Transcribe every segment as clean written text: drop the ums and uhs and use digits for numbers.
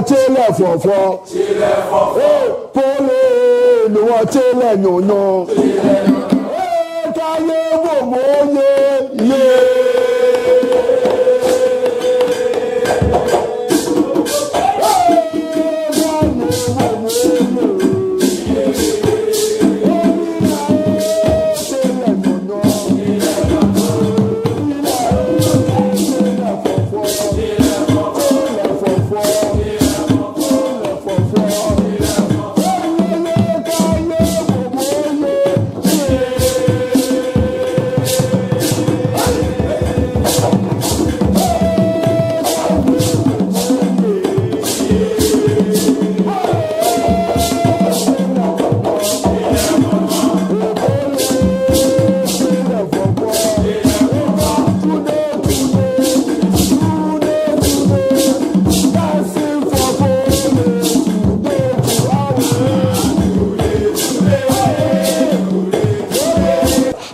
chile fofo. Pole no chile no. Kaye mo ye.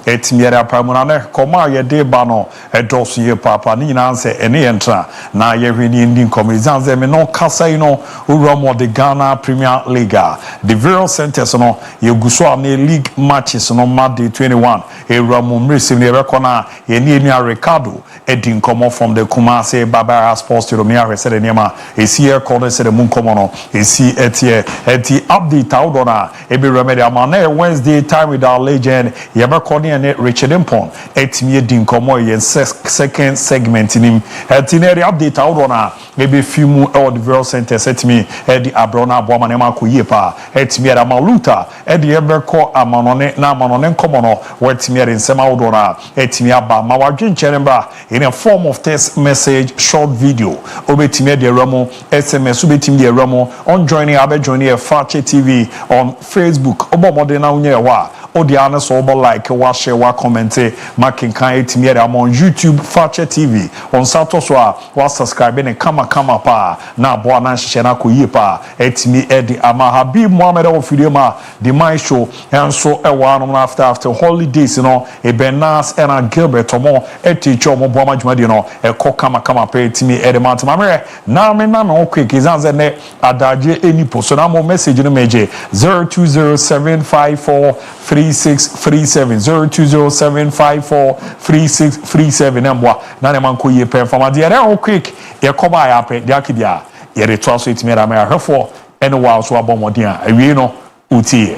Etimiera pamunane koma ye de bano edosu ye papa ni nanse ene entra na ye hweni ndi nkomizanze me no kasa ino uromo de Ghana Premier League the various centers no ye guso na league matches no Monday 21 eromo mrisi ne rekona ye ni Ricardo edi nkomo from the Kumasi Barbara Sports to me arrested nema esi e corner se de munkomo no esi eti update awdona ebi remedy amana Wednesday time with our legend ye recording Richard Impon etimi di nkomo ye second segment nim etine the update awdona maybe few mu all the various centers etimi edi abrona aboama na makoyie pa etimi ada maluta edi eberko amanone na amanone nkomo no wetimi edi nsema awdona etimi aba ma wadwen cherembra in a form of text message short video obetimi edi ramo SMS obetimi edi ramo on joining joining Fakye TV on Facebook obomode na unye wa odi anes obo like wa share wa comment making kan etimi edi am on YouTube Fakye TV on sato so wa subscribe ne kama pa na abo na nhye na koyie pa etimi edi ama Habib Mohammed of video ma the my show and so after holidays you know e Benas and Gilbert omo eticho omo bo amajumadi no e ko kama pa etimi edi matama na me na no quick izanze ne adaje eni poso na mo message no meje 0207543637 0207543637 nambwa na ne manko ye performance de re quick ye ko ba ya pe de akibia ye re to aso etimi ra me ahwefo ene wa so abomodin a awie no utie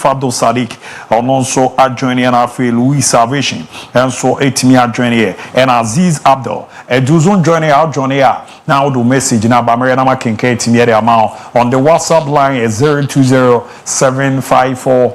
Fado Sadiq also adjoining and Afi Louis Salvation and so etimi adjoining and Aziz Abdul Eduzun joining out joining now do message na ba mere na ma kenke etimi the amount on the WhatsApp line is 020-754-3637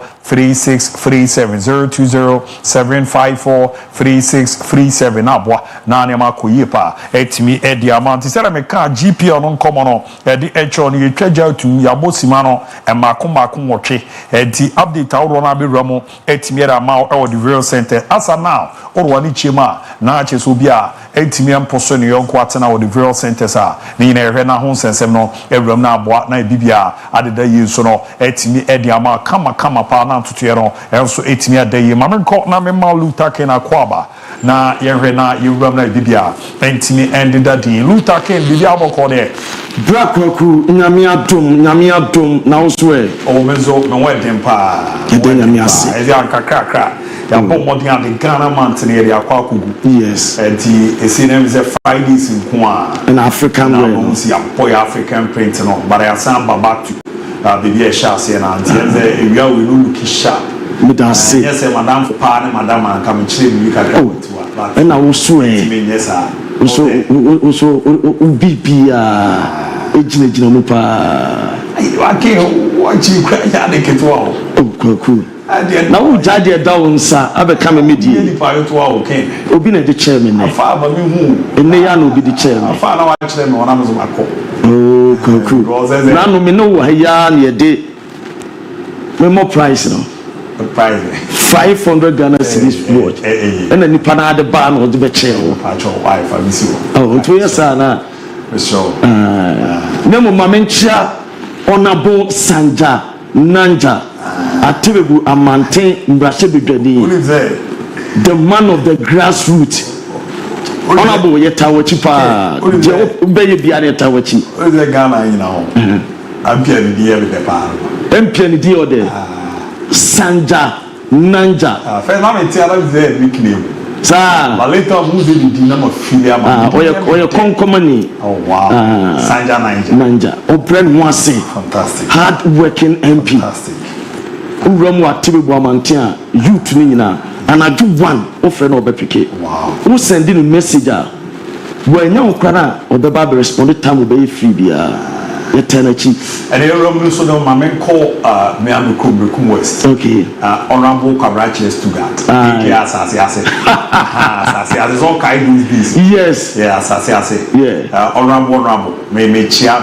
020-754-3637 abwa na ne ma koyipa etimi the amount is say me ka GP on come on the echo ni twaja tu yabosima no e mako wotwe the update awro na be ramo etimi the amount e the real center as now or ni chema na cheso bia etimi amposo ne yonko atena o the real centers a ni na ehwe na ho sensem no ewram na aboa na bibia adeda yeso no etimi the amount kama pa na tutuye no enso etimi adaye mamenko na me maluta ke na kwaba na yehwe na yewram na bibia etimi endida din luta ke bibia aboko de Brakwaku nyame adom na wo e o menzo no wedem pa ede nyame ase eze ankakrakra ya bomodi ade Ghana mountain area kwa kugu yes enti esinem is a Fridays in kwa an African way no see a boy African print no but I am back to baby a shas na enti eze ewia we no look sharp me da say yes madam pa ne madam an kam chire mi kakra wetu na wo so e me nyesa so bibia ejina mu pa ayi wa ke wachi kwa ya de keto o kwaku na wo jade da wo nsa abeka me medie ni pa yo to o ken obi na de chairman ne afa ba me hu enne ya na obi de chairman afa na wa chire me wona mezo makọ oh kwaku na no me no wa ya na de me more price no price 500 Ghana cedis watch and then nipa na de ba na de be chairman pacho wife abisi oh to yesa na so na mo mamenchia onabo sanja nanja Atebebu Amante Mbrashe Bidwani the man of the grassroots honorable Yetawachi pa Ubeye Biane Tawachi Ghana you know Ampian dia with the power Ampian dia ode Sanja Nanja first na me tia that nickname sa but later move the name of filia man oye konkomani oh wow Sanja Nanja Obren Mwase fantastic hard working MP fantastic Uramu Atebebu Amante youth ni nyina anaju one ofre na obepike wow who send in a message when you kwara obeba be respond time obey free bia eternity and the room so no mamen call me am West okay honorable congratulations to God yes asase all kind of this yes yeah asase yeah honorable me chia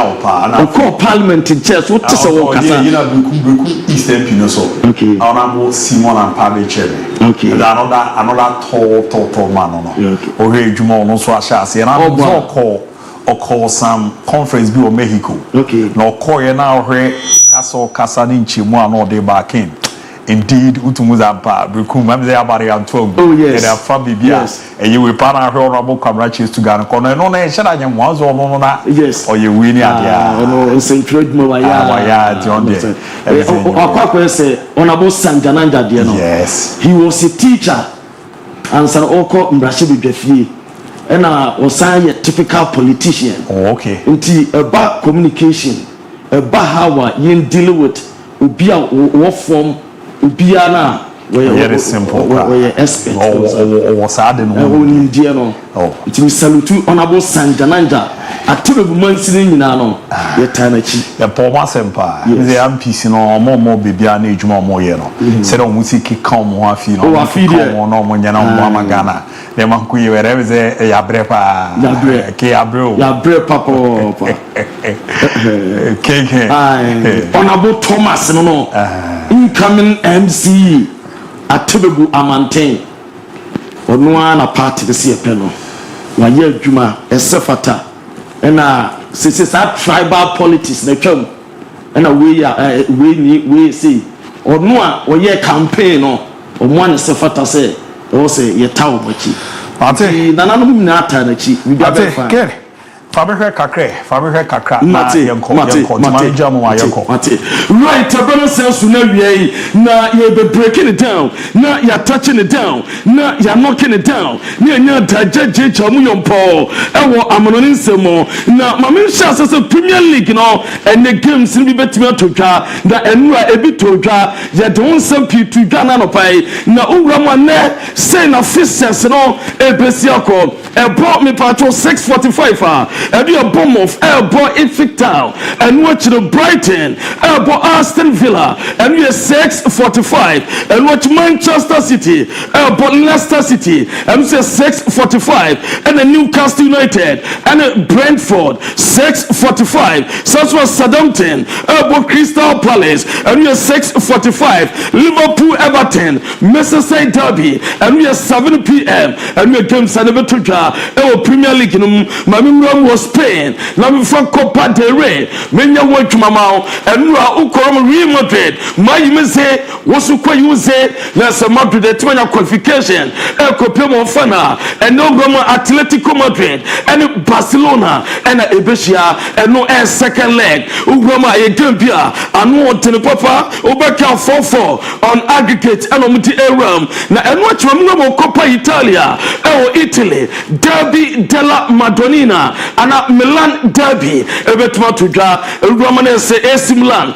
opa na call parliament in church what is our kasa you know Bekum Eastern Pino so okay honorable Simon and Pablo Chebe okay another tall man no okay ejuma no so asase na call some conference bi o Mexico okay no call ye na hwe kasa ni nchimu ano de back in indeed utumuza pa Bekum am say abare antom oh yes and fa bibia and you we partner honorable congratulations to Ghana kono no na shara nya mwazo no na yes or you win ya no central mo wa ya John de akwa say honorable Sanjananja de no yes he was a teacher and san oko Mbrashe Bidwafie and was a typical politician oh okay nti about communication about how you deal with ubia what form ubia na very simple we expert or sad no ni die no nti we salute honorable Sanjananja Atebebu mansini nyina no yetanachi ya poma sempa ze ampisi no mo bibia na ejuma mo ye no se do musiki kan mo afi no no mo nyana mo amagana de man ku yere ze ya brepa ke ya bre papa keke honorable Thomas no incoming MC Atebebu Amante onwa na party de se pe no wa ye adwuma esefata ena sisi sa tribal politics na twam ena we say onu a oye campaign no omo an sefata say o say ye tawo bachi ate nana no mi na ata na chi we be fine kere Fabrica kakra. Mate. Right, Tabana says to know na you're breaking it down, na you're touching it down, na you're knocking it down. Near Tajaji Chamuyon Paul, Amanon Semo, na Mamin Shas as a Premier League, and the games will be better to draw, that Enra Ebitoja, that don't some people to Ghana pay, na Uramane, saying a fisters and all, Ebesiako, a brought me patrol 645, and be a bomb of Airboy Infect Town, and watch the Brighton, Airboy Aston Villa, and we are 645, and watch Manchester City, Airboy Leicester City, and we say 645, and the Newcastle United, and Brentford 645, such was Southampton, Airboy Crystal Palace, and we are 645, Liverpool Everton, Merseyside Derby, and we are 7 p.m. and we are games and never took our Premier League. Mamim was Spain, now we from Copa del Rey, many went to Mamau, and we are Ukoram Real Madrid. My say was you say there's a Madrid qualification, El Copemo Fana, and no Roma Atletico Madrid, and Barcelona, and Ebeshia, and no air second leg. Ugrama Egambia, and no Tenepapa, Obaka 4-4 on aggregate and on the air. Now, and what you Coppa Italia, Italy, Derby della Madonnina, and Milan Derby, Ebetmatuja, Romanese AC Milan,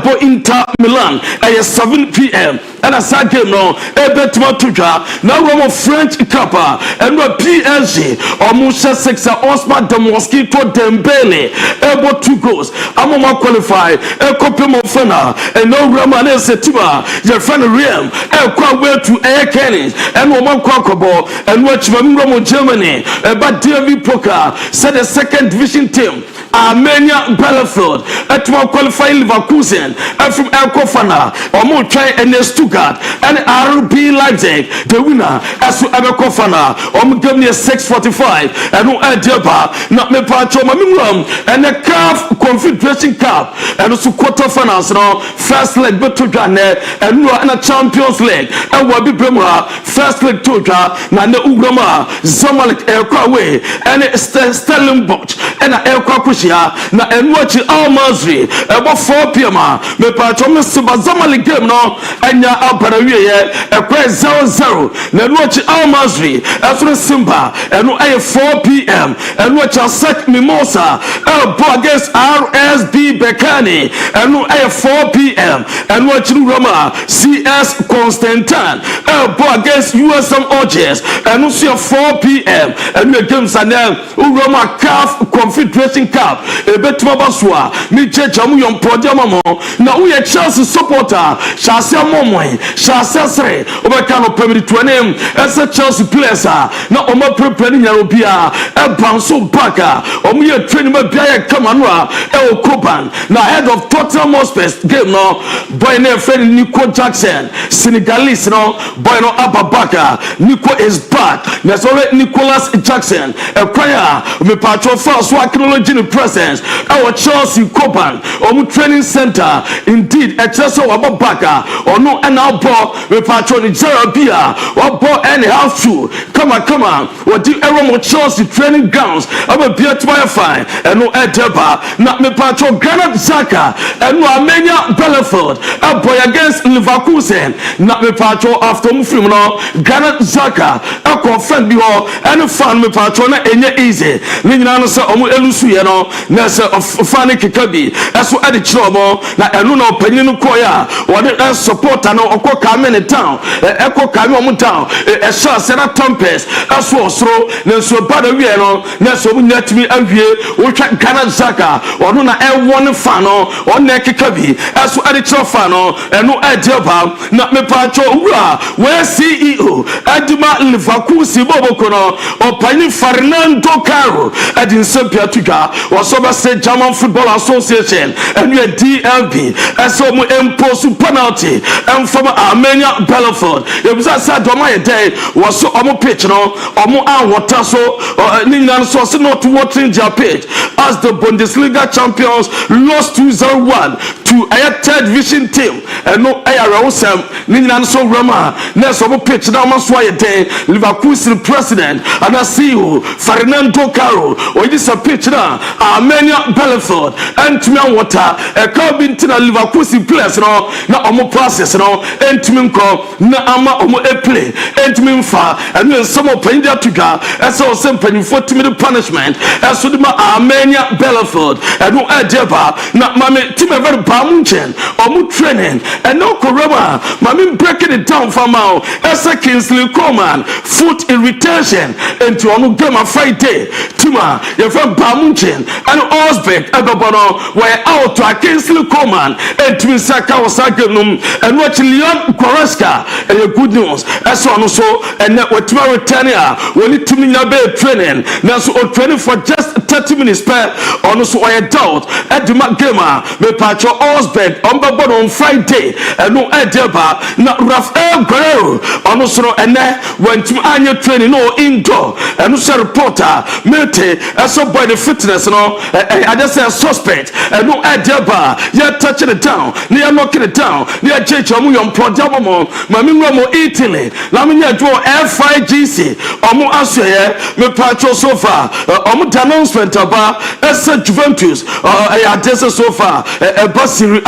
Bo Inter Milan, at 7 p.m. And a second no, Ebetmatuja, now Roman French Kappa, and the PSG, or Musha Sexa, Osman de Mosquito Dembele, Ebo 2 goals, Amoma qualify, Copimo Fena, and no Romanese Tiba, your friend Riem, El way to Air Cannons, and Roman Quackabo, and watch Mamromo Germany, but DIABY Poker said the second division team. Armenia Bielefeld, Etwa qualifying Leverkusen, and from El Kofana, or more try and Stuttgart, and RB Leipzig, the winner, as to El Kofana, or give me a 645, and no Adeba, not me Pacho Mamimum, and the CAF Confederation Cup, and also quarterfinals, first leg Betogane, and no a Champions League, and Wabi Bremra, first leg Toja, Nana Ugrama, Zamalek Aircraway, and Stellenbosch, and Aircraw. Na enwachi almazri ebo 4 pm me patro me Zamalek game no enya abarawie ye ekwe 0-0 na enwachi almazri afro Simba eno aye 4 pm enwachi Asek Mimosa ebo against RSB Bekani eno aye 4 pm enwachi Roma CS Constantine ebo against USM Orges eno so 4 pm eno games and Roma CAF Confederation Cup Ebetuma Baswa ni chechamu yomprodya mamo na uye Chelsea supporter Chelsea momwe Chelsea sre obekano pemiri twanem ese Chelsea players na omo prepare ni nyarobia e bounce back omo ye train ma bia ye kamanwa e okoban na head of Tottenham Hotspur game no boy na friend Nico Jackson Senegalese no boy no Ababaka Nico is back na so Nicolas Jackson e kwaya me patro for so acknowledge the presence our Chelsea Copan or training center indeed a Chelsea Ababaka or no and our ball we patron Jarabia or ball and half shoe come on what do everyone Chelsea training grounds I'm a beer to my fine and no Edeba not me patron Granat Zaka and no Armenia Bielefeld a boy against Leverkusen not me patron after Mufrimno Granat Zaka a confront me all and fan me patron and easy Nina so omu elusu ye no na se ofane kekabi eso ade chiromo na enu na opanyin no koya wode supporter no okoka me ne town ekoka me omu town sha se na tempest eso osoro na so bada wie no na so nyatimi awie wotwa Ghana Zaka ono na ewon fan no ona kekabi eso ade chiro fan no enu adeba na me pacho wura we CEO Adima Leverkusen boboko no opanyin Fernando Caro adin sepia tuga wasoba say German Football Association and you DIABY as some impose penalty and from Armenia Bielefeld you was said do my day was so omo pitch no omo an water so nina so not watching their pitch as the Bundesliga champions lost 2-0-1 to a third division team and no ayarosam Ninan so Rama Neso pitch now Masway day Liverpool president and I see you Fernando Caro or this a pitch now Armenia Belford and to me water a carbon to the Liverpool players no na omo process no entimi nko na ama omo play entimi mfa and then some of Pindia to ga as so simple for to me the punishment as so the Armenia Belford and no adeba na mame team very bamunchen omo training and no corona mame breaking it down for now as a Kingsley Coleman foot irritation into omo game on Friday tima your friend bamunchen and Osbeck Agobono were out to a Kingsley Coleman and to Saka was and watch Leon Goreska and your good news as on so and what tomorrow Tania when it to me training now so training for just 30 minutes per on so I doubt at the Gamer me patch Osbeck on Friday and no Edeba not Rafael Guerrero on so and when to annual training no indoor and no reporter Mete as so by the fitness no I just say suspect and no Edeba you're touching it down near knocking it down near church on project Mamino Italy Lamina draw FIGC Omo Asya me patcho so far Omo announcement about Essa Juventus I desa so far a Basiri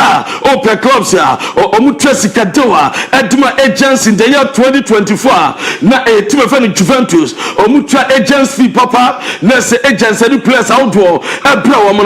Open clubs ya Omo Tracy Kadewa Edma agents in the year 2024 na a team of Juventus Omo tra agents fee papa na se agents any players outdoor ebra woman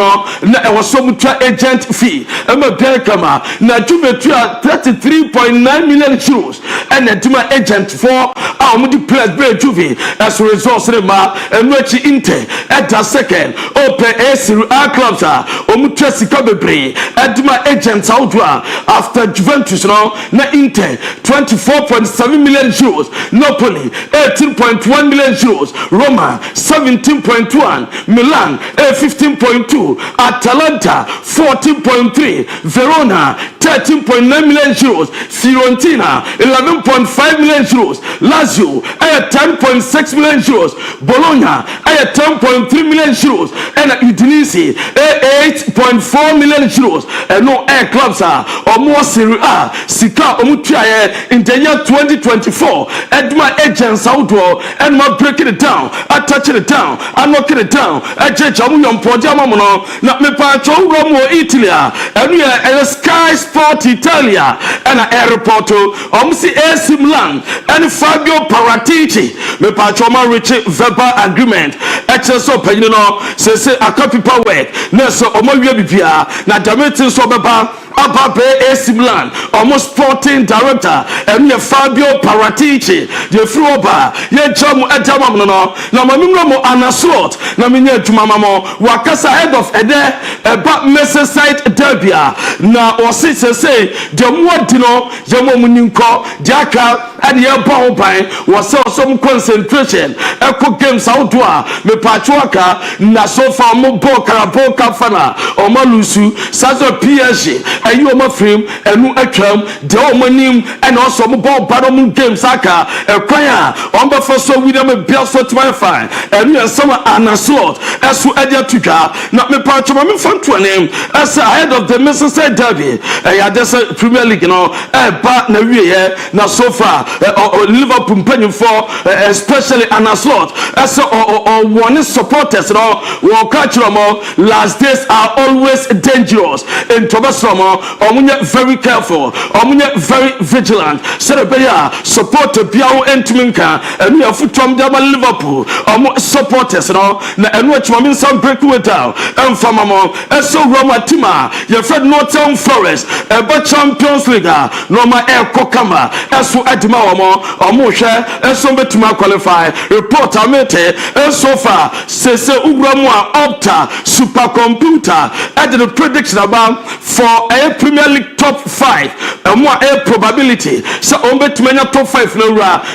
na e was so mutra agent fee Emma Berkama na Juventus 33.9 million euros and the Duma agent for our multiplayer play Juve as a result of and which Inter at the second open A clubs are Omutresica Bebre at Duma agents outdoor after Juventus now na Inter 24.7 million euros Napoli 18.1 million euros Roma 17.1 Milan 15.2 Atalanta 14.3 Verona 13.9 million euros Fiorentina 11.5 million euros Lazio 10.6 million euros Bologna 10.3 million euros and Udinese 8.4 million euros and no air clubs are or more Serie A Sika Omutia in the year 2024 Edma agents outdoor and my breaking it down I touching it down I knocking it down I judge Amuyon Pojamamono not me patcho Romo Italy and we are Sky Sport Italia and airport see AC Milan and Fabio Paratici me patchoma rich verbal agreement excess of you know say a copy power work na so omo wi bibia na dametin so beba Ababe AC Milan almost sporting director and Fabio Paratici the Fruba ye jamu edamam no na mamimro mo anaslot na menye adwumamamo wakasa head of ede eba Merseyside derby na osi say the modino yamo muninko diaka and ye bon ban was some concentration echo games outdoor me pachuaka na so far mo bo karabo kafana o malusu sazo PSG and you my frame and no atwam de o manim and also mo ball badom games aka e kwan on be for so we dem be so to my fine and you some anaslot esu edia tuka na me patchoma me fanto anem as ahead of the Merseyside derby ya this Premier League no ba na wie na so far Liverpool penny for especially anaslot as one supporters no we catch them last days are always dangerous in Tobasomo very careful very vigilant support biao entminka and we have from them Liverpool supporters no na and what you mean some break with down and from among so Roma Tima your friend Northern Forest but Champions League no ma air kokama so adima omo hwe so betuma qualify report amete so far say ugramu opta supercomputer at the prediction about for a Premier League top 5 and more a probability so on betuma top 5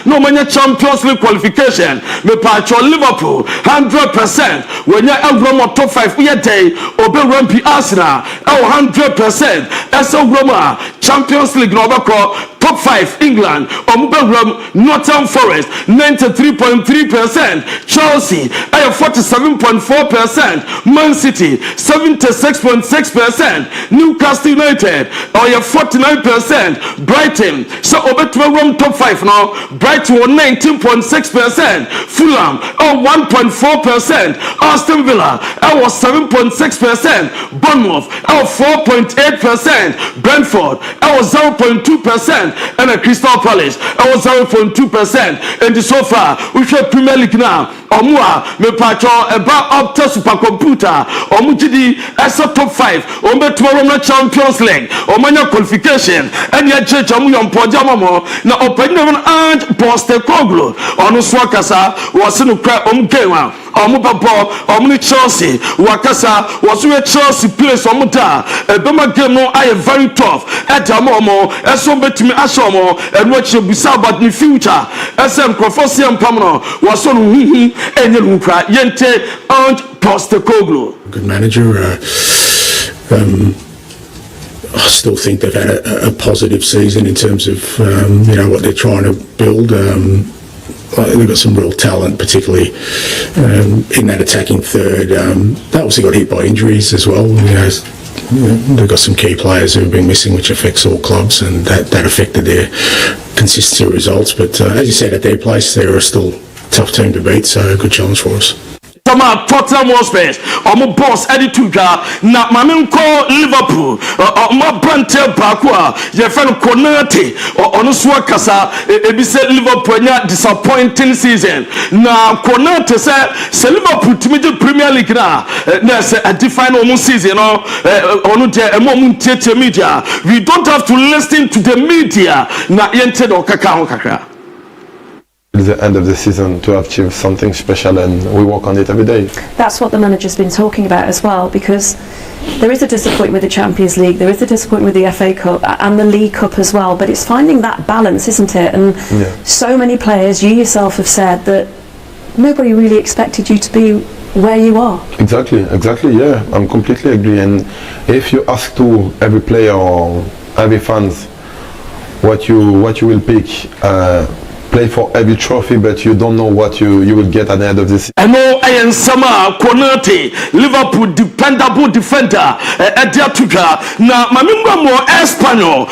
no manya Champions League qualification me patcho Liverpool 100% when you ugramu top 5 we day obe rampi Arsenal 100% so Roma Champions League no bako top top 5 England Omubawram Nottingham Forest 93.3%, Chelsea 47.4%, Man City 76.6%, Newcastle United 49%, Brighton so Obetwam top 5 now, Brighton 19.6%, Fulham 1.4%, Aston Villa 7.6%, Bournemouth 4.8%, Brentford 0.2%, and Crystal Palace 0.2%. And so far we should Premier League now Omua me patcho eba up to supercomputer omujidi as a top 5 ombetuwa Champions League omanya qualification and ya church omuyom pojamamo na openyeven and Postecoglou onu swakasa wasinu kra omgewa omupapa omni Chelsea wakasa wasuwe Chelsea place omuta ebema game no aye very tough ejamomo eso betimi ashomo enwache bisa about the future SM Crofosium pamno wasonu enye lukra yente and Postecoglou. Good manager. I still think they've had a positive season in terms of what they're trying to build. They've got some real talent, particularly in that attacking third. They obviously got hit by injuries as well. They've got some key players who have been missing, which affects all clubs, and that affected their consistency results. But as you said, at their place, they're still a tough team to beat, so a good challenge for us. Tama Tottenham Hotspur omo boss Eddie Tuja na mame nko Liverpool omo brante bakwa ye fe no Konate ono so kasa ebi se Liverpool nya disappointing season na Konate se Liverpool timije Premier League na se a define omo season ono de emo tete media. We don't have to listen to the media na yente do kaka ho kakra. The end of the season to achieve something special, and we work on it every day. That's what the manager's been talking about as well, because there is a disappointment with the Champions League, there is a disappointment with the FA Cup and the League Cup as well, but it's finding that balance, isn't it? And so many players, you yourself have said that nobody really expected you to be where you are. Exactly, yeah, I'm completely agree. And if you ask to every player or every fans what you will pick, play for every trophy, but you don't know what you will get at the end of this. I know I am Sama Konate, Liverpool dependable defender, Edia Tuka. Now, my member more Espanyol,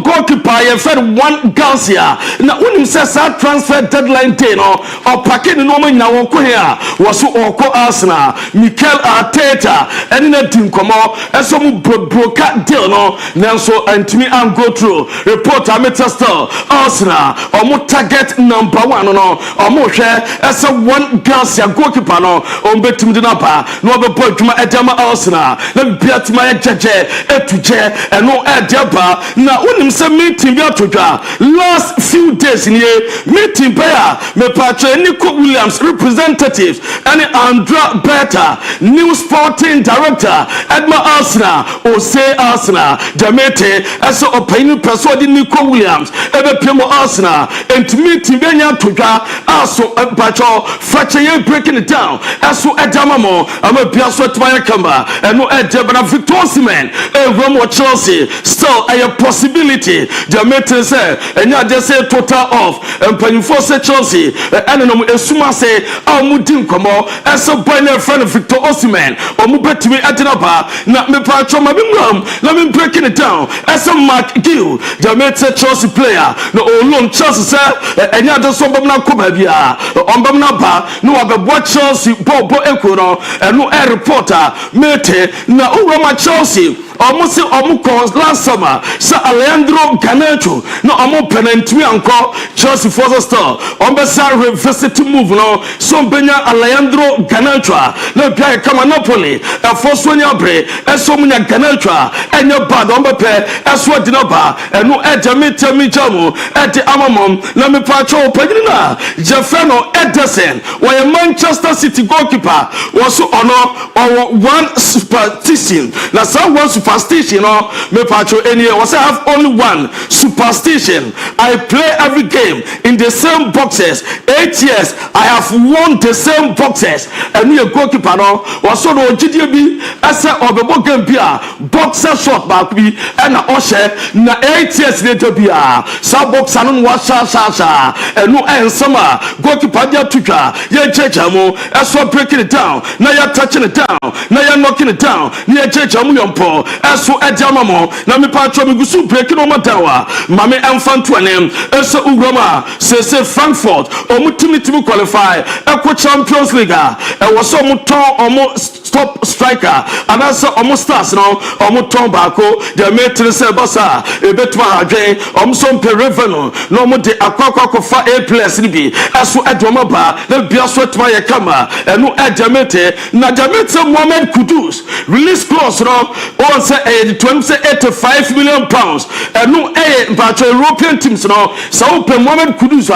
goalkeeper, you fed one Garcia. Now, when you says that transfer deadline day, or packing no man now, was so Oko Arsenal, Mikel Arteta, and in a team come out, and some broke deal, no, so and to me, I'm go through report, I met a star, Arsenal, or more target. Number 1 no omo hwe esa one Garcia goalkeeper no ombetim de napa no obebo adwuma edama Arsenal na biatima ya jeje etuje eno edeba na unim se meeting bi atodwa last few days in here meeting player me patche Nico Williams representatives and Andra Beta new sporting director Edma Arsenal o say Arsenal Jamete esa opinion person di Nico Williams ebe pemo Arsenal and meeting benya toja aso bacho Fakye breaking it down aso edamamo ama biaso tmaya kamba eno edebana Victor Osimhen Roma Chelsea still a possibility the meeting say enya dey say total off empanifo say Chelsea enenom esuma say amudi nkomo aso boy na friend Victor Osimhen omu betimi edinaba na me pacho mabimram let me breaking it down aso Mark Gill the meeting Chelsea player no olon Chelsea say enya de so bamna ko ba bia ombamna ba no abebo Chelsea bobo ekoro eno a reporter mete na Roma Chelsea almost almost last summer sa Alejandro Garnacho no almost penalty anko Chelsea for the star ombesa reverse move no so benya Alejandro Garnacho na bia kama Napoli e force nya bre e so munya Garnacho enya bad ombepe e so dinaba eno e jamete mi jamu e de amamom na me pacho pagina Jefferno Ederson why Manchester City goalkeeper was ono or one superstition na so one superstition no me pacho any was I have only one superstition. I play every game in the same boxes. 8 years I have won the same boxes. And we a goalkeeper no was so no GDB as a obebo game bia boxer shot back be and na oshe na 8 years later bia sa boxer no was sha and no ensama goalkeeper dia tuka ye checha mo so breaking it down na ya touching it down na ya knocking it down na ya checha mo yompo so ediama mo na me pa me gusu breaking o madawa mame emfanto anem so ugroma se Frankfurt omutimi qualify eco Champions League e was so muton omo stop striker and also omo stars no omo ton bako de metre se bossa e betwa adwen omo so pereveno no mo de akwa fa A+ ni bi so edoma ba na bia so tma ye kama enu edamete na damete Mohamed Kudus release clause no on say 85 million pounds enu but European teams no so open Mohamed Kudus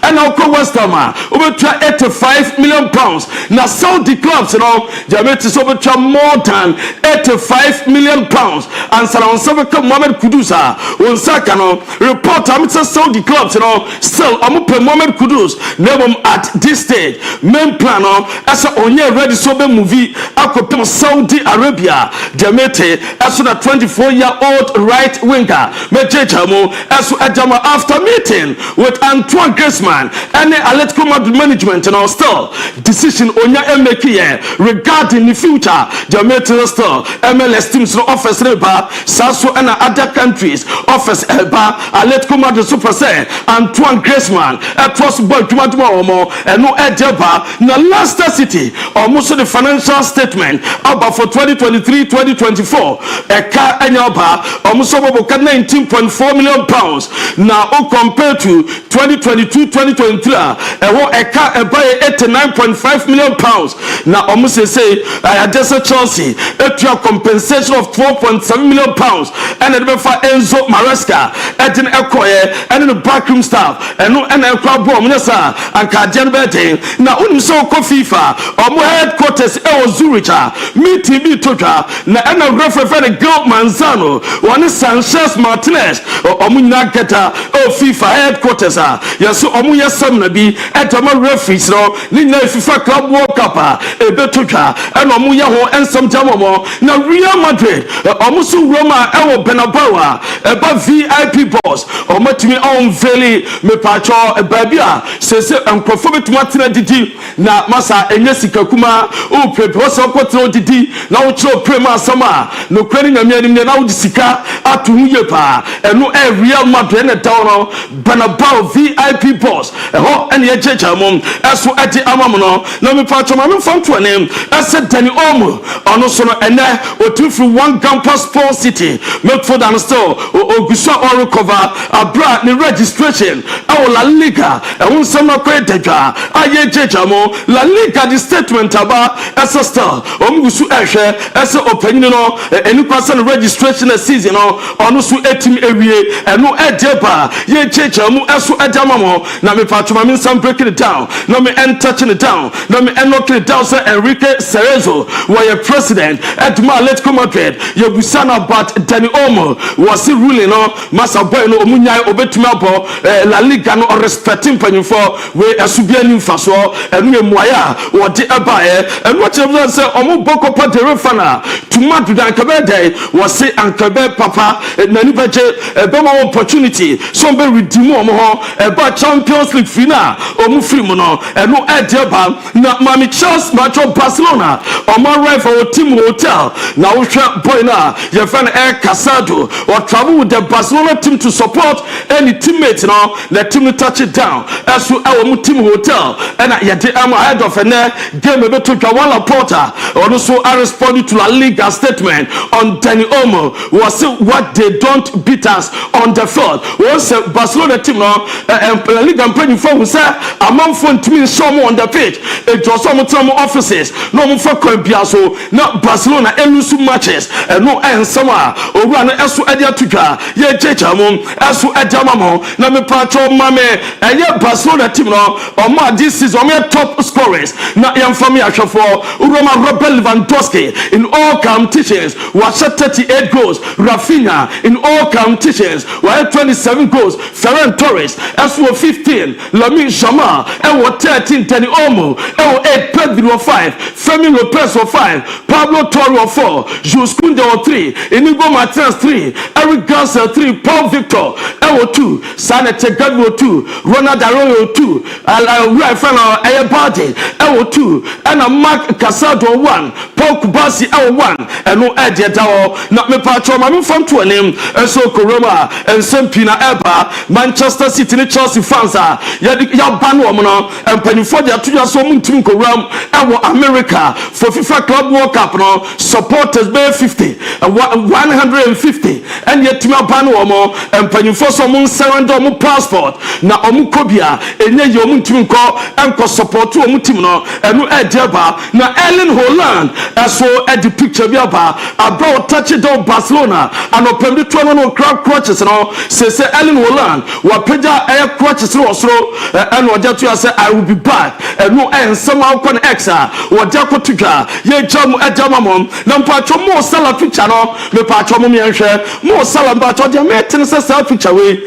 and now West Ham over 85 million pounds na Saudi clubs no damete so over more than 85 million pounds and Salam Sabaka Mohamed Kudus on saka no report am Saudi clubs no still am open Mohamed Kudus never at this stage main plan as onye ready so be movie akopem Saudi Arabia demete as a 24-year-old right winger mejejamo as adama after meeting with Antoine Griezmann and Atletico Madrid management and still decision onya make here regarding the future demete still MLS teams no offers reba saso and other countries offers eba Atletico Madrid super say Antoine Griezmann was boy and no edeba na Leicester City almost the financial statement about for 2023-2024 eka anyaba almost about 19.4 million pounds now compared to 2022-2023 eka eba 89.5 million pounds now almost say I just Chelsea a compensation of 12.7 million pounds and then for Enzo Maresca and then and the backroom staff and no and club and Kajan betting now so FIFA or headquarters Zurich meeting me toka na and a referee Gil Manzano one Sanchez Martinez or Omuna Geta FIFA headquarters yes so Omuya Samnabi at a referees no Nina FIFA club World Cup a betuka and Omuya ho and some Jamamo now Real Madrid Omusu Roma El Benabawa about VIP boss or Matimi on Valley me pacho babia says and perform to Martina Didi na masa enyesika kuma o prepare so kwotro didi na wo chro prema sama no kwani na mianim na wo disika atu huye pa eno Real Madrid na town Bernabeu VIP boss ho ene ye checha mom eso eti amam no na me pacho ma me fam to anem ese Dani Olmo ono so no ene otufu one campus Sports City make for dan store oguso all recover abra ni registration La Liga and some accredited aye jejamo La Liga the statement about as a star omugusu ehwe as opinion no any person registration season no onu su etim ewie eno edeba ye jejamo eso edamamo na me patuma me some breaking it down na me touching it down na me knocking it down say Enrique Cerezo were president at Atletico Madrid ye busana but Dani Olmo was he ruling no masa boy no omunyai obetumi abo La Liga no respecting penny for we asubiani faso enu emuaya wo de abae enu achebza say omo boko pa de refana tumadu dan kabede wo say ankabe papa nani beje ebema opportunity so be redeem omo ho eba Champions League final omo free mo no enu edeba na mami Charles macho Barcelona omo arrive for team hotel na wo hwa boy na ye fan Casado or travel with the Barcelona team to support any teammate no the team touch it down as to our team hotel and yet I'm ahead of a game able to Jawala Porter also I responded to La Liga statement on Dani Olmo was what they don't beat us on the field was Barcelona team now and La Liga and playing for who said a month for to me show more on the pitch it was some offices no more for Biaso not Barcelona and lose matches and no and summer or run as to Edia Tuka ye jejamo as to Edamamo na me patro mame and yeah Barcelona team no or ma this is on top scorers na yam family ashofo Roma Robert Lewandowski in all competitions was 38 goals. Rafinha in all competitions was 27 goals. Ferran Torres as well 15. Lamine Yamal and 13. Tani Olmo and 8. Pedro 5. Femi Lopez 5. Pablo Torre 4. Jules Koundé 3. Inigo Martinez 3. Eric Garcia 3. Paul Victor 2. Sanete Gabi 2. Ronald Arroyo 2. Rafael Ayabade 2. And Mark Casado 1. Paul Kubasi 1. And no idea not me patro mami from to name so Koroma and Sempina Eba Manchester City and Chelsea fans are ya ban woman and penny for their 2 years so team Koram and America for FIFA Club World Cup no supporters be 50 150 and yet to ban woman and penny for some surrender passport na omukobia enye yom team ko and ko support to team no and no idea na Ellen Holland as so at the picture bi about touchdown Barcelona and open the 12 crowd crutches no say Ellen Holland wa peja air crutches no so and what you say I will be back and no and somehow con exa what jako tuga ye jam ejama mom na mpacho mo sala picture no me pacho mo yenhwe mo sala mpacho de metin say sala picture we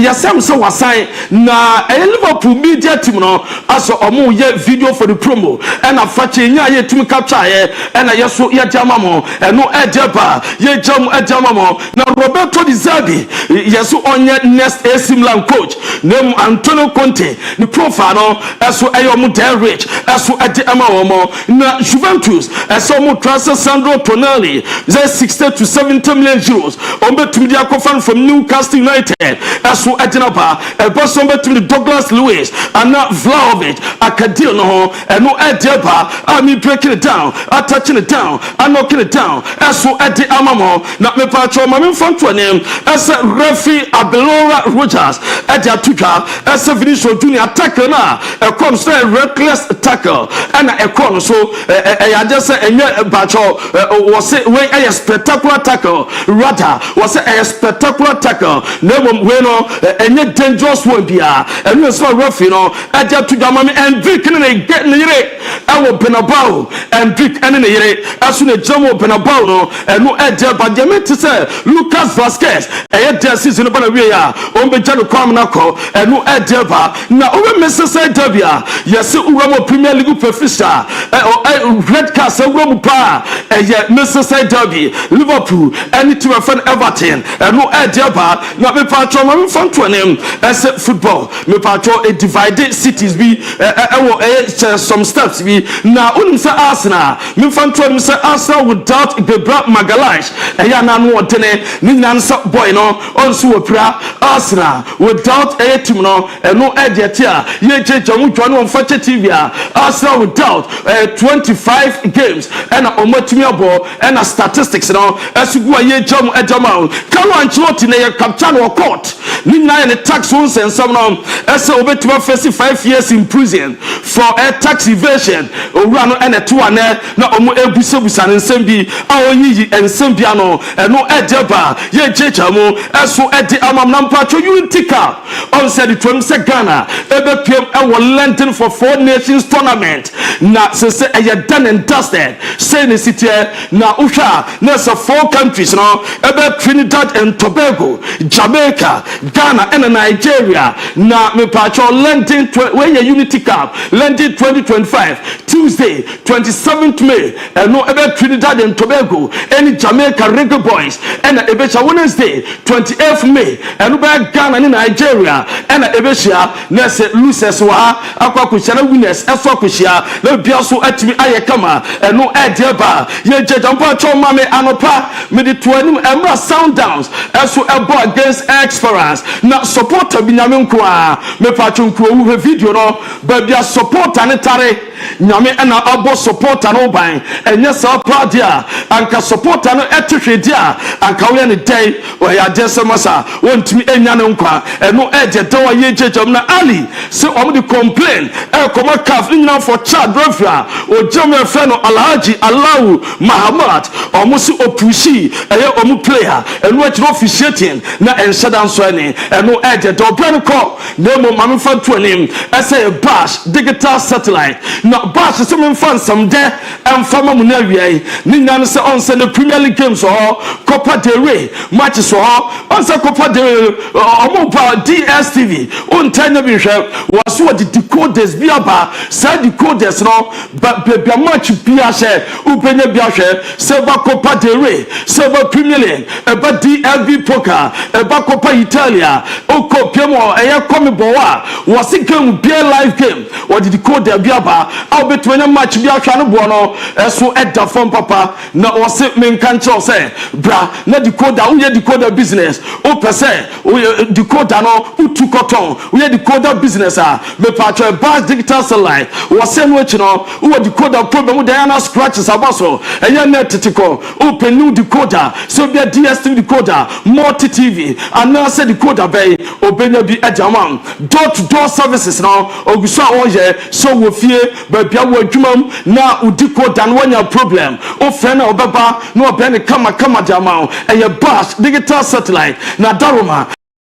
ya sam so wasan na Liverpool media team no aso omo ye video for the promo and afache nya ye team capture ye and yeso ye jama mo and no ejaba ye jam ejama mo na Roberto Di Zerbi yeso onye next AC Milan coach name Antonio Conte the profile no eso ayomu Derrich eso ade ama womo na Juventus eso mo transfer Sandro Tonali 60 to 70 million euros on betumi dia kofan from Newcastle United eso adinaba e boso betumi Douglas Luiz and na Vlahovic akadeal no no edeba ami breaking it down attaching it down and knocking it down eso ade amamo na me patcho mami fonto nem as referee Abelora Rogers ade atuka as Vinicius Junior tackle na e come so reckless tackle and e come so ya just enye patcho was say we a spectacular tackle rather was a spectacular tackle name we no enye dangerous one bia and we so referee no ade atuka mami and Vic ne get ne yire e wo Benabao and Vic ene ne yire aso ne jamo Benabao no and no ade ba de me say Lucas Vasquez there season no bana we ya on be jano kwam na ko and no ade ba na o be Manchester Derby yes Uramo Premier League professor red card say Uramo pa ye Manchester Derby Liverpool and to fan Everton and no ade ba na me patro me fan to name as football me patro a divided cities be some steps be na unim say Arsenal me fan to me say Arsenal without Gabriel Magalhaes ya na no tene ni nansa boy no onso opra Arsenal without a team no no ediatia ye jejamu twa on Fakye TV Arsenal without 25 games and omotumi abo and statistics no asugua ye jamu ejama Carlo Ancelotti na ye captain or court ni na ye tax on and some no ese obetuma face 5 years in prison for a tax evasion owura no and 2 na omo ebusebusa nsembi a onyi ensembia no no edeba ye jejamu eso edi amam na mpacho unity cup on said it from Ghana ebe pm e London for 4 nations tournament na se e done and dusted say ne city na usha na so 4 countries no ebe Trinidad and Tobago Jamaica Ghana and Nigeria na me pacho London when your unity cup London 2025 Tuesday 27th May and no ebe Trinidad and Tobago any Jamaica Reggae Boys and Ebesha Wednesday 28th May and ube Ghana and Nigeria and Ebesha nese losers wa akwa kushana winners efo kushia na biaso atimi ayekama and no edeba ye jejampa choma me anopa me the 20 emra sound downs eso ebo against Experience na supporter binyame nkoa me pacho nkoa wu video no ba bia supporter ne tare nyame na abo supporter no ban enye sa proud dia anka supporter no etehwe dia anka we ne dai o ya desemasa wontimi enya ne nkwa eno eje dawa ye jejam na Ali se omo di complain e koma caf nyina for Chad Rafia o jame fe no Alhaji Allahu Muhammad omo si opushi eye omo player eno e tro officiating na enshadan so ene eno eje do brand ko nemo mame fa to anim ese bash digital satellite na bash some fan some there and fama munawi ni nan se on se the Premier League games Copa del Rey matches on se Copa del omo pa DSTV on tanya bi hwe was what the decoders bi aba say decoders no ba match bia she upenya bia hwe se ba Copa del Rey se ba Premier League e ba DIABY poker e ba Copa Italia o kopemo e come boa was game bia live game or the decoder bia ba au between match bia hwa no bo no so edda form papa na o se men kan cho say bra na decoder we decoder business o pese o decoder no utu cotton we decoder business me patcho bas digital satellite o se no echi no o decoder problem dey na scratches abaso enya net titiko open new decoder so be DSTV decoder multi TV and now say decoder bay obenya bi ejaman door to door services no oguso a ye so wo fie ba bia wo adwumam na decoder no nya problem o friend na obeba na obene kama diamond eye bash digital satellite na daroma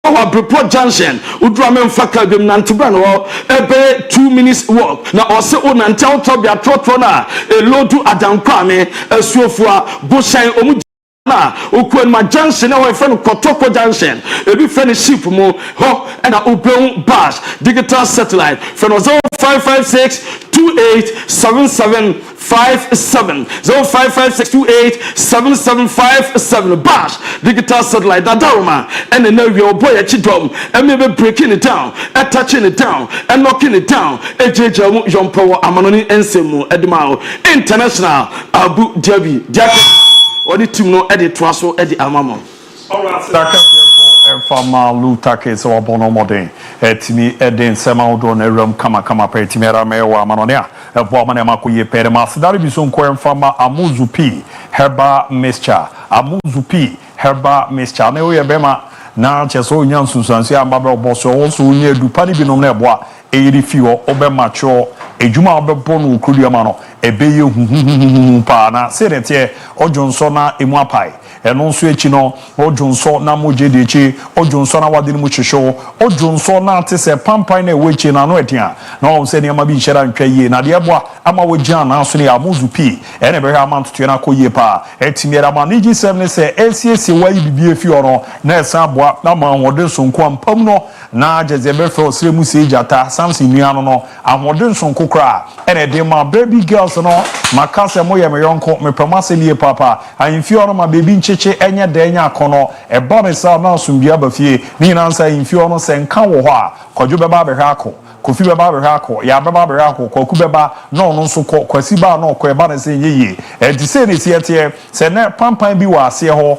our report junction udramen Fakye bem nantebra no ebe 2 minutes walk na ose o nantel to bia trotro na elodu adankwa me asuofua boshan omu na okwen ma junction na we friend Kotoko junction ebi friend ship mu ho na open bash digital satellite friend 0556 287757 0556287757 bash digital satellite dadaroma and na we boy a chidom and me breaking it down touching it down and knocking it down ejeje mu yompo amanoni ensemu edimao international Abu Dhabi odi team no edit twaso edi amamo Fama Lutake so abono modern etimi eden sema odo na ram kama pa etimi era mewa manonea ebo amane makoye pere masidari biso nko fama amuzupi herba mixture amuzupi herba mixture na oye bema na cheso nya nsunsansi ambabe oboso onso nya edupani binom na eboa eyiri fiwo obemacho ejuma obebo no okudiama no ebeye hu pa na seretie ojonso na emu apai enonso echi no ojonso na moje de echi ojonso na wade mu hwehwe ojonso na tese pampan na ewechi na no etia na o se ne ma bi hyera ntwaye na de eboa ama wogia na so ne amuzupi ene be ha amantoto na koye pa etimiera ma nigi sem ne se esiesi wayi bibie fi ono na esa aboa na ma wode sonko ampam no na jezebe fe osire mu se jata samson nuano no ahode sonko kra ene de ma baby girls no makase mo ye me yonko me promase lie papa ahimfi ono ma baby ncheche enye de enya akono e ba me sa na sumbia bafie ni na nsa ahimfi ono se nka wo ho a kodwo beba be hwa ako kofi beba be hwa ako ya beba be hwa ako kwaku beba no no nso kwasi ba no kwa eba na se yeye e di se ne tie se na pampan bi wa ase ho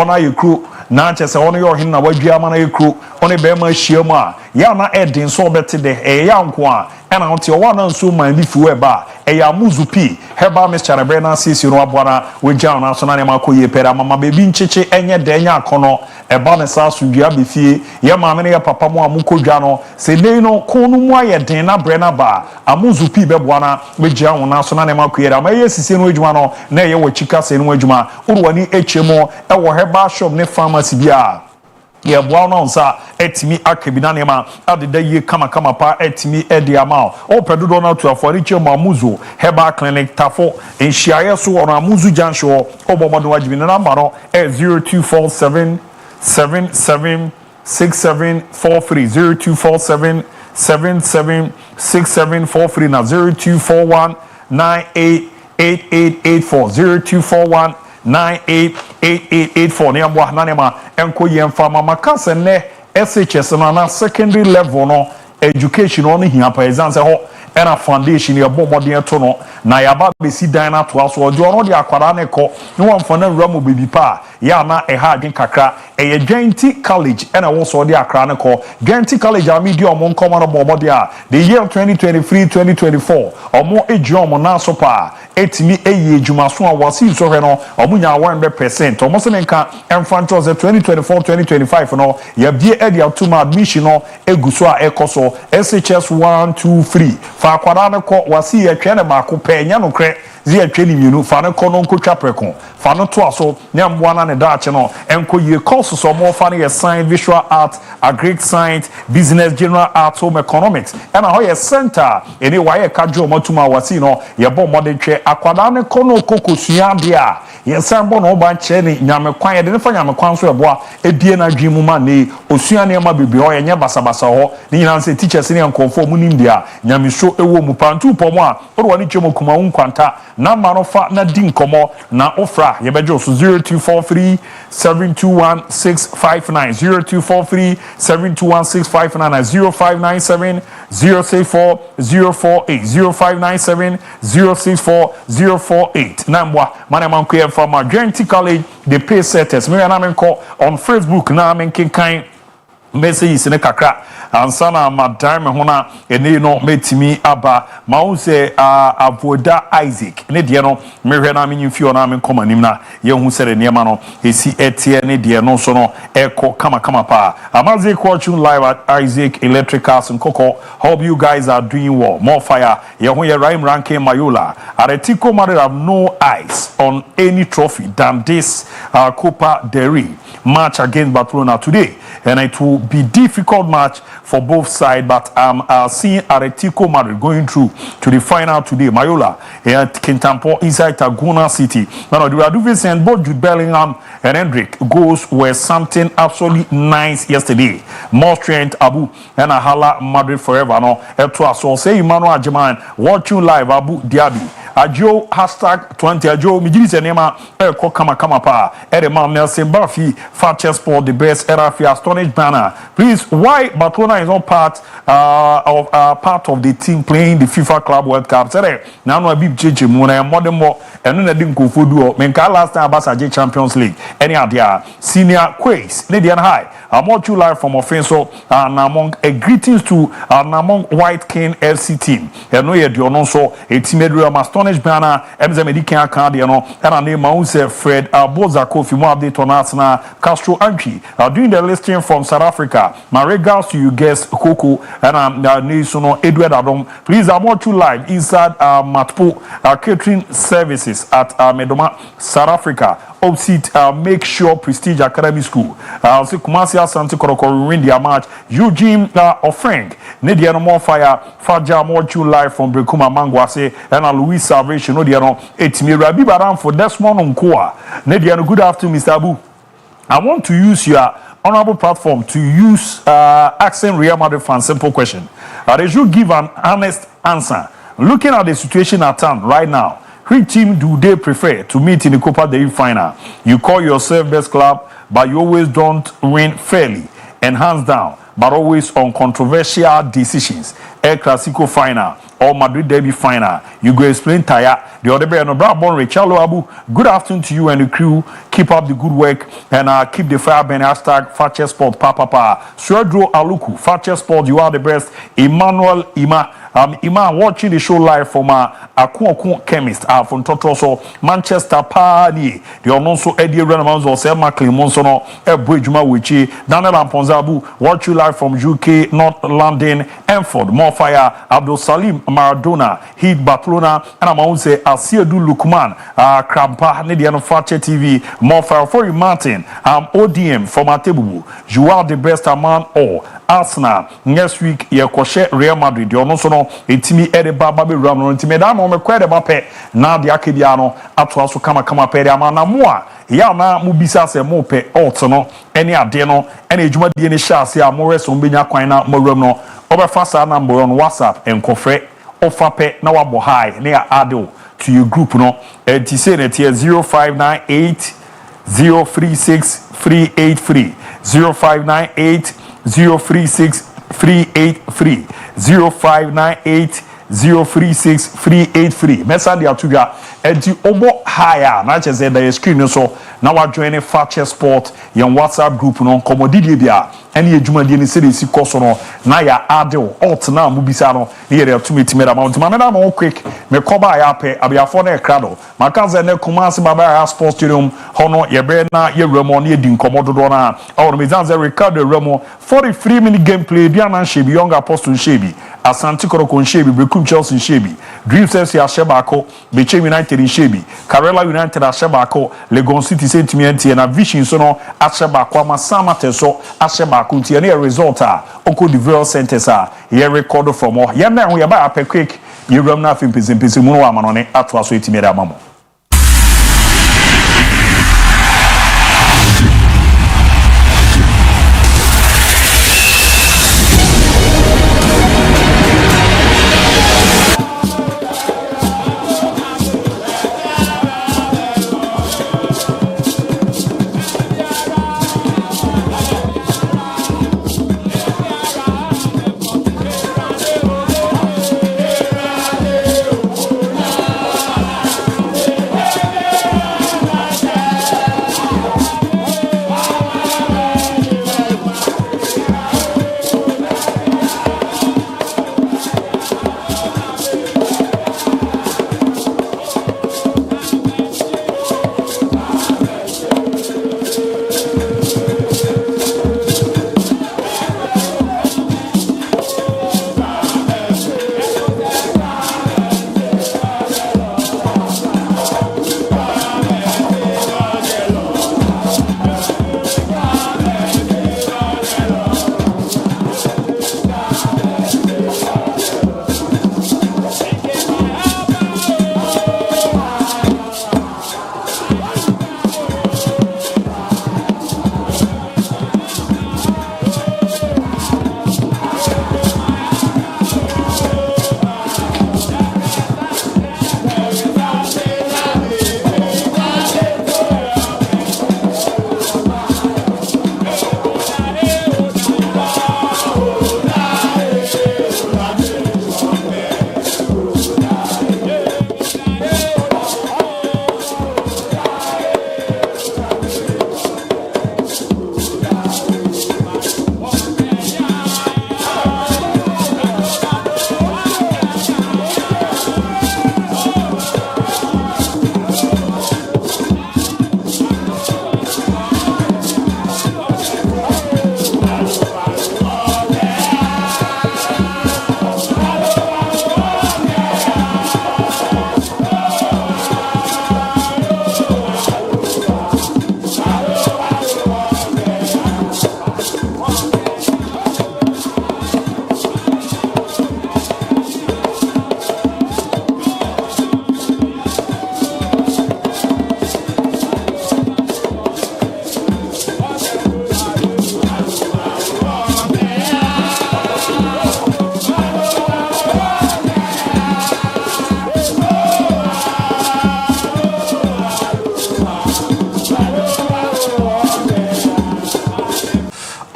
na yekru na chese ono yo hin na wadua ma na yekru one be ma hyiam a ya na edin so bete de e ya nko a ena ote o wa na nso man bi fi we ba e ya muzupi heba mixture bre na sisi no aboana we jam na so na ne makoye pera mama bebi ncheche enye de enya akono e ba ne sa so dua be fie ye ma me ne ya papa mo amukodwa no se nei no konu mu aye den na bre na ba amuzupi be boana we jam na so na ne makoye ra ma ye sisi no adwuma no na ye wo chika se no adwuma urwani echemo e wo heba shop ne pharmacy bia ye boa no nsa etimi akebina ne ma adeda ye kama pa etimi ediama o pedodo na to afori chemo amuzu heba clinic tafo enhia so ono amuzu jansho obomodo wajibi na number no 0247 776743 0247 776743 na 0241 988884 0241 988884 ne amwa nanema enko yemfa mama kanse ne SHS na secondary level no education on hia pa exam se ho era foundation ye bomodin to no na yaba besi dan na to aso ojo no de akwara ne ko ne wamfa na wramu bebi pa ya na ha adwen kakra eye Genti College ena wo so de akra ne ko Genti College a medium on come no bomodin a the year 2023-2024 omo ejom na so pa etimi eye ejuma so a wasi so hwe no omo nya 100% omo se menka emfanto 2024-2025 no ya bie edi atuma admission no eguso a ekoso SHS 123 fa akwara ne ko wasi ye twene ba ko pe nya no kre zi atwani mienu fa ne kɔ no nkotwa preko fa no to aso ne amboa na ne daache no enko ye courses so mo fa ne ye science visual art agric science business general art home economics and ho ye center eni wa ye kadwo matuma wasi no ye bo modern twe akwada ne kɔ no kokosua de a ye san bo no ba che ne nyame kwan ye de ne fa nyame kwan so eboa edie na dwemu ma ne osua ne ma bebe ho ye nya basabasa ho ni nyina se teachers ne enkonfo mu nim dia nyame so ewo mu pantu pomo a o do wani chemo kuma unkwanta na ma no fa na di nkomo na ofra ye bejo so 0243 721 659 0243 721 659 0597 064 048 0597 064 048 nambwa mane manko from Adventist College the pay setters me na men call on Facebook na men kinkan messages ne kakra ansana madam me hona ene no metimi aba ma wo se avoda Isaac ne de no mehwe na menyi fio na men komanim na ye hu sere ne ma no esi etie ne de no so no eko kama pa amaze watching live at Isaac Electricals and Coco. Hope you guys are doing well. More fire ye hu ye Rhyme Ranking Mayola Atletico Madrid have no eyes on any trophy than this Copa del Rey match against Barcelona today, and it will be difficult match for both sides, but I'm seeing Atletico Madrid going through to the final today. Mayola at Kintampo inside Taguna City. Now, the Raduvis and both Jude Bellingham and Hendrick goals were something absolutely nice yesterday. More strength, ABOU and Ahala Madrid forever. No, so say Emmanuel Ajiman watching live ABOU DIABY. Ajo #20 Ajo Mijiri Senema Eko Kama Pa Edema Nelson Buffy Fakye Sport the best Erafi astonished banner. Please, why Barcelona is not part of the team playing the FIFA Club World Cup? Say now no big JJ Muna modern more and no din ko fodu menka last time Barca Champions League any idea senior quiz Nadian High. I'm watching you live from Offenso and among a greetings to among White King FC team. And no ye do no so a team astonished banner MZ Medican card you know and I name my Fred Bozako if you more update on us now Castro Anchi doing the listing from South Africa. My regards to you guests Coco and National Edward Adam. Please I'm watching you live inside Matpo catering services at Medoma South Africa. Opposite Make Sure Prestige Academy School. So Kumasi Asante Koroko win their match. Eugene Ofrank. Nedia no more fire. Faja Mochu live from Brekuma Mangwase and Louis Salvation. No dia no. It's me Rabi Baram for Desmond Unkoa. Nedia no good afternoon, Mr. ABOU. I want to use your honorable platform to use asking Real Madrid fans simple question. They should give an honest answer. Looking at the situation at hand right now, which team do they prefer to meet in the Copa del Rey final? You call yourself best club, but you always don't win fairly and hands down, but always on controversial decisions. El Clasico final or Madrid Derby final. You go explain tire. The other no Brabon Richardo ABOU. Good afternoon to you and the crew. Keep up the good work and keep the fire burning. Fakye Sport Papa. Suedro Aluku. Fakye Sport, you are the best. Emmanuel Ima. Ima watching the show live from Akuoku Chemist from Totroso Manchester Pani. The also Eddie Renaman's or Selma Clemonsono Bridgema Wichi Daniel Amponza ABOU watch you live from UK North London Enford More Fire Abdul Salim Maradona Heat Barcelona and I'm say Asiedu Lukman Krampa Nidiano Fakye TV More Fire for you Martin ODM from Atebubu you are the best man all Arsenal next week Yekoshe Real Madrid the also no etimi edeba babe ram no ntimi da no mekwa edeba pe na de akebia no ato aso kama pe de ama na mo a ya na mo bisa se mo pe alt no ene ade no ene ejuma de ne sha ase a mo reso mbenya kwan na mo ram no obefa sa number on WhatsApp enkofre offer pe na wabo high na ya add to your group no ti say na tie 0598 036 383 0598 036 383 0598 036 383 message dia tuga enti obo higher na che say the screen so na wa join Fakye Sport yan WhatsApp group no komodidie bia ene adwumadie ni serisi koso no na ya adel alt na mu bisa no ne yere atumeti mera mount ma na mo quick me koba ya pe abiafo na ekrado makaze ne Kumasi baba ya sports stadium hono ye bre na ye remo na edi nkomododo na awon me zanze Ricardo Remo 43 minute gameplay bia na shebi young apostle shebi Asante Koroko Shebi, Bekum Chelsea Shebi, Dreams FC Ashebako, Beche United Shebi, Karela United Ashebako, Legon City Sentiment and a Vision Sono Ashebako, Masama Teso Ashebako, Tiania Resulta, Oko Develop Centers, here record from more. Yana, we are by a quick, you run nothing, Pizimuno Amanone, Atwas 80 Mamo.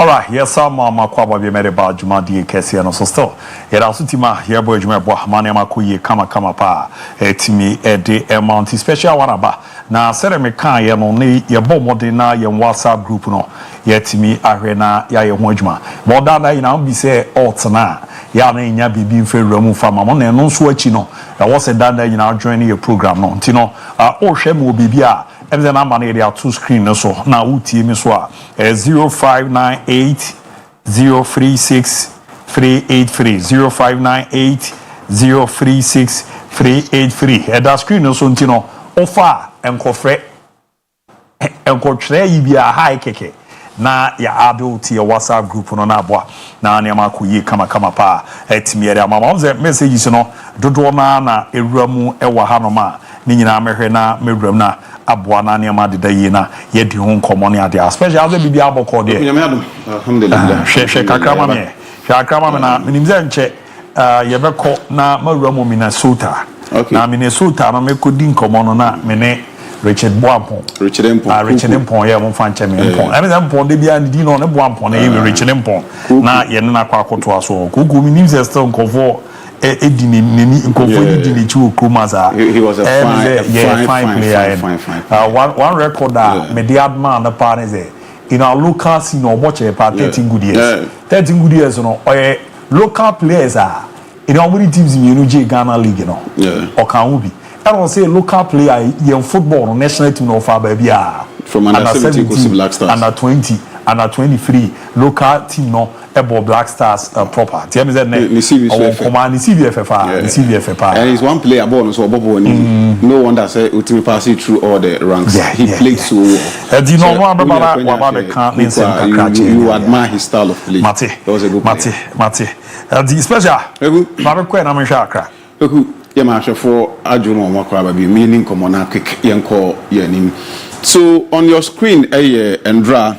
Alright, yes, I'm Makwaba Mereba Juma di Kessiano so still. Yet also Tima, here boy Juma Bohamania Makuye Kama Pa, Timi Ede Mount special Waraba. Now, Seremeka, Yanoni, your Bomodina, your WhatsApp group, no, yet me Arena, Yaya Wojma. Modana, you know, be say, Altana, Yana, Yabi, Fair Romu Farmamon, and no switchino. I was a dada, you know, joining your program, no, Tino, Oshem will be Bia. And then I'm on area 2 screen so now UTM is 0598 036 383 0598 036 383 and that screen so ntino offer enkofre enkotre yi bia high keke na ya ABOU ti WhatsApp group no na aboa na ne amakoyi kama pa etimi area mama on messages no dodo na ewuramu ewa hanoma ni nyina mehwe na mewuram na aboa na ne ma deda yi na ye di ho nkomo ne ade especially as bibi aboko de alhamdulillah she kakrama me na minimze nche ye beko na mawuramu Minnesota na Minnesota na mekodi nkomo no na mene Richard Mpon ya mo fan cheme Mpon ame Mpon de bia ndi no ne Mpon na ye Richard Mpon na ye na kwa akoto aso kuku minimze still nkofo edini nkofo edini chi okumaza he was a fine player one record me the adman na parneze in our local scene or watch a 13 good years 13 good years no local players are in how many teams in UNJ Ghana League no or can be I don't say local player in football national team of baby from under 17 to Black Stars under 20 under 23 local team no ebo Black Stars proper. Tell me that name. Command CVFFR. And he's one player born so Bobo. No wonder say ultimate pass it through all the ranks. He played so well. You admire his style of play. Mate. That was a good player. Mate. The special. Babe kwen na mensha akra. Yeah, man, for Ajuno Makwa be meaning common quick yanko yanim. So on your screen, Endra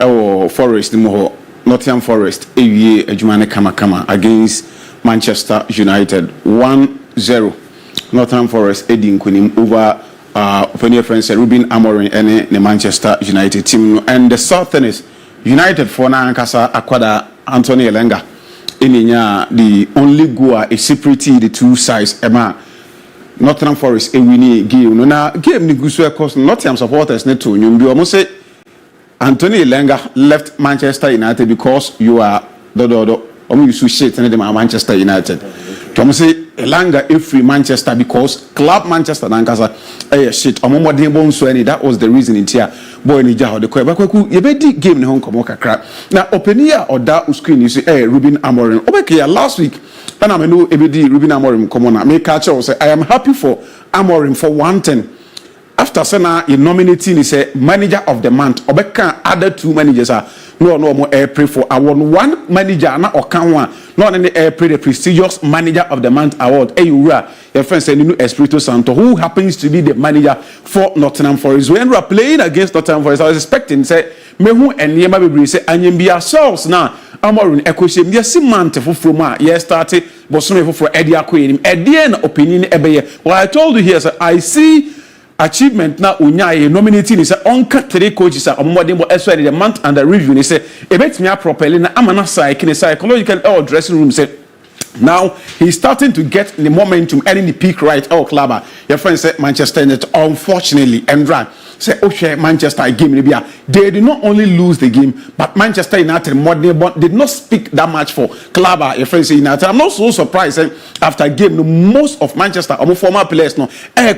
or Forest Moho, Nottingham Forest, ABA Ejumane Kamakama against Manchester United 1-0. Nottingham Forest Edin Kunim over open friends Ruben Amorim and the Manchester United team. And the southern is United for Nankasa Akwada Anthony Elenga. The only goal is separate the two sides. Emma Nottingham Forest a winning game. No, now game ni gusu cause Nottingham supporters need to. You almost say Anthony Elenga left Manchester United because you are you shit and Manchester United. To say Elanga if free Manchester because club Manchester Nankasa shit. That was the reason in here. Boy ni jaho de kweku you be game ni hon komo kakra na openia or that screen you say Ruben Amorim obeke last week and I know ebedi Ruben Amorim komo na me catch say I am happy for Amorim for one thing after sana you nominating is a manager of the month obeka other two managers are no more air pray for I want one manager na okan one not any air pray the prestigious manager of the month award your friend say Nuno Espirito Santo who happens to be the manager for Nottingham Forest when we are playing against Nottingham Forest I was expecting say me who enema be say anyem be ourselves now Amorin ekoshem dia simante foforo ma ye started bosome foforo edi akoyenim edi na opinion ebeye well I told you here say I see achievement na unyaye nominating is onka three coaches are omodin bo eswere the month under review ni say ebetimi properly na amana psychological dressing room say now he's starting to get the momentum and in the peak right club your friend said Manchester United unfortunately and right say Manchester game they did not only lose the game but Manchester United did not speak that much for club your friend say United. I'm not so surprised after game most of Manchester former players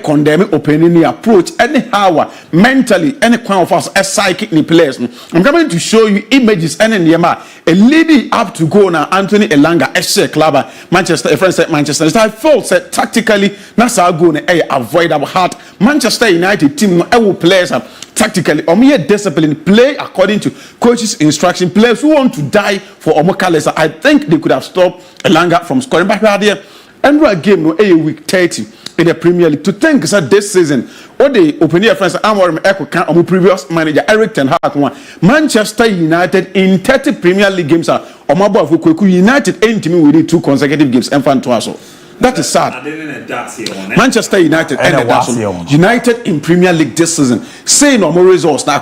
condemn opinion approach anyhow mentally any kind of us psychic players I'm coming to show you images and a leading up to go now Anthony Elanga club Manchester friend said Manchester I felt said tactically that's how go avoid our heart Manchester United team players are tactically discipline play according to coach's instruction players who want to die for Omokalesa I think they could have stopped Elanga from scoring back here and a game week 30 in the Premier League to think that this season what the opening friends Amorim Echo can previous manager Eric Ten Hag won Manchester United in 30 Premier League games are United ain't team with 2 consecutive games and fan to that is sad. Manchester United United in Premier League this season. Say no more results na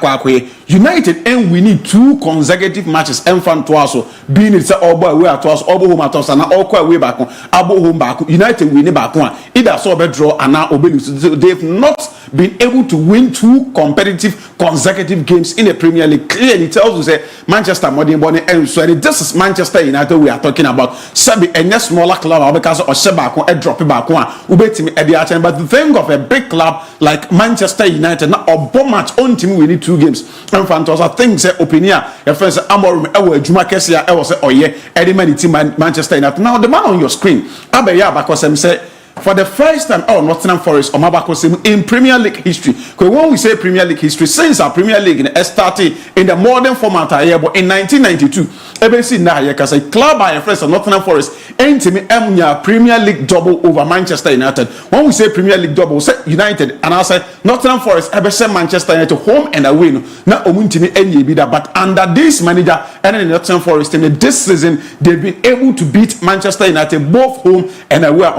United and we need 2 consecutive matches and fan to us. Being it's all boy way at us, all home at us, and all quite way back on. Abo home back. United winning back one. Either saw a draw and now obey. They've not been able to win 2 competitive consecutive games in the Premier League. Clearly tells us that Manchester modern body and so this is Manchester United we are talking about. Sabi and a smaller club because of Sheba a drop back one. But the thing of a big club like Manchester United now a bomb match on team we need 2 games. And Fantosa things opinion. Your friends Amorim Juma Kessia say oh yeah any man team Manchester United. Now the man on your screen Abeya because say for the first time Nottingham Forest or Mabako in Premier League history. Because when we say Premier League history, since our Premier League started in the modern format here, but in 1992, ABC now you can say club by a friends of Nottingham Forest ain't me Premier League double over Manchester United. When we say Premier League double, say United and I say Nottingham Forest ABC Manchester United home and away. Now Omuntimi Enyebida, but under this manager and in Nottingham Forest in this season they've been able to beat Manchester United both home and away.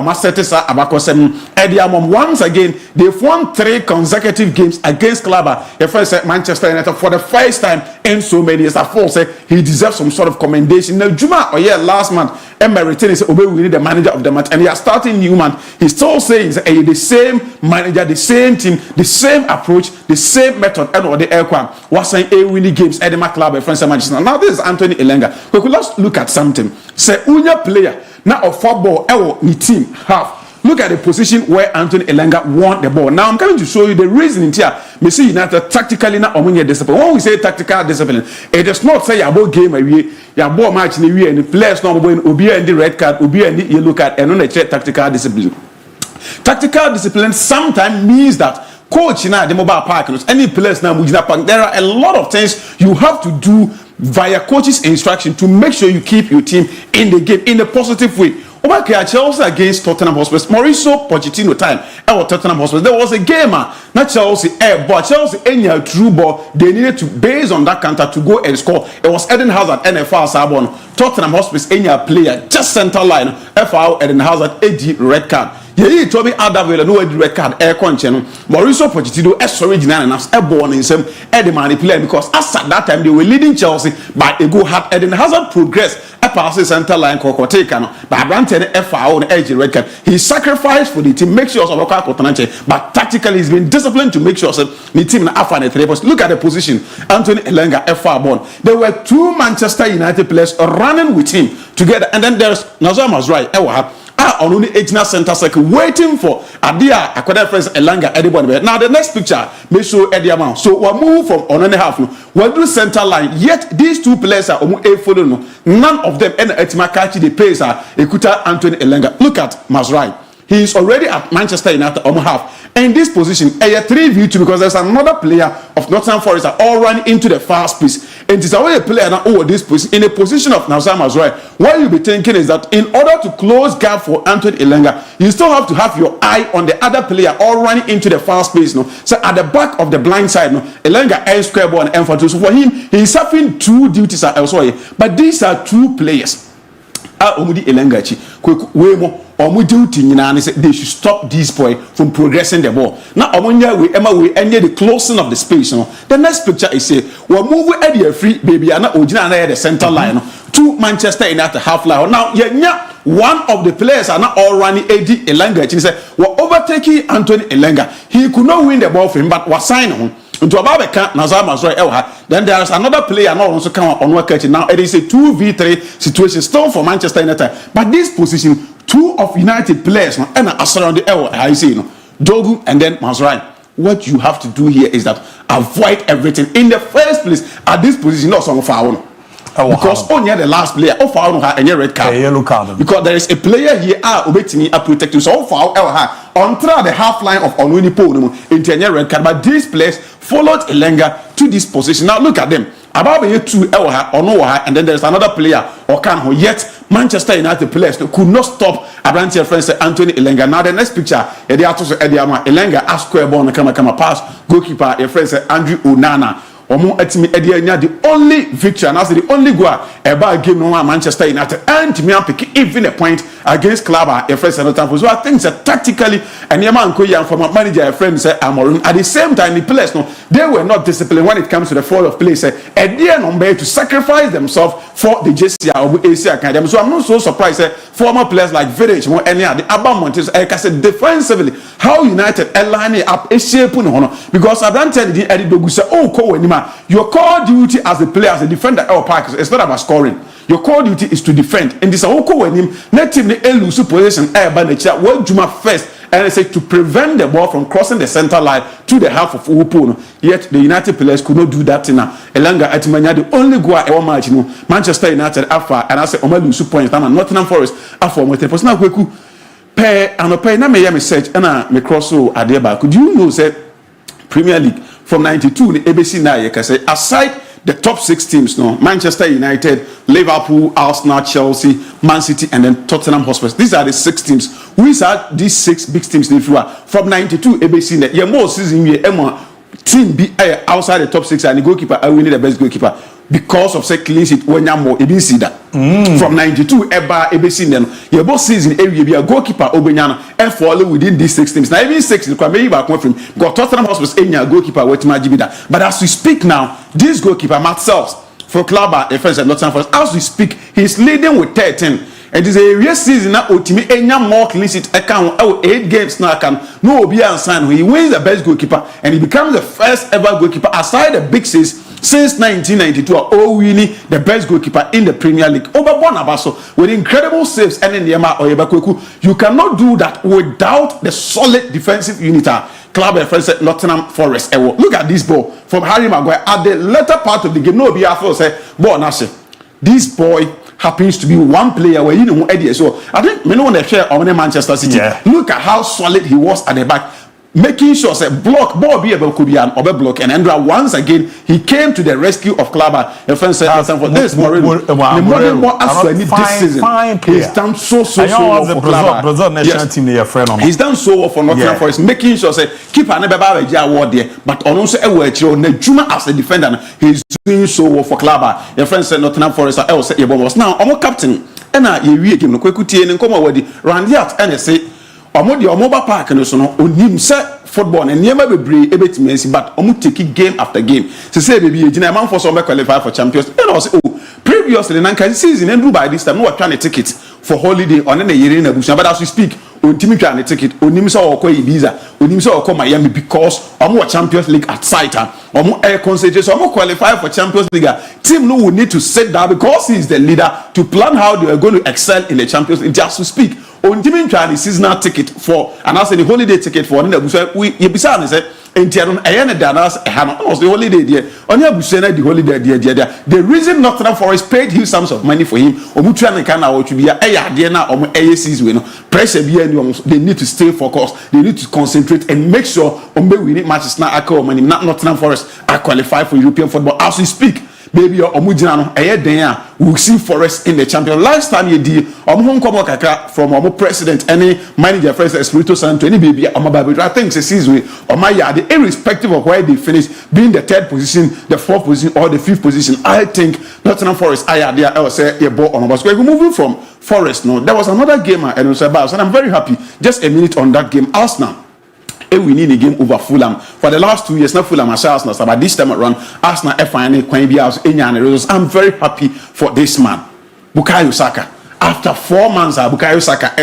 Once again, they've won 3 consecutive games against Clubber. The first Manchester United for the first time in so many years. I say he deserves some sort of commendation. Now, Juma, last month, Emery said, we need the manager of the match, and he is starting new man. He's still saying the same manager, the same team, the same approach, the same method, and what the aircraft was saying winning games at the club of France Manchester. Now, this is Anthony Elenga. Let's look at something. Say, Unya player now of football, ni team half. Look at the position where Anthony Elanga won the ball. Now I'm coming to show you the reason here. Me see United tactically na omunye discipline. When we say tactical discipline, it does not say about game away, your ball match ni we and the players no go in obi and the red card, obi and the yellow card, and on the tactical discipline. Tactical discipline sometimes means that coach na the mobile park, any players now park. There are a lot of things you have to do via coach's instruction to make sure you keep your team in the game in a positive way. Okay, Chelsea against Tottenham Hotspur. Mauricio Pochettino time at Tottenham Hotspur. There was a game, not Chelsea, but Chelsea any a true ball. They needed to, based on that counter, to go and score. It was Eden Hazard, NFL Sabon. Tottenham Hotspur any a player, just center line. FAO Eden Hazard, AD red card. Yeah, told me Adavila no red card air concheno. Mauricio Pochettino is original enough born in some Eddie player because as at that time they were leading Chelsea by a go had Eden Hazard progress a pass center line Kokoteka by Branton FAO on edge red card. He sacrificed for the team, make sure but tactically he's been disciplined to make sure the team na after the look at the position. Anthony Elanga FA born. There were two Manchester United players running with him together, and then there's Nazar Mazrai on only age center circle waiting for Adia Aquada friends Elanga Edibon. Now the next picture may show Eddie amount. So we'll move from on and a half. We'll do center line. Yet these two players are following. None of them and Etimakachi the pace are Ekuta Anthony Elanga. Look at Mazrai. He is already at Manchester United on half. In this position, a 3v2 because there's another player of Nottingham Forest that all run into the fast space. And it's already a player now over this position in a position of Nazar Mazrai. What you'll be thinking is that in order to close gap for Anthony Elanga, you still have to have your eye on the other player all running into the fast space. No? So at the back of the blind side, no? Elanga and square ball and M42. So for him, he's having two duties elsewhere. But these are two players. Omudi Elengachi, Wemo, Omu duty, they should stop this boy from progressing the ball. Now, Omunya, we Emma, we end the closing of the space. No? The next picture is say, we're moving at the free baby, and Ojina at the center line to Manchester United half line. Now, one of the players are not all running AD Elanga. He said, we're overtaking Anthony Elanga. He could not win the ball for him, but was signing him. Into Ababeka Nazar Mazrai Elha. Then there is another player now also come on work now. It is a 2v3 situation still for Manchester United. But this position, two of United players and around the L, I see Dogu and then Mazrai. What you have to do here is that avoid everything in the first place at this position. Not some foul. Because only the last player of foul had any red card. Yellow card. Because there is a player here obeying a protective. So foul on the half line of Onwini into any red card. But these players followed Elanga to this position. Now look at them. About the two Onoha, and then there's another player Okanho. Yet Manchester United players could not stop Abrantia friends Anthony Elanga. Now the next picture, Elanga as square ball and come pass goalkeeper your friend Andrew Onana. The only victory and that's the only goal about game no Manchester United and me pick even a point against Club a friend Nottingham. So I think that tactically and Yaman Koyan from a manager a friend said Amorim at the same time the players they were not disciplined when it comes to the fall of play and they are not to sacrifice themselves for the JC or AC Academy. So I'm not so surprised former players like Village or any other ABOU Montes like I said defensively how United align up a shape because I don't tell the Eddie Dogu say your core duty as a player, as a defender, it's not about scoring. Your core duty is to defend. And this is when him let him lose position by nature. What Juma first and I say to prevent the ball from crossing the center line to the half of Upono. Yet the United players could not do that now. Elanga Atimanya the only goal I want Manchester United Alpha and I say Oma lose points and Nottingham Forest Alpha with the personal kweku pay and pay na me message and me cross Adeba. Could you know say Premier League from 92 the ABC now you can say aside the top 6 teams Manchester United, Liverpool, Arsenal, Chelsea, Man City and then Tottenham Hotspur. These are the 6 teams. We are these 6 big teams if you are from 92 ABC net. Yeah, more season we team be outside the top 6 and the goalkeeper I will need the best goalkeeper because of say clean sheet when you more ABC that from 92 eba ABC then your both season every be a goalkeeper obenyana and follow within these 6 teams now even 6 can maybe back from got Tottenham Hotspur any goalkeeper with Majibida but as we speak now this goalkeeper Matt Sells for Club defense and Nottingham Forest as we speak he's leading with 13 and it is a real season now ultimate enya more clean sheet account 8 games now can no be and sign he wins the best goalkeeper and he becomes the first ever goalkeeper aside the big 6 since 1992 winning the best goalkeeper in the Premier League. Obabonabaso with incredible saves and Nyema Oyebakweku. You cannot do that without the solid defensive unit. Club friends at Nottingham Forest. Look at this ball from Harry Maguire at the latter part of the game. No, be after say ball Nashe. This boy happens to be one player where you know Eddie. So I think we know the share on Manchester City. Yeah. Look at how solid he was at the back. Making sure say block ball be able to be an over block, and Andra once again he came to the rescue of Klaba. The friend said for this Moreno this season he's done so well for Klaba. Yes. Team he's done so well for Nottingham Forest, making sure say keep an award there, but also Nejuma as a defender he's doing so well for Klaba. The friend said Nottingham Forest was now our captain and you game no kwekutie and come away Randy out and say omo the mobile park no so no onim say football and niema bebre ebetimi asi but omo take game after game say baby agina man for some qualify for champions and also previously nanka season and by this time no try a ticket for holiday on na yere na busu but as we speak ontimi try a ticket onim say okọ Ibiza onim say okọ Miami because omo Champions League at site omo air concentration omo qualify for Champions League team no will need to sit down because he is the leader to plan how they are going to excel in the Champions League just to speak on Jimmy Charlie seasonal ticket for and also the holiday ticket for we yebisa say entiano ayana danas ehano was the holiday there on your busena the holiday there the reason Nottingham Forest paid huge sums of money for him omutua ne kana what be eya there na omo season we no pressure be any they need to stay focused, they need to concentrate and make sure we need matches na akọ money not Nottingham Forest are qualified for European football as we speak. Baby omujina no den we see Forest in the champion last time you did komo kaka from president any manager friends Espirito Santo any baby I think say season yard irrespective of where they finish being the third position the fourth position or the fifth position I think Nottingham Forest there I will say a ball on we're moving from Forest no there was another game and I'm very happy just a minute on that game Arsenal. We need a game over Fulham for the last 2 years. Not Fulham as Arsenal, but this time around, Arsenal finally I'm very happy for this man, Bukayo Saka. After 4 months, Bukayo Saka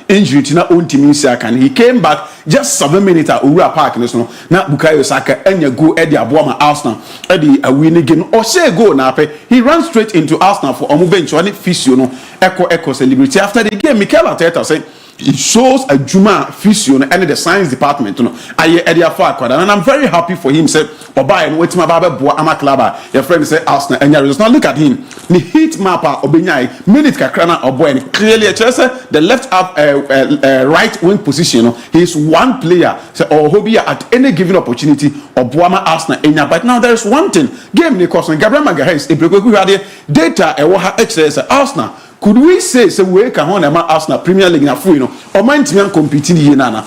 injury to not own team and he came back just 7 minutes at Ura Park. Now Bukayo Saka and you go Eddie Abuama Arsenal, Eddie a winning game or say go now. He ran straight into Arsenal for eventually Fisio Echo celebrity after the game. Mikel Arteta said. It shows a Juma Fisio and the science department. And I'm very happy for him. Say, Oba and wait my baba boy Amaklaba. Your friend say Arsenal and your now look at him. The heat mapper Obinyai minute Kakrana or boy and clearly the left up right wing position. He's one player. Say or Hobia at any given opportunity or Boama Arsenal Enya. But now there is one thing. Game Nicholson and Gabriel Magalhaes. If you had data and what XS Arsenal. Could we say we can hold Arsenal Premier League na full or mind to competing here nana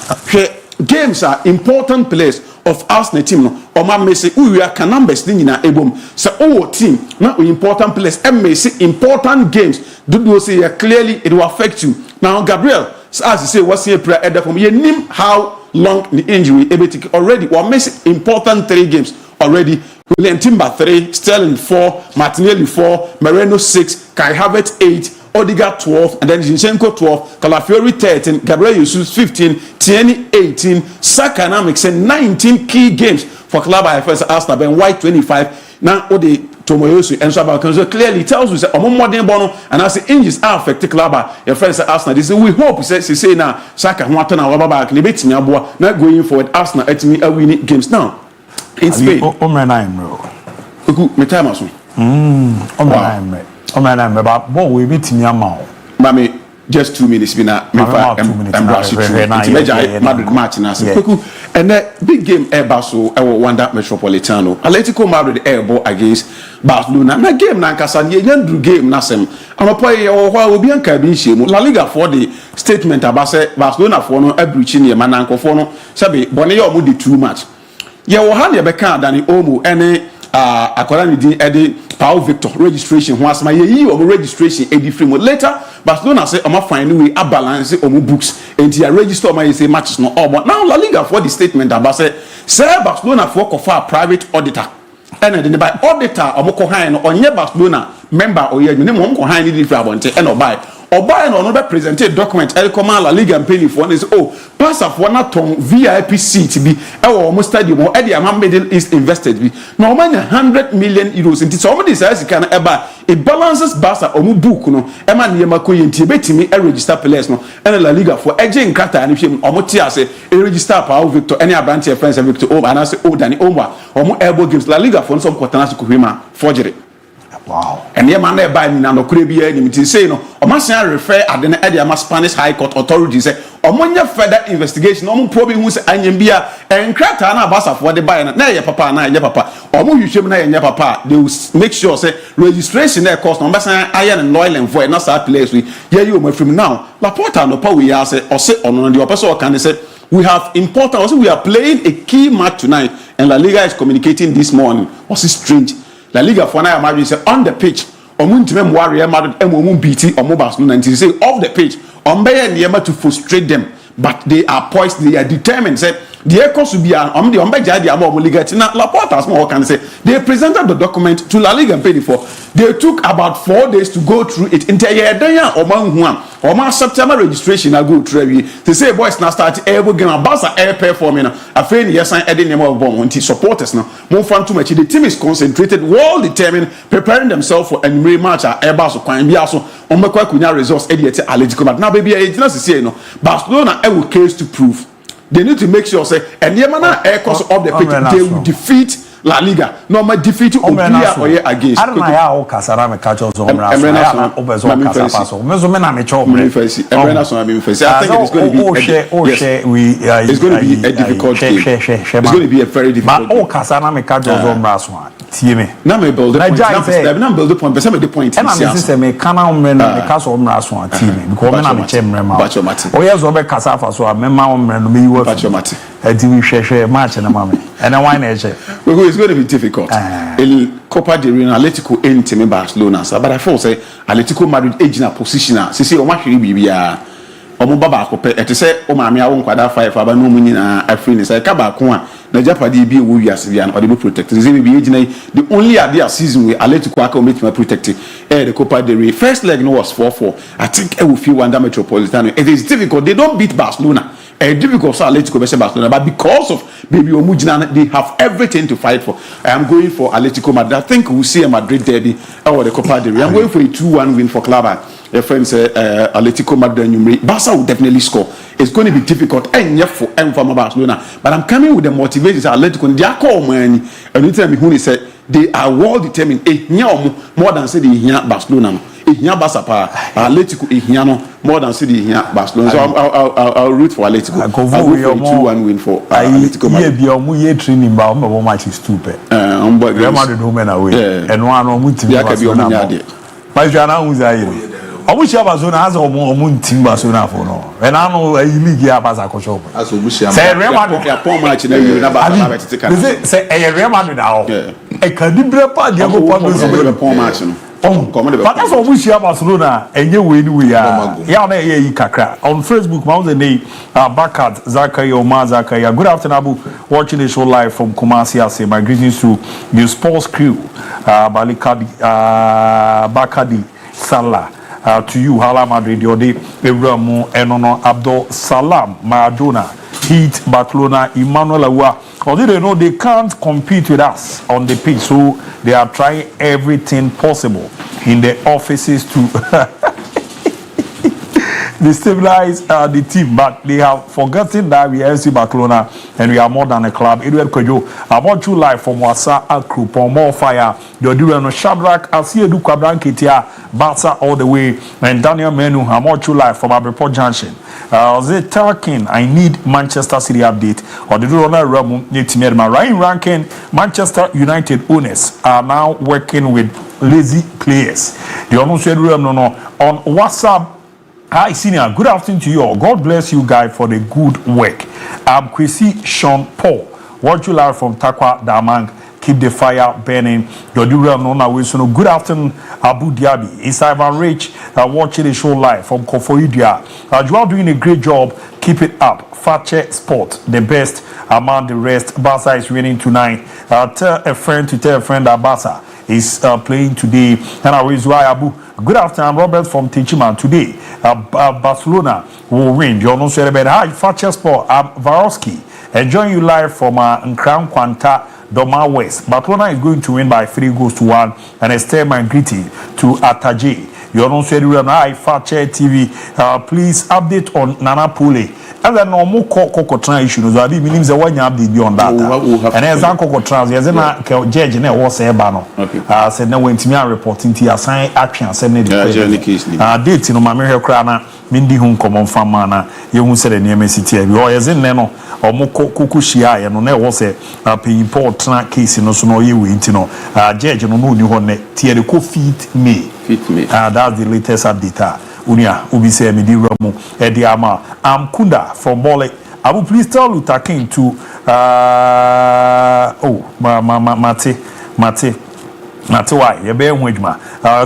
games are important players of Arsenal team no or man may say we are can numbers thing na ebom so team not important players and may say important games do say clearly it will affect you now Gabriel as you say what's here prayer at from you name how long the injury already or miss important 3 games already. William Timber 3, Sterling 4, Martinelli 4, Moreno 6, Kai Havertz 8, Odegaard 12, and then Zinchenko 12, Calafiori 13, Gabriel Jesus 15, Tierney 18, Saka now makes 19 key games for Club IFS Arsenal, Ben White 25. Now Ode Tomoyosu and Shabakan clearly tells us that modern bono and as the injuries are affected Club your friends at Arsenal. This we hope say now Saka want to now back not going forward Arsenal at me winning games now. In Spain. Mami, just 2 minutes. Madrid match and that big game Barcelona Wanda Metropolitano. Atletico Madrid airball against Barcelona. Na game na Kasan ye game nasem. I'ma play or while we be an cabin La Liga for the statement about Barcelona for no breaching ye mananko for no sabi Bonnie mu di too much. Yeah, we had the Dani Omu any according to the Paul Victor registration once my year of registration Eddie frame later Barcelona say I'm find way a balance omu books and the register my say matches no all but now La Liga for the statement about say Barcelona for a private auditor and then by auditor omo ko han no onye Barcelona member or ye name omo ko han ni different abonte and buy Oba and another presented document Elcoma La Liga and penny for is pass of one ton VIP seat be almost stadium or Eddie Amman Middle East invested be no man 100 million euros into somebody says can ever it balances Barca or book no Eman Yamako Yenti me a register players no and La Liga for Edging Crata and if you Omotia say a register power Victor any branch of friends Victor and I say Danny Omba or elbow games La Liga for some Quatanasi Kuhima forgery. Wow. And the man there by me now could be any say no or must refer at the Eddie Spanish High Court authorities say or when you further investigation no probably who's Anyambia and Kratana Bassa for the buyer na your papa na your papa or more you should na your papa they will make sure say registration there cost number iron and oil and void not that place we yeah you my from now La Porta no power we are say or say on the person can say we have important also we are playing a key match tonight and La Liga is communicating this morning what's strange La Liga for now Madrid say on the pitch omuntime warrior Madrid emu BT or Barcelona and say off the pitch on be to frustrate them but they are poised they are determined say the echoes will be on the Ombeja the Amo Liga now Laporta small can say they presented the document to La Liga and paid for they took about 4 days to go through it entire day or man September registration I go through they say boys now start able game Barca air performing a friend yes I adding them of bomb supporters now more fun too much the team is concentrated well determined preparing themselves for a match at Airbus or Quine Biaso on Kunya results edited Atletico but now baby it's not to say no Barcelona will case to prove they need to make sure say and the man air course of the pitch they will defeat La Liga no ma defeat Obia or against I don't know how Casara me catch us on I think it's going to be it's going to be a difficult game it's going to be a very difficult game but Casara me catch us on Raswan tie me na me build the point na build the point but some of the point and I say me kana umre na me catch on Raswan tie me because me na me chemre ma o yes obe kasa fa so me ma umre no me yiwo ati we hwehwe match na ma me and why na eche it's going to be difficult. El Copa del Rey Atletico enti Barcelona. So, but I feel say Atletico Madrid age na position na. Say o ma hwiri bibia. Omo baba akope. Ete say o ma me awon kwada 5 aba no mu nyina afri ni say ka ba ko a na japade bi wo wiase bia na o dey protect. Say bi age na the only idea season we Atletico aka o metima protect. The Copa del Rey first leg no was 4-4. I think will feel Wanda Metropolitano. It is difficult. They don't beat Barcelona. Difficult for Atletico versus Barcelona, but because of baby Omujina, they have everything to fight for. I am going for Atletico Madrid. I think we'll see a Madrid derby or the Copa del Rey. I'm going for a 2-1 win for Clava. Your friends Atletico Madrid. Barca will definitely score. It's going to be difficult and for Barcelona. But I'm coming with the motivation. Atletico, they are called money. And you tell me who they said they are well determined. More than say they hear Barcelona. Here Barca Atletico here more than City here Barcelona. So I'll root for Atletico. I'll go for a 2-1 win for Atletico Madrid. Yeah, training but match is stupid. Real Madrid home and away. And one on team Barcelona. But you are now who's I wish Barcelona has a team Barcelona for no. And I know a league here Barca shop. As we say Real Madrid a poor match in every say a Real Madrid now. A calibre part the other poor match. But that's what we see about Barcelona and you win we are. Yeah, on Facebook, my name Bakat Zakaria Omar Zakaria. Good afternoon, Abu. Watching the show live from Kumasi. I say my greetings to the sports crew, Bakadi Salah. To you, Hala Madrid, Yode, Ibrahim, Enono, Abdul Salam, Maradona, Heat, Barcelona, Emmanuel Awa. Although they know they can't compete with us on the pitch, so they are trying everything possible in the offices to destabilize the team, but they have forgotten that we are FC Barcelona and we are more than a club. Edward Kojo, I want you live from Wasa Akru, MON-FRI, Yodurano Shadrach, Asiedu Kwabranketia, Barca all the way, and Daniel Menu, I want you live from Abreport Junction. Talking, I need Manchester City update. Or the Ramu Ryan Rankin, Manchester United owners are now working with lazy players. The on WhatsApp. Hi, Senior. Good afternoon to you all. God bless you guys for the good work. I'm Kwesi Sean Paul. Watch you live from Takwa Damang. Keep the fire burning. Good afternoon, Abu Dhabi. It's Ivan Rich watching the show live from Kofoidia. You are doing a great job. Keep it up. Fakye Sport, the best among the rest. Barca is winning tonight. Tell a friend to tell a friend that Barca is playing today. And I wish ABOU. Good afternoon, Robert from Tichiman. Today, Barcelona will win. You know, hi, Fakye Sport. I'm Varosky. Enjoying you live from Nkran Kwanta, Doma West. Barcelona is going to win by 3-1, and extend my greeting to Ataje. You know, hi, Fakye TV. Please update on Nana Pule. And then no more Cocotra issue. So I mean, the one you update beyond that. And as Uncle Cocotra, there's a judge in a was a banner. Said no when to me reporting to assign action. Send it. Date in my Mary Crana, Mindy Home common from Mana. You who said a near city. You are as in Neno or Moko Kukushia, and no was a paying port case in Osono, you intino. Judge no new one, Tierico feet me. That's the latest update. Unia ubise midi ramu ediama Kunda from Bole. I will please tell Luther King to Mate why you be enwejma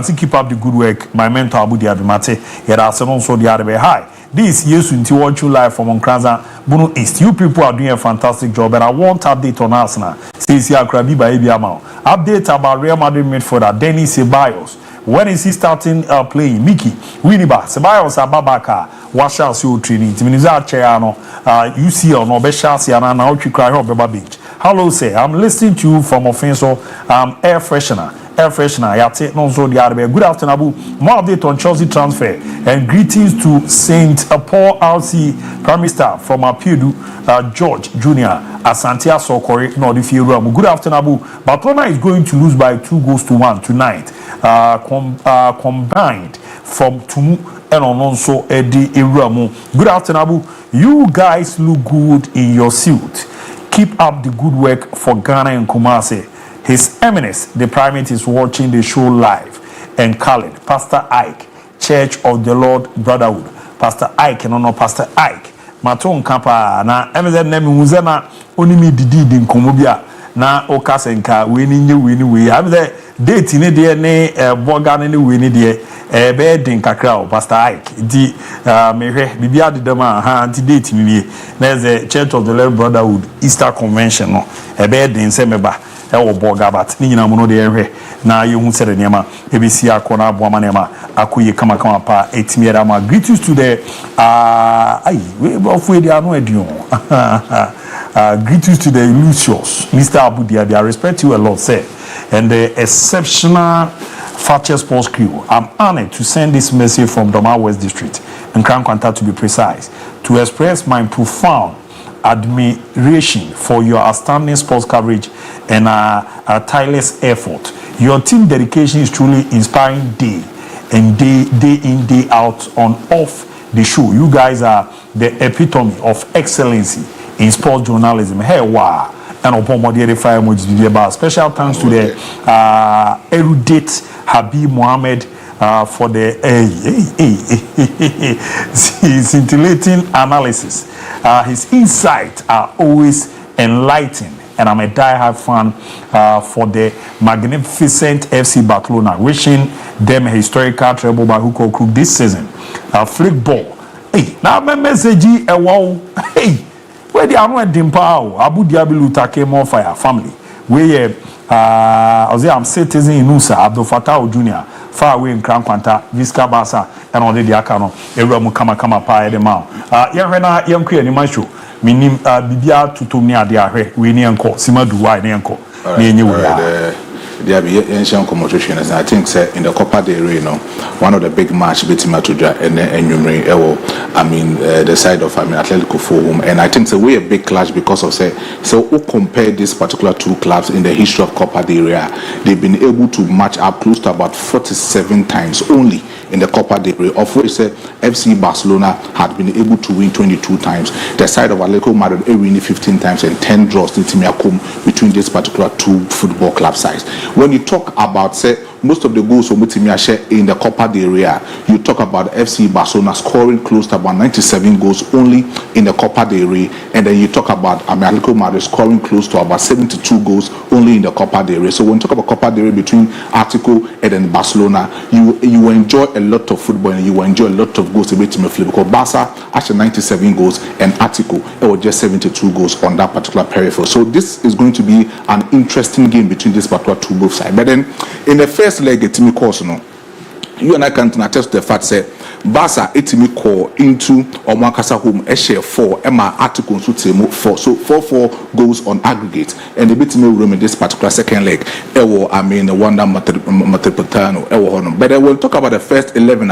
to keep up the good work. My mentor Abu Diaby Mate yada senon so the other hi. This years unti watch you live from Nkranza Bunu East. You people are doing a fantastic job, and I want update on Arsenal. Since you are Krabi by Ebiama. Update about Real Madrid midfielder Denis Ceballos. When is he starting playing? Mickey, Winiba, Ceballos, Ababaka, Washa, Sio Trini, Timiza Cheano, UCL, no Beshasiana, now you cry up Beba Beach. Hello, say, I'm listening to you from Offenso, Air Freshener, Yate, no so the other. Good afternoon, Abu. More update on Chelsea transfer, and greetings to Saint Paul RC Prime Star from Apidu, George Jr. Asantia Sokori, no, the Fiero. Good afternoon, Abu. Barcelona is going to lose by 2-1 tonight. Combined from Tumu and also Eddie Iramu. Good afternoon, Abu. You guys look good in your suit. Keep up the good work for Ghana and Kumasi. His Eminence, the Primate, is watching the show live. And Khaled, Pastor Ike, Church of the Lord Brotherhood. Pastor Ike, no, Pastor Ike. Maton Kapa, na Emerson Nemi Muzena, only didi in Komobia. Na Okasenka, winning you, I'm the date in the ne Bogan in the winning dear, bed in Kakrao, Pastor Ike. The Bibia de Dama, anti date me. There's a Church of the Lord Brotherhood Easter Convention, no, a bed in Semeba. Bogabat, Nina Mono de now you said the Nema, ABC Kona Bomanema, Akuye Kamakama Pa, 8 Mirama. Greetings to the greetings to the Lucius, Mr. Abu Diaby. I respect you a lot, sir. And the exceptional Fakye Sports crew. I'm honored to send this message from Doma West District and Nkran Kwanta to be precise, to express my profound admiration for your outstanding sports coverage and tireless effort. Your team dedication is truly inspiring day in, day out, on off the show. You guys are the epitome of excellency in sports journalism. Hey, wow. And upon my dear fire emojis, about special thanks to the erudite Habib Mohammed for the scintillating analysis. His insights are always enlightening, and I'm a die-hard fan for the magnificent FC Barcelona, wishing them a historical treble by hook or crook this season. Flick ball. Hey, now my message is wow. Hey, where the Anwar Dimpao, Abu Diaby Lutake MON-FRI family. Where I'm citizen in Nusa, Abdul Fattah Jr. Far away in Nkran Kwanta, Visca Basa, and all the Akano, Eramu Kama Pa de Mao. Yahena Yanku and Imashu, meaning Bibia Tutumia Dia, Winnie and Co, Sima Duai, Nanko, There be ancient competition, and I think in the Copa del Rey, one of the big match between Matuja and Numeri, I mean the side of Atletico Forum, and I think it's a way a big clash because of so who compare these particular two clubs in the history of Copa del Rey, they've been able to match up close to about 47 times only in the Copa del Rey, of which FC Barcelona had been able to win 22 times. The side of Atletico Madrid winning 15 times and 10 draws between these particular two football club sides. When you talk about most of the goals from Mutimia share in the Copa del Rey. You talk about FC Barcelona scoring close to about 97 goals only in the Copa del Rey, and then you talk about Atletico Madrid scoring close to about 72 goals only in the Copa del Rey. So when you talk about Copa del Rey between Atletico and then Barcelona, you enjoy a lot of football and you enjoy a lot of goals because Barca actually 97 goals and Atletico it was just 72 goals on that particular peripheral. So this is going to be an interesting game between these particular two both sides. But then in the first leg, it's me course, you and I can attest to the fact that Barca etimi call into Omakasa home share 4 Emma article so 4 so 4 goals on aggregate and the bit room in this particular second leg the Wanda Matiputano but I will talk about the first 11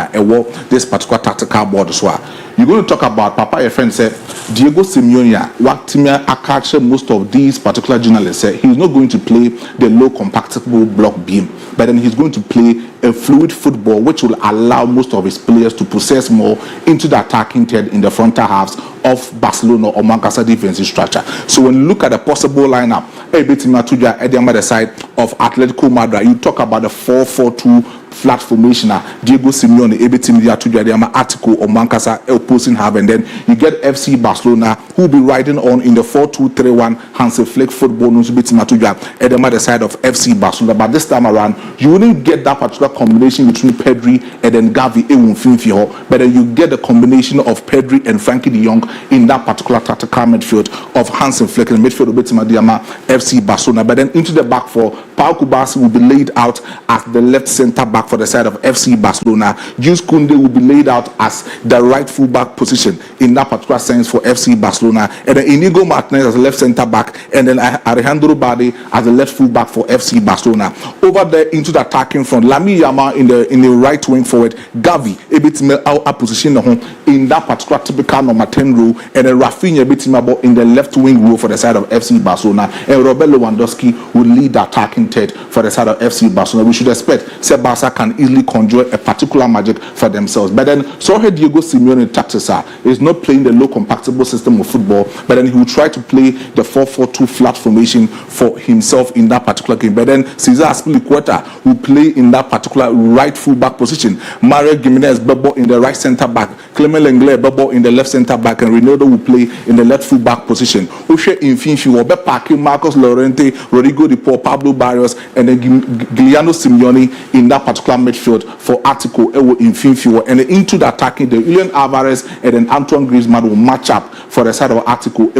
this particular tactical board as well. You're going to talk about Papa your friend said Diego Simeone what Timia Akache most of these particular journalists said he's not going to play the low compactable block beam, but then he's going to play a fluid football which will allow most of his players to possess more into the attacking third in the frontal halves of Barcelona or Mancasa defensive structure. So when you look at the possible lineup, at the other side of Atletico Madrid, you talk about the 4-4-2 flat formation. Diego Simeone, Atletico or Mancasa opposing half, and then you get FC Barcelona who will be riding on in the 4-2-3-1 Hansi Flick football at the other side of FC Barcelona. But this time around, you wouldn't get that particular combination between Pedri and then Gavi, but then you get the combination of Pedri and Frankie de Jong in that particular tactical midfield of Hansi Flick and midfield of FC Barcelona. But then into the back four, Pau Kubasi will be laid out as the left centre back for the side of FC Barcelona. Jules Koundé will be laid out as the right full back position in that particular sense for FC Barcelona, and then Inigo Martinez as the left centre back, and then Alejandro Balde as the left full back for FC Barcelona. Over there into the attacking front, Lamine Yamal in the right wing forward, Gavi a bit out position in that particular typical number 10 role, and then Rafinha a bit in the left wing role for the side of FC Barcelona, and Robert Lewandowski will lead the attacking third for the side of FC Barcelona. We should expect Barca can easily conjure a particular magic for themselves. But then Jorge Diego Simeone tactics is not playing the low compactable system of football, but then he will try to play the 4-4-2 flat formation for himself in that particular game. But then Cesar Azpilicueta will play in that particular right full back position. Mario Gimenez Bebo in the right centre back, Clement Lenglet Bebo in the left centre back, and Ronaldo will play in the left full back position. Ushe Infinfi will be packing Marcos Llorente, Rodrigo de Paul, Pablo Barrios, and then Giuliano Simeone in that particular midfield for Atletico Infinfi, and then into the attacking the Julian Alvarez and then Antoine Griezmann will match up for the side of Atletico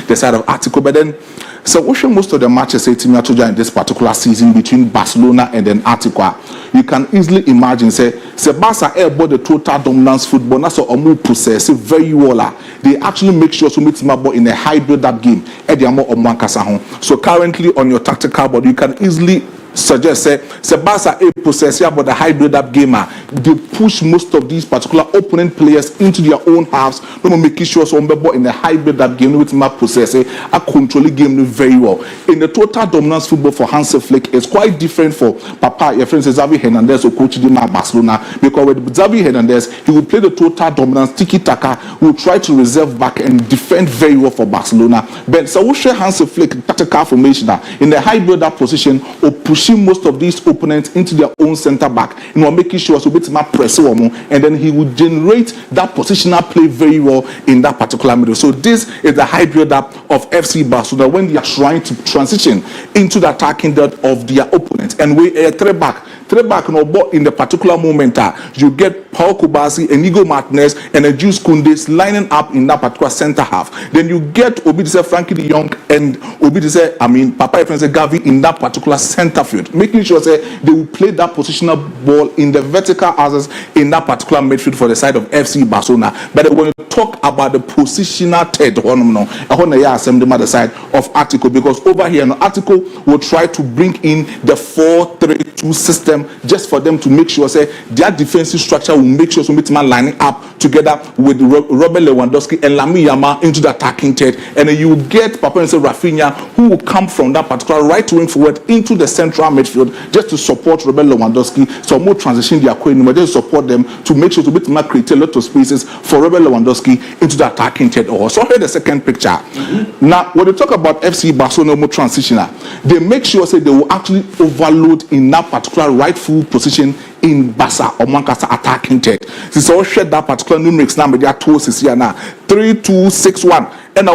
the side of Atletico. But then so most of the matches in this particular season between Barcelona and then Atletico, you can easily imagine say Barca about the total dominance football, that's what Omu possess very well. They actually make sure to meet Mabo in a high build-up game at the Amo Omankasa. So currently on your tactical board, you can easily suggest say Barca possess about the high build-up gamer. They push most of these particular opponent players into their own halves. No making sure so in the high build-up game with my possess a controlling game very well. In the total dominance football for Hansi Flick is quite different for Papa, your friend Xavi Hernandez or coach Barcelona, because with Xavi Hernandez he will play the total dominance tiki-taka, will try to reserve back and defend very well for Barcelona. But so we share Hansi Flick tactical formation in the high build-up position or pushing most of these opponents into their own centre back, and we're making sure so bit press and then he will generate that positional play very well in that particular middle. So this is the high build up of FC Barcelona when they are trying to transition into the attacking dot of their opponents, and we three back in the particular moment you get Paul Kubasi, Inigo Martinez, and a Jules Koundé lining up in that particular centre half. Then you get Frankie de Jong and Papa Gavi in that particular centre field, making sure say they will play that positional ball in the vertical axis in that particular midfield for the side of FC Barcelona. But when you talk about the positional third, on the side of Atletico, because over here Atletico will try to bring in the 4-3-2 system them just for them to make sure say their defensive structure will make sure some man lining up together with Robert Lewandowski and Lamine Yamal into the attacking third, and then you get Papa and say Rafinha, who will come from that particular right wing forward into the central midfield just to support Robert Lewandowski. So more transition their queen, but just support them to make sure to create a lot of spaces for Robert Lewandowski into the attacking third. So here the second picture. Now, when they talk about FC Barcelona more transitioner, they make sure say they will actually overload in that particular right full position in Barca or Mancasa attacking third. Since all shared that particular numerics number, they are 3-2-6-1. And now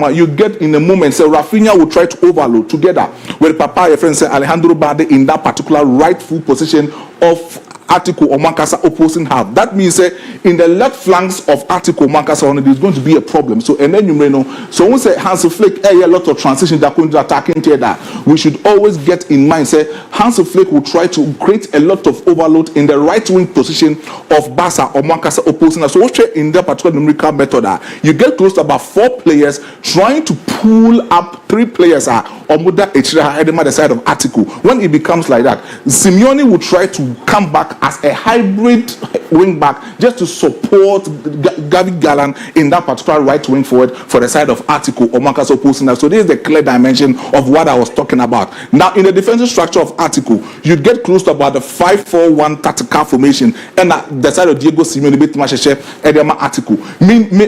you get in a moment say Rafinha will try to overload together with Papa, your friend say Alejandro Balde in that particular right full position of Atiku or Mancasa opposing half. That means in the left flanks of Atiku or Mancasa there's going to be a problem. So and then you know, so when say Hansi Flick a lot of transition that going to attacking theater, we should always get in mind say Hansi Flick will try to create a lot of overload in the right wing position of Barca or Mancasa opposing. So in that particular numerical method, you get close to about 4 players trying to pull up 3 players or Muda Echira Edema the side of Atiku. When it becomes like that, Simeone will try to come back as a hybrid wing back just to support Gavi Gallan in that particular right wing forward for the side of Atiku or Mancasa opposing. So this is the clear dimension of what I was talking about. Now in the defensive structure of Atiku, you get close to about the 5-4-1 tactical formation, and the side of Diego Simeone bit Masheshe Edema Atiku,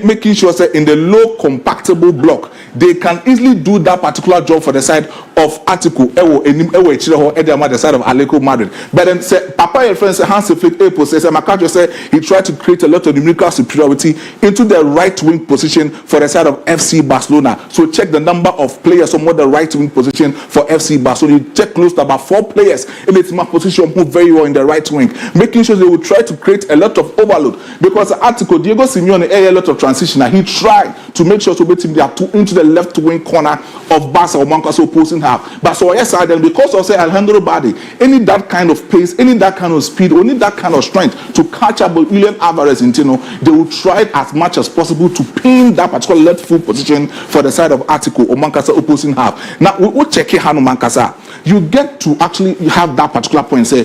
making sure that in the low compactable block they can easily do that particular job for the side of Atiku Edema the side of Atletico Madrid. But then say Papa your friend say Hansi Flick says Makacho said he tried to create a lot of numerical superiority into the right wing position for the side of FC Barcelona. So check the number of players on the right wing position for FC Barcelona. You check close to about 4 players in its position who very well in the right wing, making sure they will try to create a lot of overload because Atiku Diego Simeone a lot of transition. He tried to make sure to beat him there into the left wing corner of Barca or Mancasa opposing half. But so yes, then because of say Alejandro Balde, any that kind of pace, any that kind of speed, only that kind of strength to catch up with Julian Alvarez in Tino, they will try as much as possible to pin that particular left full position for the side of Atiku or Mancasa opposing half. Now we will check Hanu Mancasa. You get to actually have that particular point say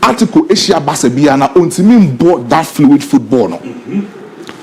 Atiku Asia Basebiana Untimin bought that fluid football. No?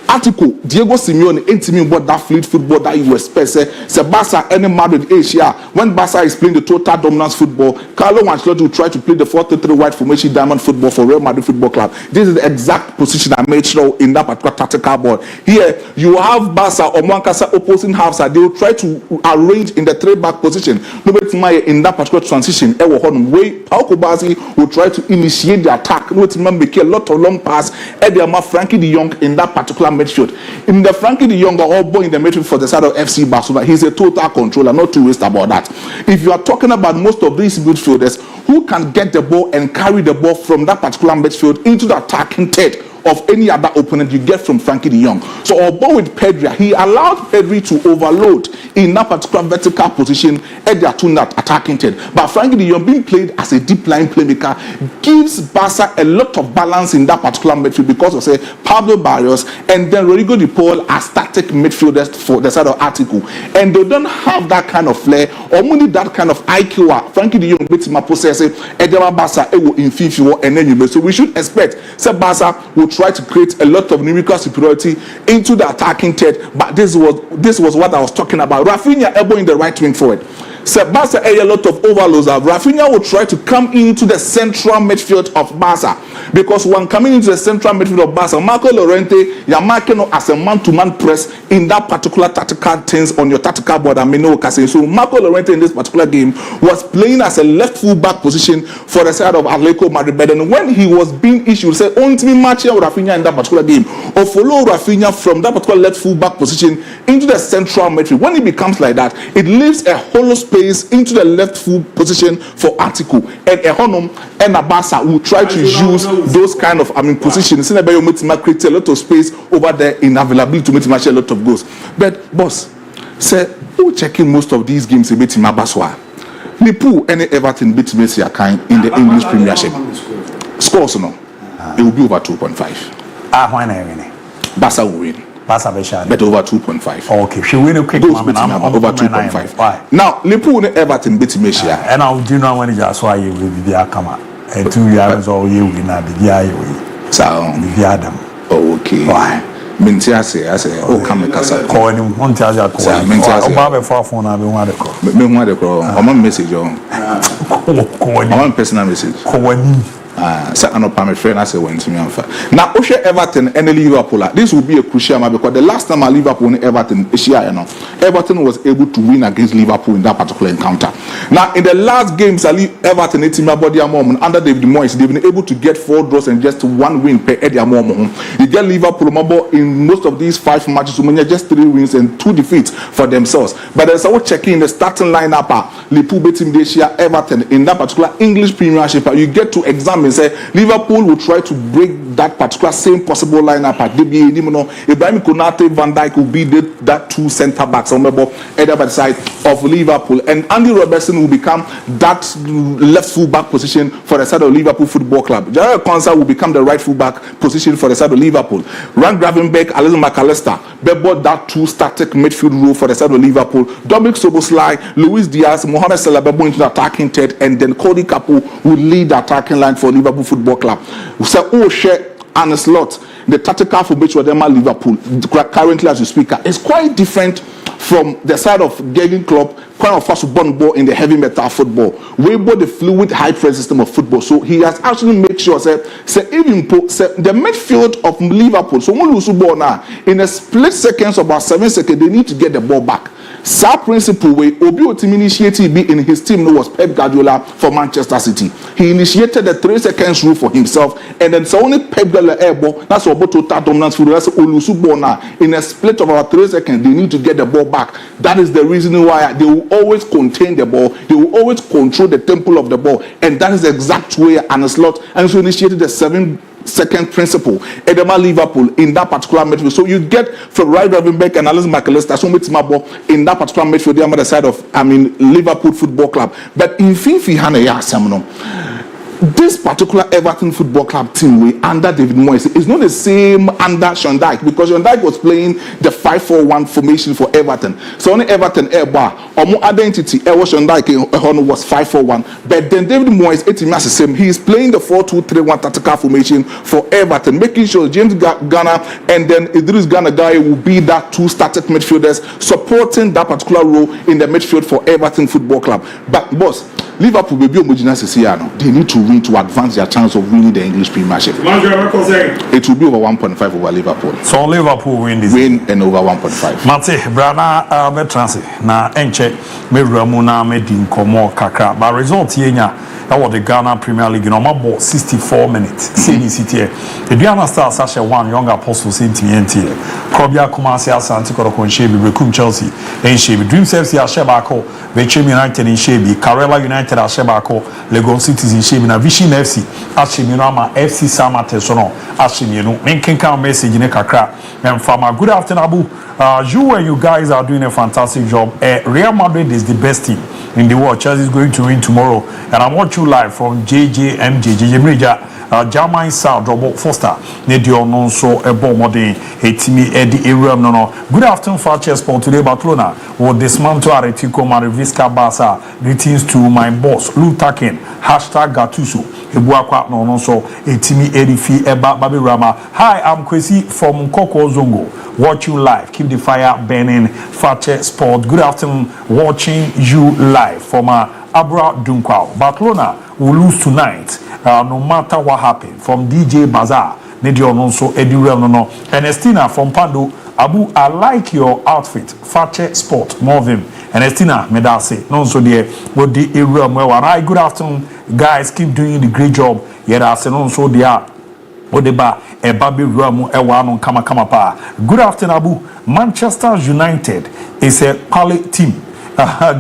Atiku Diego Simeone intimate about that fluid football that you expect. Say Barca any Madrid Asia when Barca is playing the total dominance football, Carlo Ancelotti will try to play the 4-3-3 wide formation diamond football for Real Madrid Football Club. This is the exact position I made sure in that particular tactical board. Here you have Barca or Mancasa opposing halves, they will try to arrange in the 3-back position. Nobody in that particular transition. Way Pau Kobazi will try to initiate the attack. Nobody make a lot of long pass. Ediama Frankie de Jong in that particular midfield. In the Frankie de Jong all boy in the midfield for the side of FC Barcelona, he's a total controller, not too worried about that. If you are talking about most of these midfielders who can get the ball and carry the ball from that particular midfield into the attacking third of any other opponent, you get from Frankie de Jong. So although with Pedri, he allowed Pedri to overload in that particular vertical position at the attacking third. But Frankie de Jong being played as a deep line playmaker gives Barca a lot of balance in that particular midfield because of say Pablo Barrios and then Rodrigo de Paul as static midfielders for the side of Atiku, and they don't have that kind of flair or only that kind of IQ. Frankie de Jong beats my possessor Edema Barca in FIFA and then you so we should expect say Barca will try to create a lot of numerical superiority into the attacking third, but this was what I was talking about. Rafinha elbow in the right wing forward. Barca a lot of overloads. Rafinha will try to come into the central midfield of Barca because when coming into the central midfield of Barca, Marco Llorente, you're marking as a man-to-man press in that particular tactical things on your tactical board. So Marco Llorente in this particular game was playing as a left full back position for the side of Atletico Madrid. But then when he was being issued, say only matching with Rafinha in that particular game, or follow Rafinha from that particular left full back position into the central midfield. When it becomes like that, it leaves a hollow space into the left full position for Atiku, and Ehonum and Abasa will try to use those kind of positions. Create a lot of space over there in availability to make a lot of goals. But boss, say who checking most of these games a bit in Mabaswa? Liverpool and Everton beat Messi kind in the English Premiership. Scores no, it will be over 2.5. When I win, Barca will win. Barca Besha. Bet over 2.5. Okay, she win a quick Those man. betting I'm number over 2.5. Why? Now, Liverpool and Everton beat Messia. And I'll do not want to just why you will be there. Come on. And 2 years all you will not be there. So, Adam. Okay. Why? Mintia say, I say, oh, come and say, call him, won't tell you, Baba for phone. I want to call. Me want to call. I'm on message, I'm on personal message. So I know my friend I say when to me on fire. Now Osha Everton and Liverpool. This will be a crucial match because the last time Liverpool and Everton, Everton was able to win against Liverpool in that particular encounter. Now in the last games, Everton under David Moyes, they've been able to get 4 draws and just 1 win per Eddie Momo. You get Liverpool in most of these 5 matches, just 3 wins and 2 defeats for themselves. But there's also checking the starting lineup. Liverpool beating Everton in that particular English Premiership. You get to examine. Say Liverpool will try to break that particular same possible lineup at DBA. Ibrahim Konate, Van Dijk will be that 2 centre backs on either by the side of Liverpool, and Andy Robertson will become that left full back position for the side of Liverpool Football Club. Jared Konsa will become the right full back position for the side of Liverpool. Ryan Gravenberch, Alisson McAllister, Bebo that 2 static midfield role for the side of Liverpool. Dominic Soboslai, Luis Diaz, Mohamed Salah Bebo into the attacking third, and then Cody Kapo will lead the attacking line for Liverpool Football Club. We say, oh, share and a slot. The tactical formation of them at Liverpool currently as we speak is quite different from the side of Jurgen Klopp, quite of fast ball in the heavy metal football. We bought the fluid high press system of football. So he has actually made sure say even the midfield of Liverpool. So when lose ball now in a split seconds, about 7 seconds, they need to get the ball back. Same principle way Obi team initiative in his team was Pep Guardiola for Manchester City. He initiated the 3 seconds rule for himself, and then so only Pep Guardiola airball. That's about total dominance for that's Olusu ball now. In a split of about 3 seconds, they need to get the ball back. That is the reason why they will always contain the ball. They will always control the tempo of the ball, and that is the exact way Arne Slot and so initiated the 7-second principle Edema Liverpool in that particular midfield. So you get from Ryan Gravenberch and Alisson McAllister so much in that particular midfield the other side of Liverpool Football Club. But in Fifi Hana this particular Everton Football Club team under David Moyes is not the same under Sean Dyche, because Sean Dyche was playing the 5-4-1 formation for Everton. So only Everton identity Sean Dyche was 5-4-1. But then David Moyes the same. He is playing the 4-2-3-1 tactical formation for Everton, making sure James Garner and then Idris Gana Guy will be that 2 static midfielders supporting that particular role in the midfield for Everton Football Club. But boss, Liverpool will be they need to win to advance their chance of winning the English Premiership. It will be over 1.5 over Liverpool. So Liverpool win this. Win and over 1.5. Mate, Brana Betransi na enche me Ramuna me din komo kakra. But result yenya that was the Ghana Premier League. No more 64 minutes. CDCT. The Diana Stars Sasha one young apostle Saint TNT. Kobia Kumasi Asante Korokon Shebi Bekum Chelsea and Shebi Dreams FC Ashebako, Bechem United in Shebi, Karela United Ashebako, Legon Cities in Shebi na Vision FC, Ashimino FC Sama Tesono, Ashimino. Making count message in a kakra. And Farmer, good afternoon, Abu. You and you guys are doing a fantastic job. Real Madrid is the best team in the world. Chelsea is going to win tomorrow, and I watch you live from JJ Mrija, German South, Robert Foster, Nedio Nonso, Ebo Modern, Etimi Eddie Aram Nono. Good afternoon, Fakye Sport. Today, Barcelona will dismantle Atletico Madrid Barca. Greetings to my boss, Lou Taken, #Gattuso. Ebuakwa Nonso, Etimi Edifi Eba Babi Rama. Hi, I'm Kwesi from Nkoko Zongo. Watch you live. Keep the fire burning. Fakye Sport. Good afternoon. Watching you live from Abra Dunkwao. Barcelona will lose tonight, no matter what happened. From DJ Bazaar, Nedio Nonso, Eddie Nono, Ernestina from Pando. Abu, I like your outfit. Fakye Sport, more of him. Ernestina, Medase, Nonso there. What the area where good afternoon, guys. Keep doing the great job. Yeah, I say Nonso there. Odeba Baby Ramu Ewano Kama Pa. Good afternoon, Abu. Manchester United is a quality team.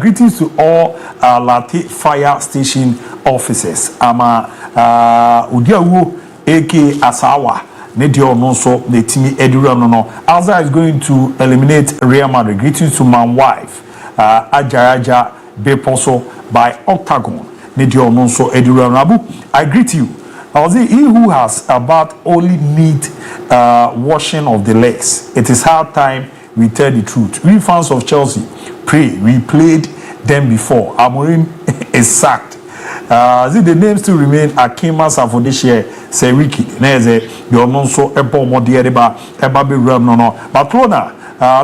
Greetings to all Latte Fire Station officers. Udiawu AK Asawa. Nedio Nonso, the Timi Eduram no. Alza is going to eliminate Real Madrid. Greetings to my wife, Ajayaja Beposo by Octagon. Nedio Nonso Eduram Abu. I greet you. I was saying, he who has a bath only need washing of the legs. It is hard time we tell the truth. We fans of Chelsea, pray. We played them before. Amorim is sacked. The names still remain Akima Safodishie, Seriki, Neze, your non so Ebo Modieba, Ebabi Ram no. Barcelona,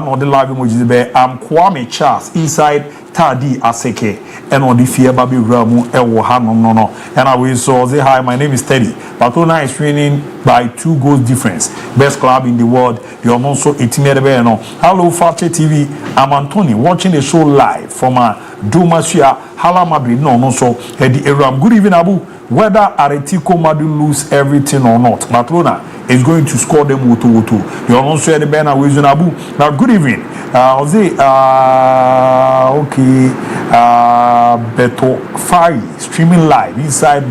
no the live emojis be Kwame Charles inside Tadi Aseke, and on the Fia Babi Ramu, Ewo Hanon no. And I will say hi, my name is Teddy. Barcelona is winning by 2 goals difference. Best club in the world. You're also 18 no. Hello, Fakye TV. I'm Anthony watching the show live from Dumasia, Hala Madrid. No, so Eddie Eram. Good evening, Abu. Whether Atletico Madrid lose everything or not, Barcelona is going to score them wutu. You're also the banner with Abu. Now, good evening. Beto Fari streaming live inside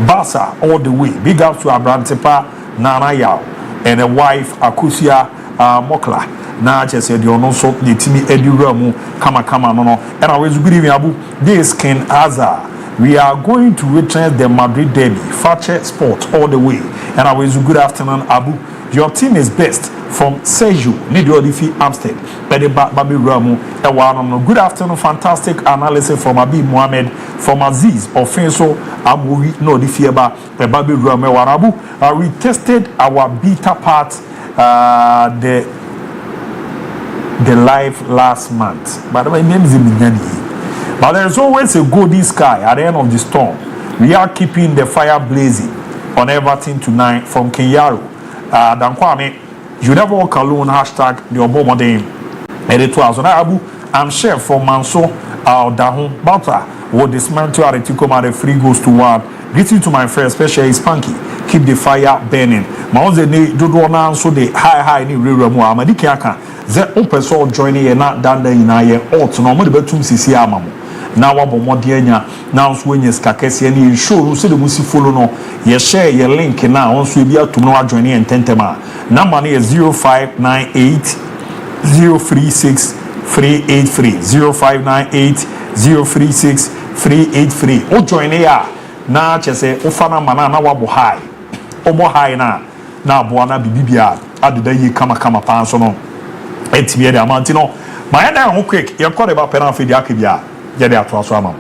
Barca all the way. Big up to Abrantepa Nana Yao and a wife Akusia Mokla. Now just said you know so the team Eddie Ramu kama no. And I was good evening Abu. This Ken Azar. We are going to return the Madrid derby. Fakye Sport all the way. And I was good afternoon Abu. Your team is best from Seju, Nidiodifi Amstead, Babi Ramu, Ewan. Good afternoon, fantastic analysis from Abi Mohammed, from Aziz, Offenso, Amuri, no, the Fieba, Babi Ramu, Warabu. We tested our beta part, the live last month. But my name is Ibnani. But there's always a golden sky at the end of the storm. We are keeping the fire blazing on Everton tonight from Kenyaro. Dankwame, you never walk alone. Hashtag the Obomodem. Abu, I'm chef for Manso Dahun Bata. What dismantle Atletico Madrid 3 goals to 1. Greeting to my friend, especially Spunky. Keep the fire burning. Maoze ne dodo na so the high ni rewura mu amadi kiaka. Ze open so joining ye na danda ina ye out no mo de betum sisi amamo. Na wa bomode anya na nso wenye skakese ne show so de musi follow no ye share ye link na onso bi atum no join ye ntentema number is 0598 036 383 0598 036 383 o join ya na chese o fana mana na wa bo high o mo high na abo na bibibia adeda yi kama pa so no etibia de amanti no ma ya da ho quick ye call about penalty dia akibia ya de ato aso amam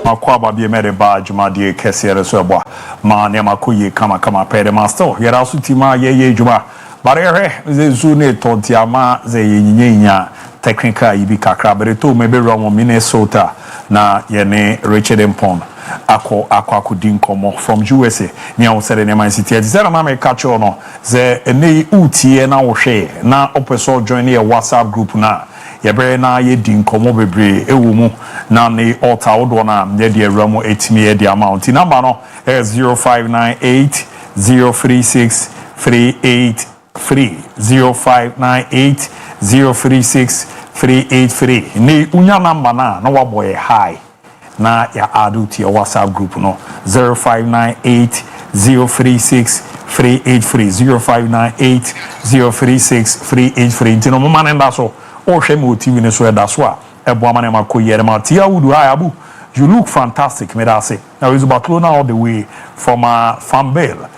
Makwaba be made a badge, my dear Kessier Soba, Ma Nemakuye, Kama Pede Master, Yerasu Tima, Ye Juma, Barere, the Zune Tontiama, the Yinya, technical Ibika Krabereto, maybe Romo, Minnesota, na Yene, Richard Empon. Akwa kudin komo from USA nia wo sere ne man city e zera na me catch on ze ene utie na wo hwe na opeso join e WhatsApp group na ye bre na ye din komo bebre ewo mu na ne altar wodo na ye de awramu etimi ye de amount number no 0598 036 383 0598 036 383 ne unya number na wa boy high na ya adu to your WhatsApp group no 0598 036 383 0598 036 383 ntino mo man nda so o hwe me TV ne so da so a ebo amane makoyere ma tia wudu ABOU you look fantastic me da say now is Barcelona all the way from Fanbale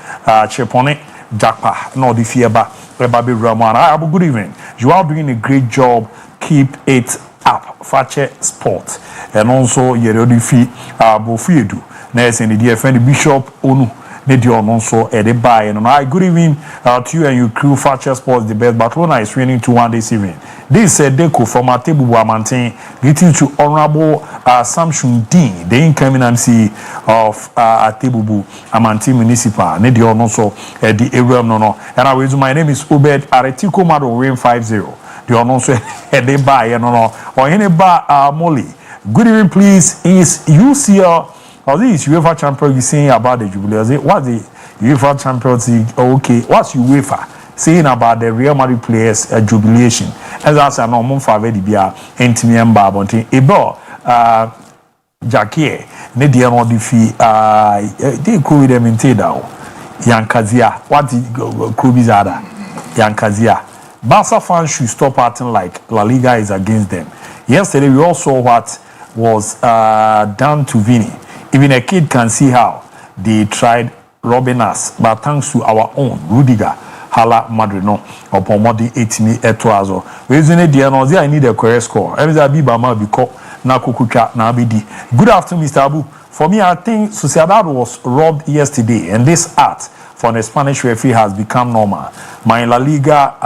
Chepone Jakpa no the fieba eba be Ramon ABOU good evening you are doing a great job keep it up Fakye Sport and also yerodi fi abofiedu na ese ne dear friend Bishop Onu ne di ono so e de buy and I good evening to you and your crew Fakye Sports the best Barcelona is winning 2-1 this evening. This is Deco from ABOU Amantin greeting to Honorable Samshun Dean the incoming MC of ABOU Amantin Municipal ne di ono so the area no and I will my name is Obed Aretiko Mado Rain 50 the ono so e de buy no or any bar Molly. Good evening, please. Is UCL or this UEFA Champions League saying about the Jubilee? What's the UEFA Champions League? Okay, what's UEFA saying about the Real Madrid players' jubilation? As I said, no, MON-FRI the bia NTM Babonti. Ebo Jackie, ne dia no di fi they could them in Tedao. Yankazia, what the Krubizada? Yankazia. Barca fans should stop acting like La Liga is against them. Yesterday we all saw what was done to Vini. Even a kid can see how they tried robbing us, but thanks to our own Rudiger, Hala Madrino, upon Modi 8 Etoazo. Reason I need a correct score. Every Bama Biko na Kukucha na Abidi. Good afternoon, Mr. ABOU. For me, I think Sociedad was robbed yesterday, and this art for the Spanish referee has become normal. My La Liga,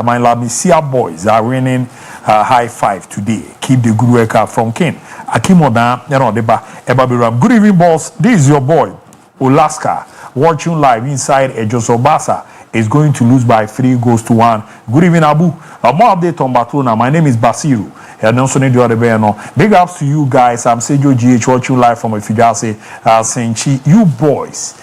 my La Misia boys are winning high five today. Keep the good work up from Ken. Akimoda, Ebabiram. Good evening, boss. This is your boy, Olaska, watching live inside Ejosobasa. Is going to lose by 3-1. Good evening, ABOU. More update on Barcelona. My name is Basiru. And also need to big ups to you guys. I'm Sejo GH watching live from Ifidase, Senchi. You boys,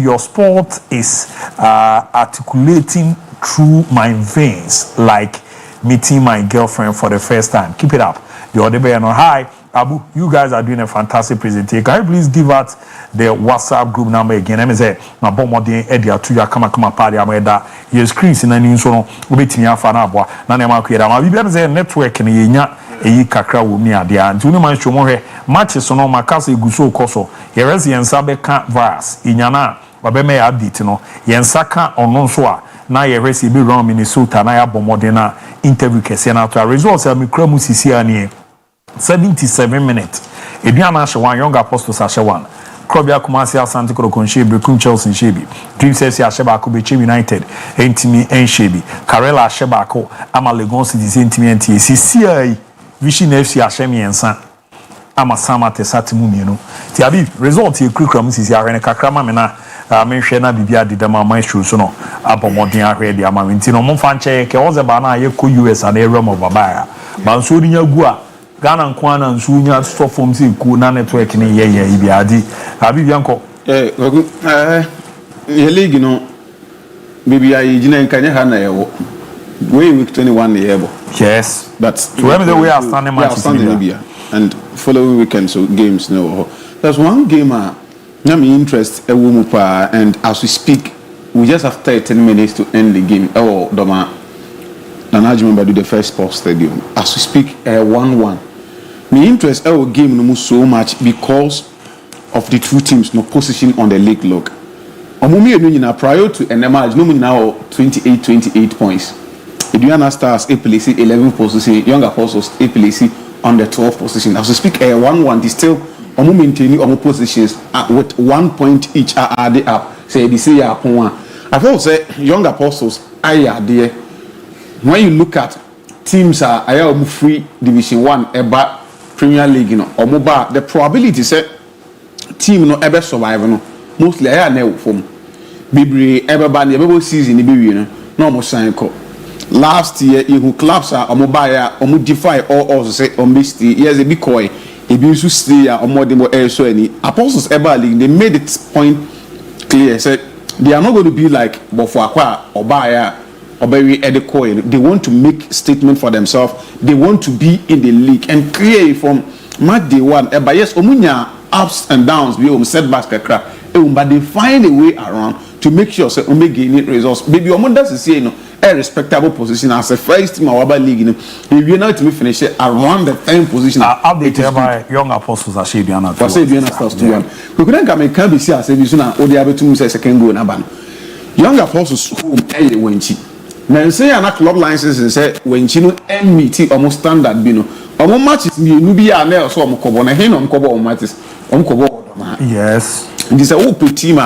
your sport is articulating through my veins like meeting my girlfriend for the first time. Keep it up. The other way, hi, ABOU. You guys are doing a fantastic presentation. Can you please give out the WhatsApp group number again? Let me say, my bomb day Edia to ya come party. I'm that your screens in a new song. We be me a fan of Nanema Kira. My BBM network in Yenya. Eyi kakra wo mi ade a nti man show mo hwe matches no makase guso koso ye residence abeka virus inyana wabeme ya update no yensa ka ono nso a na ye resi be round Minnesota na ya bomode na interview kese na to results am kra mu sisi ani 77 minutes eduana hye one young apostles hye one Krobia Kumasi Asante Krokonche Bekum Chelsea Shebi Dream says Asheba Kubeche United Entimi Enshebi Karela Ashebako Ama Legon City Entimi NTA CCI Vision FC Ashemi Ensa Ama Sama Tesatimu Mienu Tiabi result ye kurikram sisi ahwene kakrama me na menhwe na bibia didama maestro so no abomodin ahwe de ama nti no momfa nche ke oze ba na ye ko US and area mo babaya ba nso odi nya gu a Ghana nkwa na nso nya stop from say ku na network ni ye ibi adi abi bianko ye league no bibia ye gina nkanya ha na ye wo week 21 ye bo yes but so when the way are standing match and following weekend so games no there's one game I'm interest a woman and as we speak we just have 13 minutes to end the game Doma Nanajumba do the first sports stadium as we speak 1-1 my interest our game no so much because of the two teams no position on the league log omumi enu nyina prior to match no now 28 points Eduana Stars a place 11 position Young Apostles a place on the 12th position. As we speak, 1-1, they still maintaining positions with 1 point each are added up. Say they say I thought say young apostles are there. When you look at teams are free Division 1 eba Premier League, you know, or mobile, the probability say team no ever survive no mostly I never from Bibri ever ban the season the you know no more sign call. Last year you clubs are mobile defy all say on this years a big coy a beautiful stay or more than what else so any apostles ever league they made it point clear said they are not going to be like Bofakwa or Baya or very adequate. They want to make statement for themselves. They want to be in the league and clear from match day one. But yes, omunya ups and downs, we setbacks but they find a way around to make sure say gain results. Baby, does say a respectable position as a first team our league. If you're not to finish it around the 10th position, update by young apostles are shaping another. For say stars to one. We couldn't come and be see as a vision or the other two second goal na ban. Young apostles home when she. Now say an club license and say when she no meet almost standard bino. Almost matches me nubia na so omokobo na hen omokobo matches omokobo. Yes. This is a open team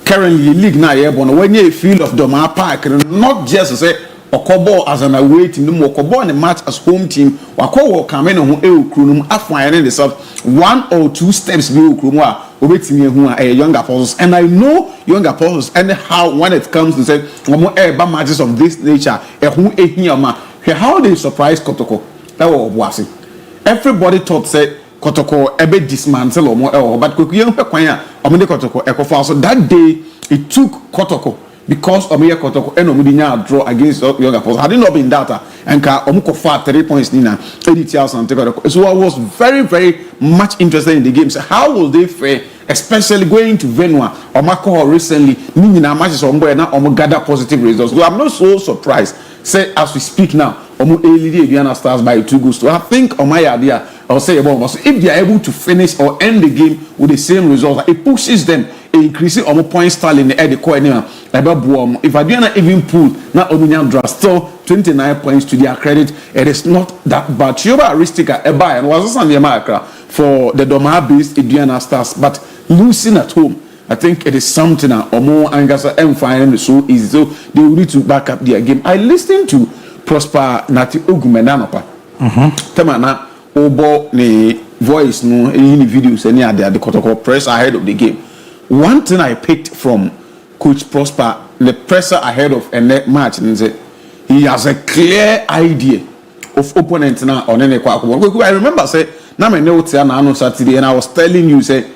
currently league na airborne when you field of Doma Park not just to say okobo as an away team no okobo on the match as home team wakowo come in on krunum afwan the sub 1 or 2 steps be krunum a obetimi ehu a young apostles and I know young apostles and how when it comes to say matches of this nature ehu ehiama how they surprise Kotoko that was Obuasi. Everybody thought say Kotoko ebe dismantle omo but Kokuyen kwan omede Kotoko ekofa so that day it took Kotoko because omeye Kotoko and omudinya draw against young apostles had it not been that and ka omukofa 3 points nina editials and take. So I was very much interested in the game. So how will they fare, especially going to Venua or Mako recently nina matches ombo na omo gather positive results. So I'm not so surprised say as we speak now omo elidi Aduana Stars by 2 goals. So I think on my idea I'll say about us if they are able to finish or end the game with the same results, it pushes them increasing on point style in the air the core anyway. If Aduana even pull now Odunya draw still 29 points to their credit, it is not that bad. Chioba Aristica Eba and was on the America for the Doma based Aduana Stars, but losing at home, I think it is something or more angasa and finding so easy. So they will need to back up their game. I listened to Prosper Nati Ogumenanopa. Temana Obo ne voice no any videos any other the Kotoko press ahead of the game. One thing I picked from Coach Prosper, the presser ahead of a net match, and he has a clear idea of opponent now on any quack. I remember say now my notes on Saturday and I was telling you say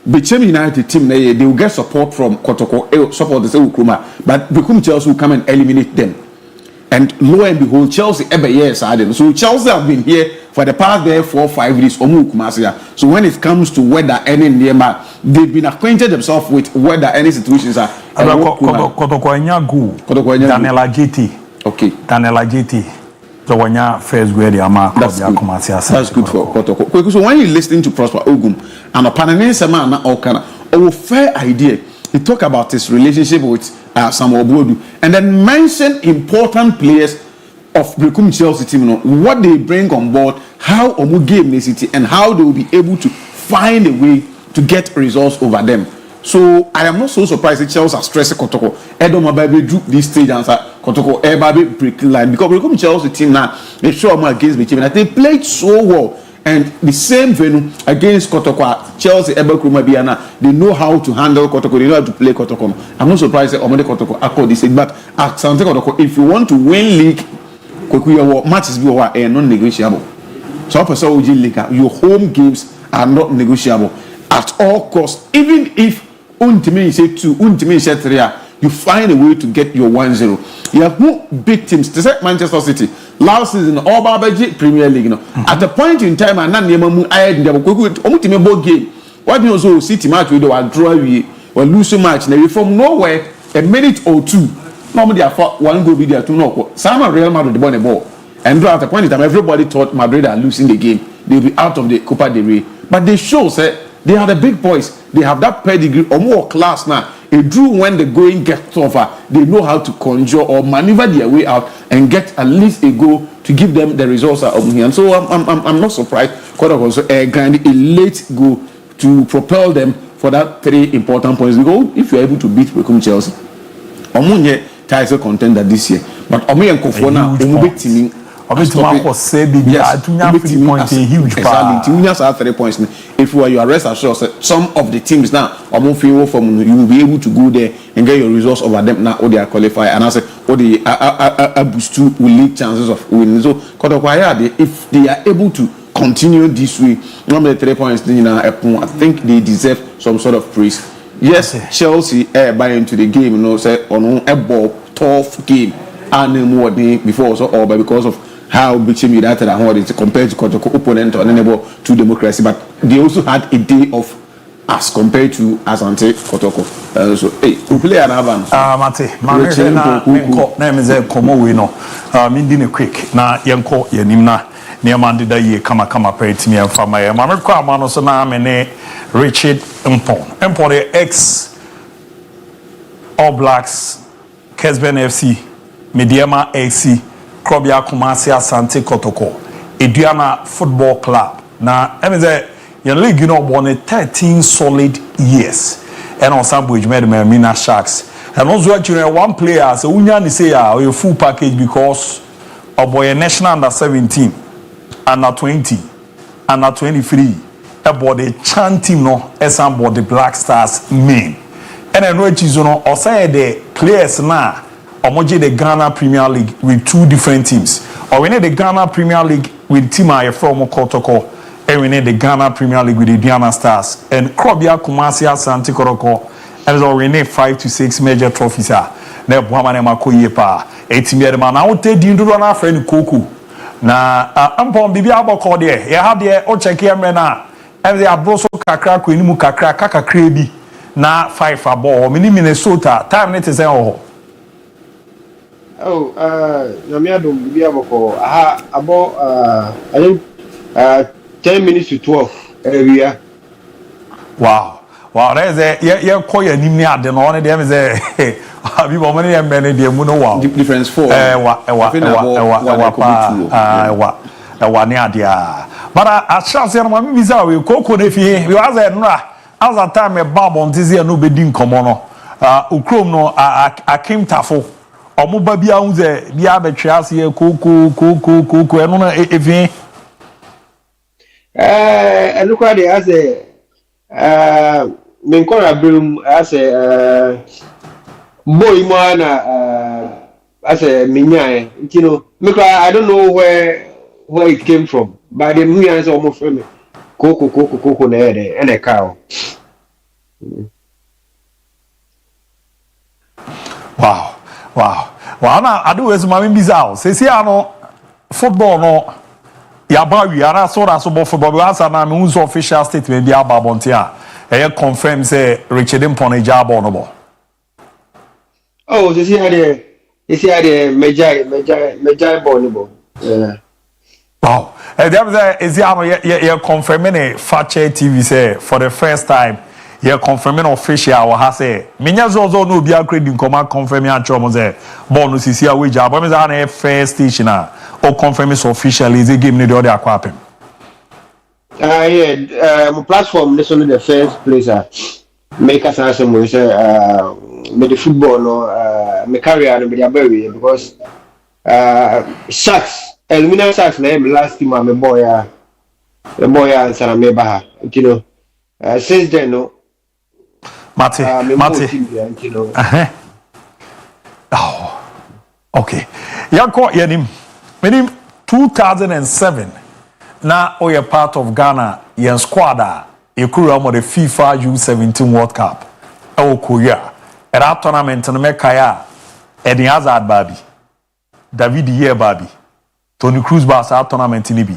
Bechem United team they will get support from Kotoko support the Ukruma, but Become Chelsea will come and eliminate them. And lo and behold, Chelsea every year is added. So Chelsea have been here for the past 4 or 5 days. So when it comes to weather any nearby, they've been acquainted themselves with weather any situations are. Daniela GT. Okay. Daniela GT. So when you first grade, that's good for Kotoko. So when you listen to Prosper Ogum and a Pananese man or fair idea, he talk about his relationship with Sam Obodu and then mention important players of Brekum Chelsea team, what they bring on board, how Omu game the city, and how they will be able to find a way to get results over them. So I am not so surprised that Chelsea are stressing Kotoko. Edo Mababe drew this stage and Kotoko Ebabe break line because Brekum Chelsea team now they show them against the team and they played so well. And the same venue against Kotoko, Chelsea, Ebekruma Biana, they know how to handle Kotoko, they know how to play Kotoko. I'm not surprised that Omode Kotoko accord this, but at Sante Kotoko, if you want to win league, Kokuya matches be non-negotiable. So your home games are not negotiable at all costs. Even if Untimi say 2, Untimi say 3, you find a way to get your 1-0. You have no big teams. To say Manchester City last season, all Babaji Premier League. At a point in time, and then I had the game. What you also City match with a draw or lose a match. Now from nowhere, a minute or 2. Normally, I thought 1 goal be there 2 no. Some Real Madrid won the ball, and at a point in time, everybody thought Madrid are losing the game. They'll be out of the Copa del Rey. But they show say they are the big boys. They have that pedigree or more class now a drew when the going gets tougher, they know how to conjure or maneuver their way out and get at least a goal to give them the results of here. And so I'm not surprised. Kotoko also grind a late goal to propel them for that 3 important points. Because if you're able to beat Beckham Chelsea, Omunye title contender this year, but Omunye Kofona, Omunye teaming. Exactly. 3 points. If you are rest assured, some of the teams now are moving from you will be able to go there and get your results over them now, or they are qualified. And I say, or the ABOU will lead chances of winning. So, if they are able to continue this way, number 3 points, I think they deserve some sort of praise. Yes, Chelsea buy into the game, you know, say on a ball tough game, and more before also, or because of how big team United and how it compared to Kotoko opponent or unable to democracy, but they also had a day off as compared to Asante Kotoko. So, hey, who play an advance? Mate, name is a Komo Mindine quick. Na Yanko Yanimna, Niamandi da ye kama petimi and Famaya. Mamma Manosona Mene Richard Mpon, the ex All Blacks, Kesben FC, Mediama AC. Krobia Kumasi Asante Kotoko, Eduana Football Club. Now, I mean, your league, you know, won 13 solid years. And on some which made Mina Sharks. And also, actually, one player, so Unyan say, a full package because of boy national under 17, under 20, under 23, about the chanting no, as about the Black Stars main. And I know it is, you know, or say the players now. Omoje the Ghana Premier League with 2 different teams. Or we need the Ghana Premier League with team I from Kotoko, and we need the Ghana Premier League with the Diana Stars. And Krobia Kumasi Asante Kotoko, and we need 5 to 6 major trophies. Ne Buamane Makoye pa. Etimia de man out te dindu na friend Koku. Na ampon bibi aboko de. Ya ha de o check here na. And they are broso kakra ko inimu kakra kakra bi na 5 abo. Minnesota time net is oh. Oh, Namiadum Biaboko, about I think 10 minutes to 12 area. Wow, there's a yeah, call your name near the one of them is a have you many and many dear Muno wow. Difference 4. One idea. But I shall say, my visa will coco if you was as a time a bob on this year no bedding commono. Ukrom no, I came tafo. Omo babia unze bia betwa ye kuku eno na efi look at it as a menkora brum as a boy mana as a minya you know because I don't know where it came from but the millions almost from me kuku na and a cow. Wow. Well, I do as my bizarre. Say, no football, no. Yabawi, and I saw that so football. We answer now. Who's official statement? The Ababontia. I confirm say Richard Mpon job honorable. Oh, you see the major honorable. Wow. There is you confirming Fakye TV say for the first time. You're confirming official or has say Minyazo no be a credit come confirming and trouble say bonus is here with job. But I'm first station or confirming officially is a game need other aquapim. My platform this only the first place make us answer me say the football no my career no be a because Sharks Elmina Sharks na last team my boy answer me ba you know since then no Mate. Oh, okay. Yanko Yanim. Meaning 2007. Now, we are part of Ghana. Yan squad. You could run the FIFA U17 World Cup. Oh, Korea. At that tournament, in Mekaya, Eddie Hazard Babi, David Ye Babi, Tony Cruz Basa tournament in Ibi,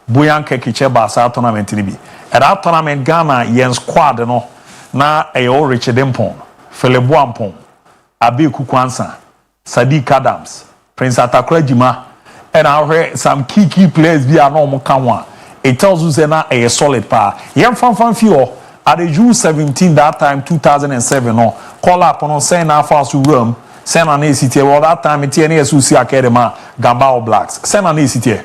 Boyan Kekiche Basa tournament in Ibi. At that tournament, Ghana, Yan squad, no. Na eyo Richard Mpon, Philip Wampon, Abi Kukwansa, Sadiq Adams, Prince Atakura Jima, and I heard some key players be a normal kanwa. It tells you say na a solid pa. Yam fan few at the U17 that time 2007 no call up on saying na fast room send an ACT well that time it any SUC academy Gambao Blacks send an ACT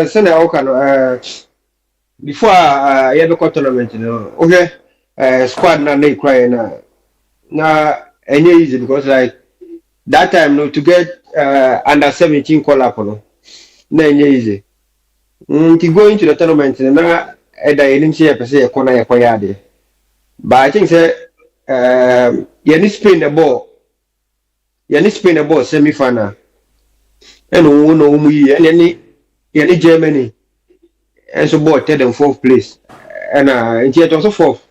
send before you have a tournament, you know, okay, squad na they cry na any easy because like that time no to get under 17 call up no any easy. To go into the tournament na either any say per se corner ya koyade. But I think say you need spin the ball. You need spin the ball semi final. And no we any Germany. And so bought third and fourth place. And it also fourth.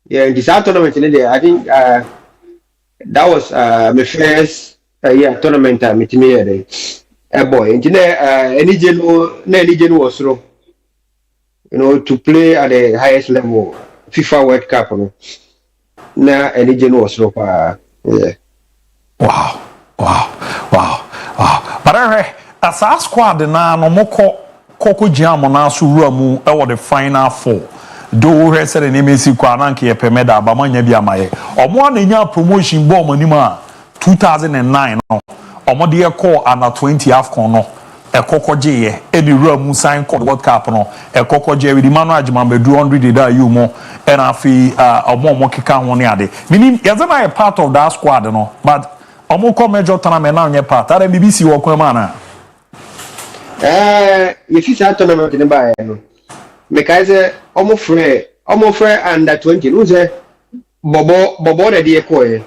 Yeah, in this tournament I think that was my first tournament meet me there. Boy, and any general was through. You know, to play at the highest level, FIFA World Cup, you know. Na any general was through. Yeah. Wow. But as a squad na no moko Koko Jam na so ruamu e the final four. Do we said the name is kwa na nke pemeda ba manya bi amaye. Omo na nya promotion ball manima 2009 no. Omo de call under 20 AFCON no. E Koko je e di ruamu sign code World Cup no. E Koko je with Emmanuel Ajman be 200 da you mo e na fi omo keka ho ne ade. Meaning yazana a part of that squad no. But omo ko major tournament na onye part. That BBC wo kwa na. If you start tournament in the buy, because almost free under 20, who's a bobo the dear coy.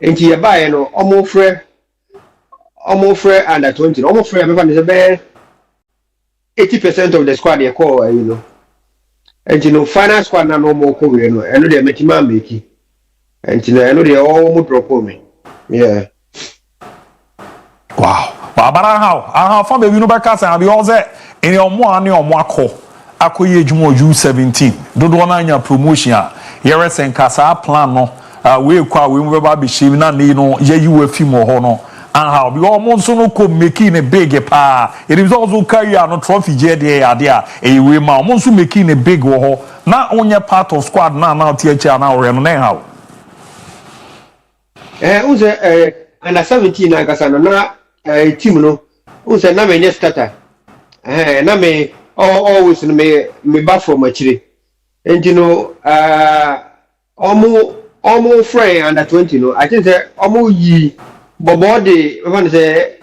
And you buy no almost free under 20, almost free everyone is a bear 80% of the squad they call, you know. And you know, final squad no more cool, you know, and they make him make and you know, I know they all drop me. Yeah. Wow. But how from the Unibercas and the other in your one or Mako, Akoye Jumo U17, do one promotion, Yeres and Casa plan no, we qua we will be shaving and no, you a few more honor, and how we almost no could making a big pa. It is also carry no trophy JD idea, a we almost making a big war, not only part of squad now, THR now, and how. Who's under 17 I guess na team no who say na me starter na me always me back from actually and you know almost friend under 20 no I think say almost yi bobo de when say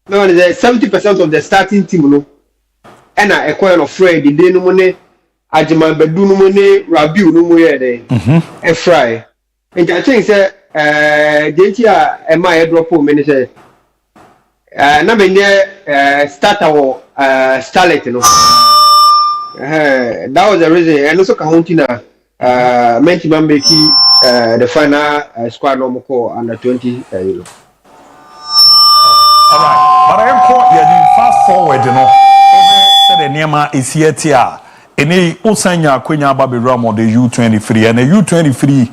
70% of the starting team no and a coin of friend the no money Ajman bedu no money Rabiu no mo ye dey MON-FRI and I think say dentia my drop me say na me starter or starlet no that was the reason and also counting menti mambeki the final squad no call under 20 you know. All right, but I am caught fast forward you know said the nema is here tia any usanya kwenya babira mo the U23 and the U23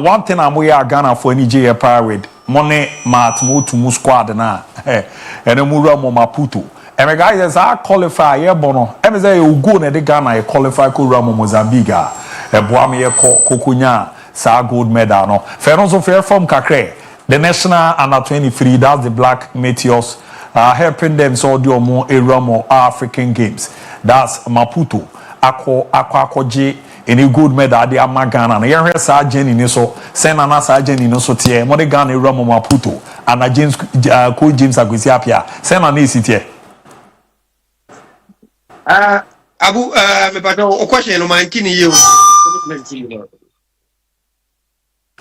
one thing I'm we are Ghana for any J Pirate money matmo to squad na and the mura mo Maputo and the guys are qualify ye bono and say you go na the Ghana qualify ko Ramo Mozambique e boami ye kokunya sa gold medal no fair so fair from kakre the national under 23 that's the Black Meteors helping them so do more Ramo African Games that's Maputo akwakoje any good medal de amagana na yehwe sa ageni ni so sena na sa ageni no so tie mo de Ghana Ramo Maputo and James ko James Agusi apia sena na isitie Abu me pardon o question no man kini you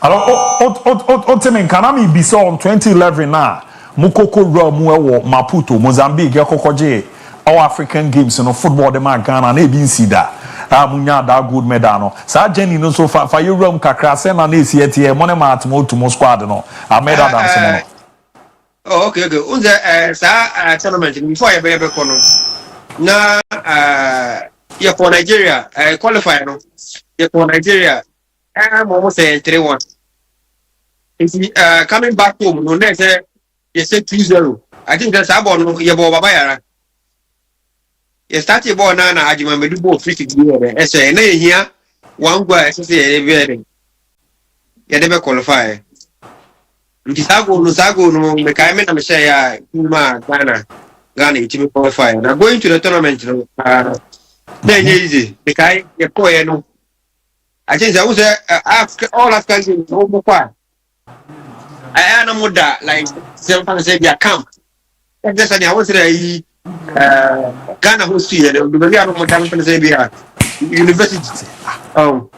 alors o temen kana mi biso on 2011 na mukoko Ramo ewo Maputo Mozambique yakokoje our African Games no football de ma Ghana na ebi nsida munya da good medal no sa Jenny no so fa you room kakra se na esi etie mo ne matmo to mo squad no a medal dance no oh okay unze sa tournament before you be kono na ya for Nigeria qualify no ya for Nigeria mo say 3-1 if coming back home no next you say 2-0 I think that's about no ya bo baba yara you start your ball now, I remember the ball 50 years. I say, nay, here, one guy, I say, you never qualify. Sago, no, the Kaiman, I'm saying, Ghana, to qualify. Now going to the tournament, then easy. The guy, your boy, no. I think I was all Africans over far. I know that, like, someone said, yeah, camp. And that's why I was there. Ghana who's here, the university. Oh,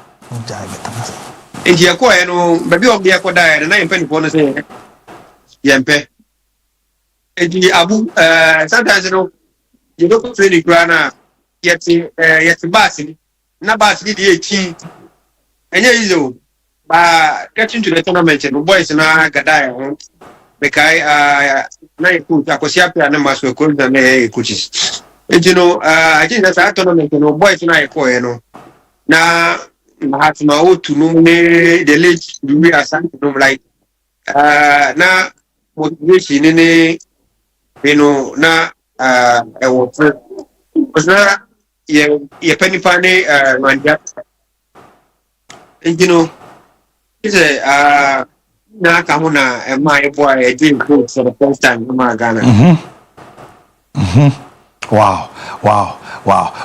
and you acquire no, baby of the Aquadian, and I am penny for say, Yampe. And the ABOU, sometimes you don't really grana yet the Bassi, not Bassi, the 18. And you by getting to the tournament, and boys and I got die. Because na coach akosiapia na maso coach na coaches. And I think that's a tournament boys na ko na hatima o to no the late we are something like na motivation ni na e wo na ye penny pane manja. And it's na kamuna my boy I did good for the first time in my Ghana. Wow.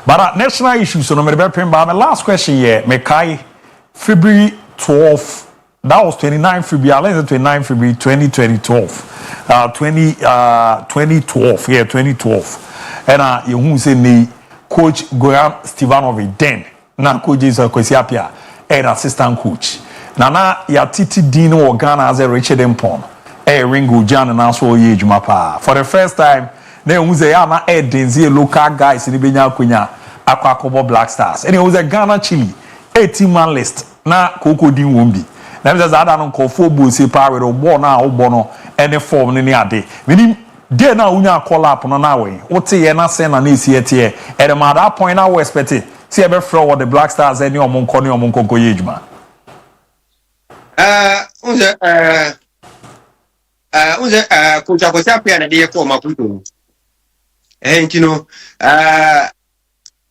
But national issues, so no matter what. My last question here, Mekai, February 12th. That was 29 February. Let's say 29 February 2012. 2012. Yeah, 2012. And you who say me, Coach Goran Stevanovic then. Now Coach is Kwesiapia, and assistant coach. Nana ya titi dino or Ghana as a Richard Empon. Ringo Jan and also ye jumapa. For the first time, they was a yama denzi local guys in the Benya Kunya, Aquacobo Black Stars. And it was a Ghana Chile, 18-man list. Na Coco Din Wumbi. Now there's other non conformable say power or Bona or Bono, any form in the day. Meaning, there now unya call up on our way. What's a na send an ECTA? At that point, I was expecting. See, ever throw the Black Stars any or Monconi or Monconco Yejman. Coach Akosapia na dia kwa Maputo. And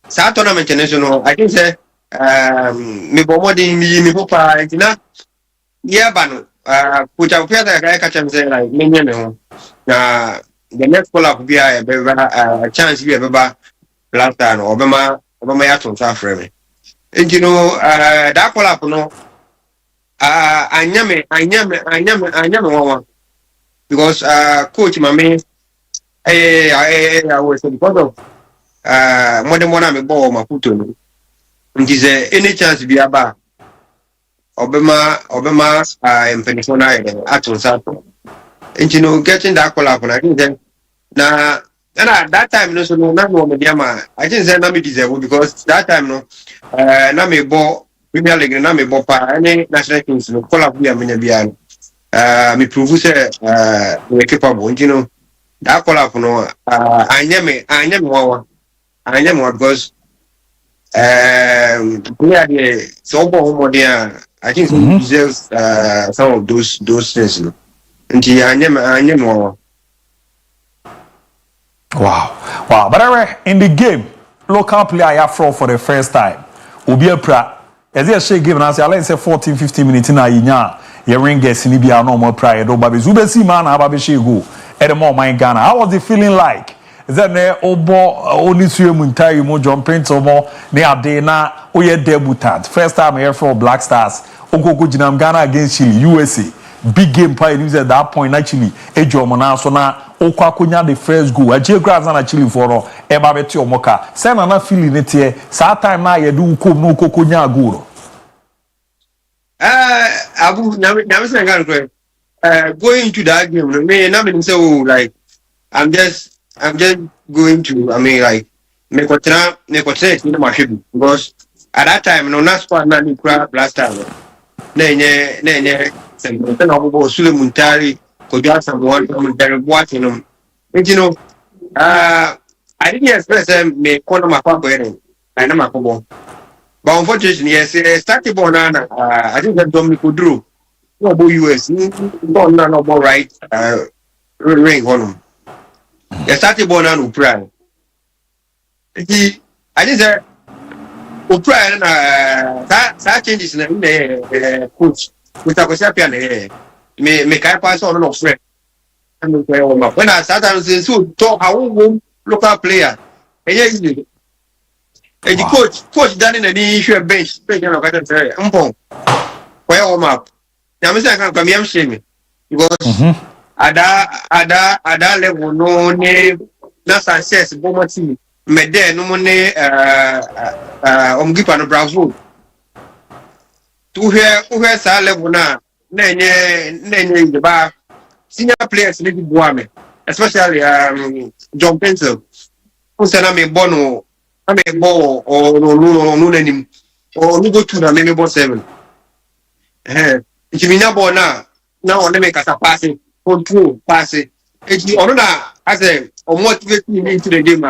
sa tournament international, I think say me bomodi mi popa entina yeah bano Coach Akosapia da ka chance like menye me ho. Na the next call up be a chance be beba Blacktown obema ya tonsa frame. And that call up no anyame wawa because coach mame I was because of more than one me ball Maputo no nti any chance be aba obema empenifona atonsa nti getting that call up I think then na at that time no so no na no me diama I think say na me deserve because that time no na me ball Premier League na me bopa any national teams no call up bia menya bia me prove say we capable that call up no anyame wawa because we are the so more there I think we deserve some of those things no nti anyame wawa. Wow. But anyway, in the game, local player I have for the first time. Obi Pra. As I say, game now, I say 14-15 minutes in a year. Your ring gets in Libya no more prior. Do baby Zubesi man, Ababe go. At the moment, Ghana. How was it feeling like? Is that ne obo only suyo muntai mo John Prince omo ne adena oye debutant. First time here for Black Stars. Okoko jinam Ghana against Chile, USA. Big game play news at that point actually. Ejo mona so na okwa konya the first goal. A geograph na Chile for no eba beti omoka. Say na feeling it here. Sa time na ye do kom no kokonya goal. Abu now going to that game. Me na me say like I'm just going to like me kotra ni ma hwebu because at that time no na squad na ni kura blaster no. Ne se na obo sule muntari ko ja someone from the what I didn't expect me kono makwa ere I na makobo but unfortunately yes started born I think that Dominic Drew no bo US no bo right ring on yes started born and upra He, I just said, Upra na that changes na coach. With a Cosapian, me can't pass on no friend. When I started to so talk our own local player, and the coach done in the issue bench, well, map. Now, Mr. I can't come shame because ada level no name, not success, Bomati, Mede, no money, Omgipa no Bravo. To hear Sal level now, Nenye, the bar, senior players, Little Guame, especially John Pencil, who said I'm a bono, I'm a ball or no name, or no go to the maybe 7. If you know now on the make us a passing, control, passing. If you honor I say, or motivate me into the game,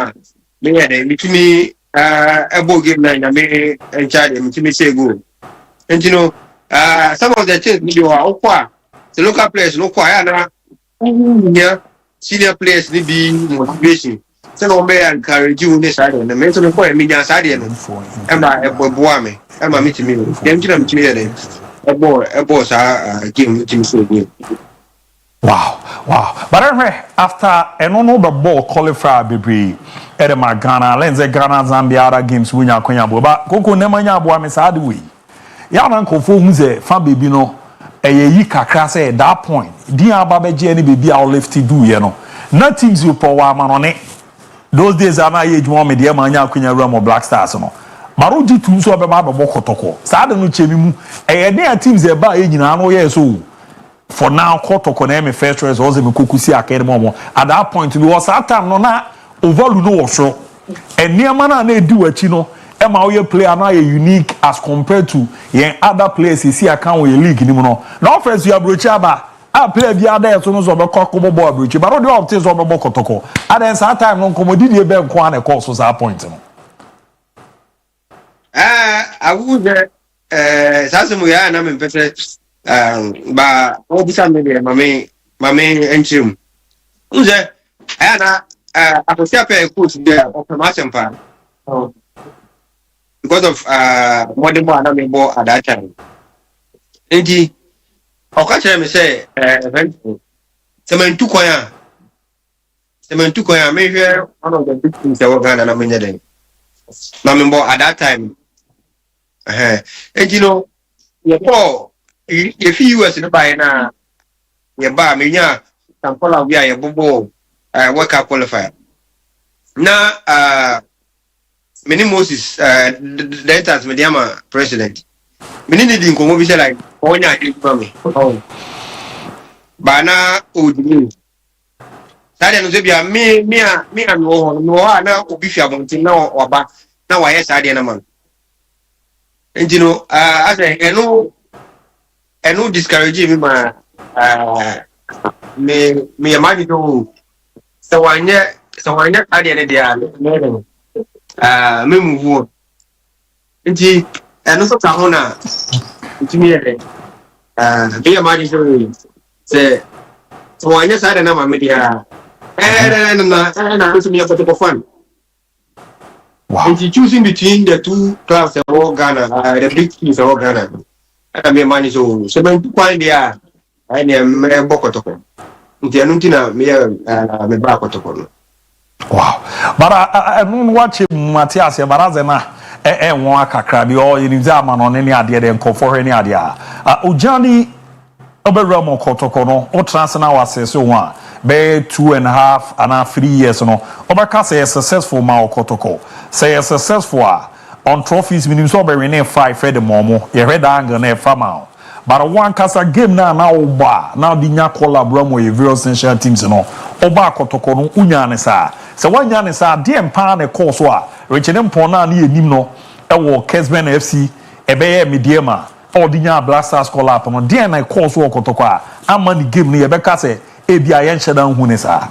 me, between ABOU game 9, I may and charge him to me say good. And you know, some of the things you are all the local players, no quiet, senior players need be motivation. So, may encourage you in this side, and the mental point, media side, and I'm a boy, I'm a meeting me. Them to them, a boss, game so good. Wow. But anyway, after an honorable ball qualifier, baby, Edema Ghana, Lenze Ghana, Zambia, other games, Winya Konya, but Coco Nemanya Boamis Adui. Yanan Kofu, Fan baby, no, a yika crass at that point. Dear Baba Jenny, baby, I'll lift to do, you know. Nothing you power man on it. Those days are my age, one media mania, Konya Ram or Black Stars, no. Maruji tu so beba boko toko. Sada no chemimu. Near teams they buy in ano years so. For now, Kotoko na first choice was me kukusi academy. At that point, we was that time no na overlu no show. And near mana na do a chino. Emma we player na unique as compared to yen other players see account with league ni mo no. Now first you abrocha ba. A player bi ada so no so be kokobo ball abrocha. But all the things so be kotoko. At then that time no komodi dey be nko an e call so that point no. I would Sasamuya and I'm imperfect. But all the time, my main entry. Who's there? Anna, I was happy coach there of promotion part because of modern one I mean at that time. And he, I'll catch him say, Semen Tukoya, maybe one of the big things that were going on in the day. At that time. And you know, if you was in the buy now, your bar, me, some follow via your bobo, work out qualifier. Now, many Moses, that as Mediama president. Many didn't come over like, oh, yeah, for me. Oh, Bana, oh, that is me, and no, now, Obisha, now, or back. Now, I yes, I didn't know. And you know, I say, I know discouraging me, me a money to so I net at the end of the year, me move on. And also, Tahona, to me, be a money to say, so I just had a number media, and I was me a bit of fun. Wow. And he's choosing between the two clubs of all Ghana, the big teams of all Ghana. I mean, money so 7 there. I am a Bokotoko. The Anuntina, me Bakotoko. Wow. But I don't watch Matthias, but as a waka crabby or in examine on any idea and call for any idea. Ujani Oberamo Kotokono, or Transana says so one. Be 2.5 and 3 years no. Obaka say successful ma Kotoko. Say successful on trophies minimum so be rename 5 for the momo. Ye red angle na fama. But one kasa game na oba. Now the nya collaborate with various essential teams no. Oba Kotoko no unya ne sa. Se wanya ne sa de empa na call so a. Rechene mpona na enim no. E wo Kesben FC e be ye mediema. Or the nya Black Stars call up no. De na call so Kotoko a. Ama the game no ye be ka say ebi ayen shedan hu ne sa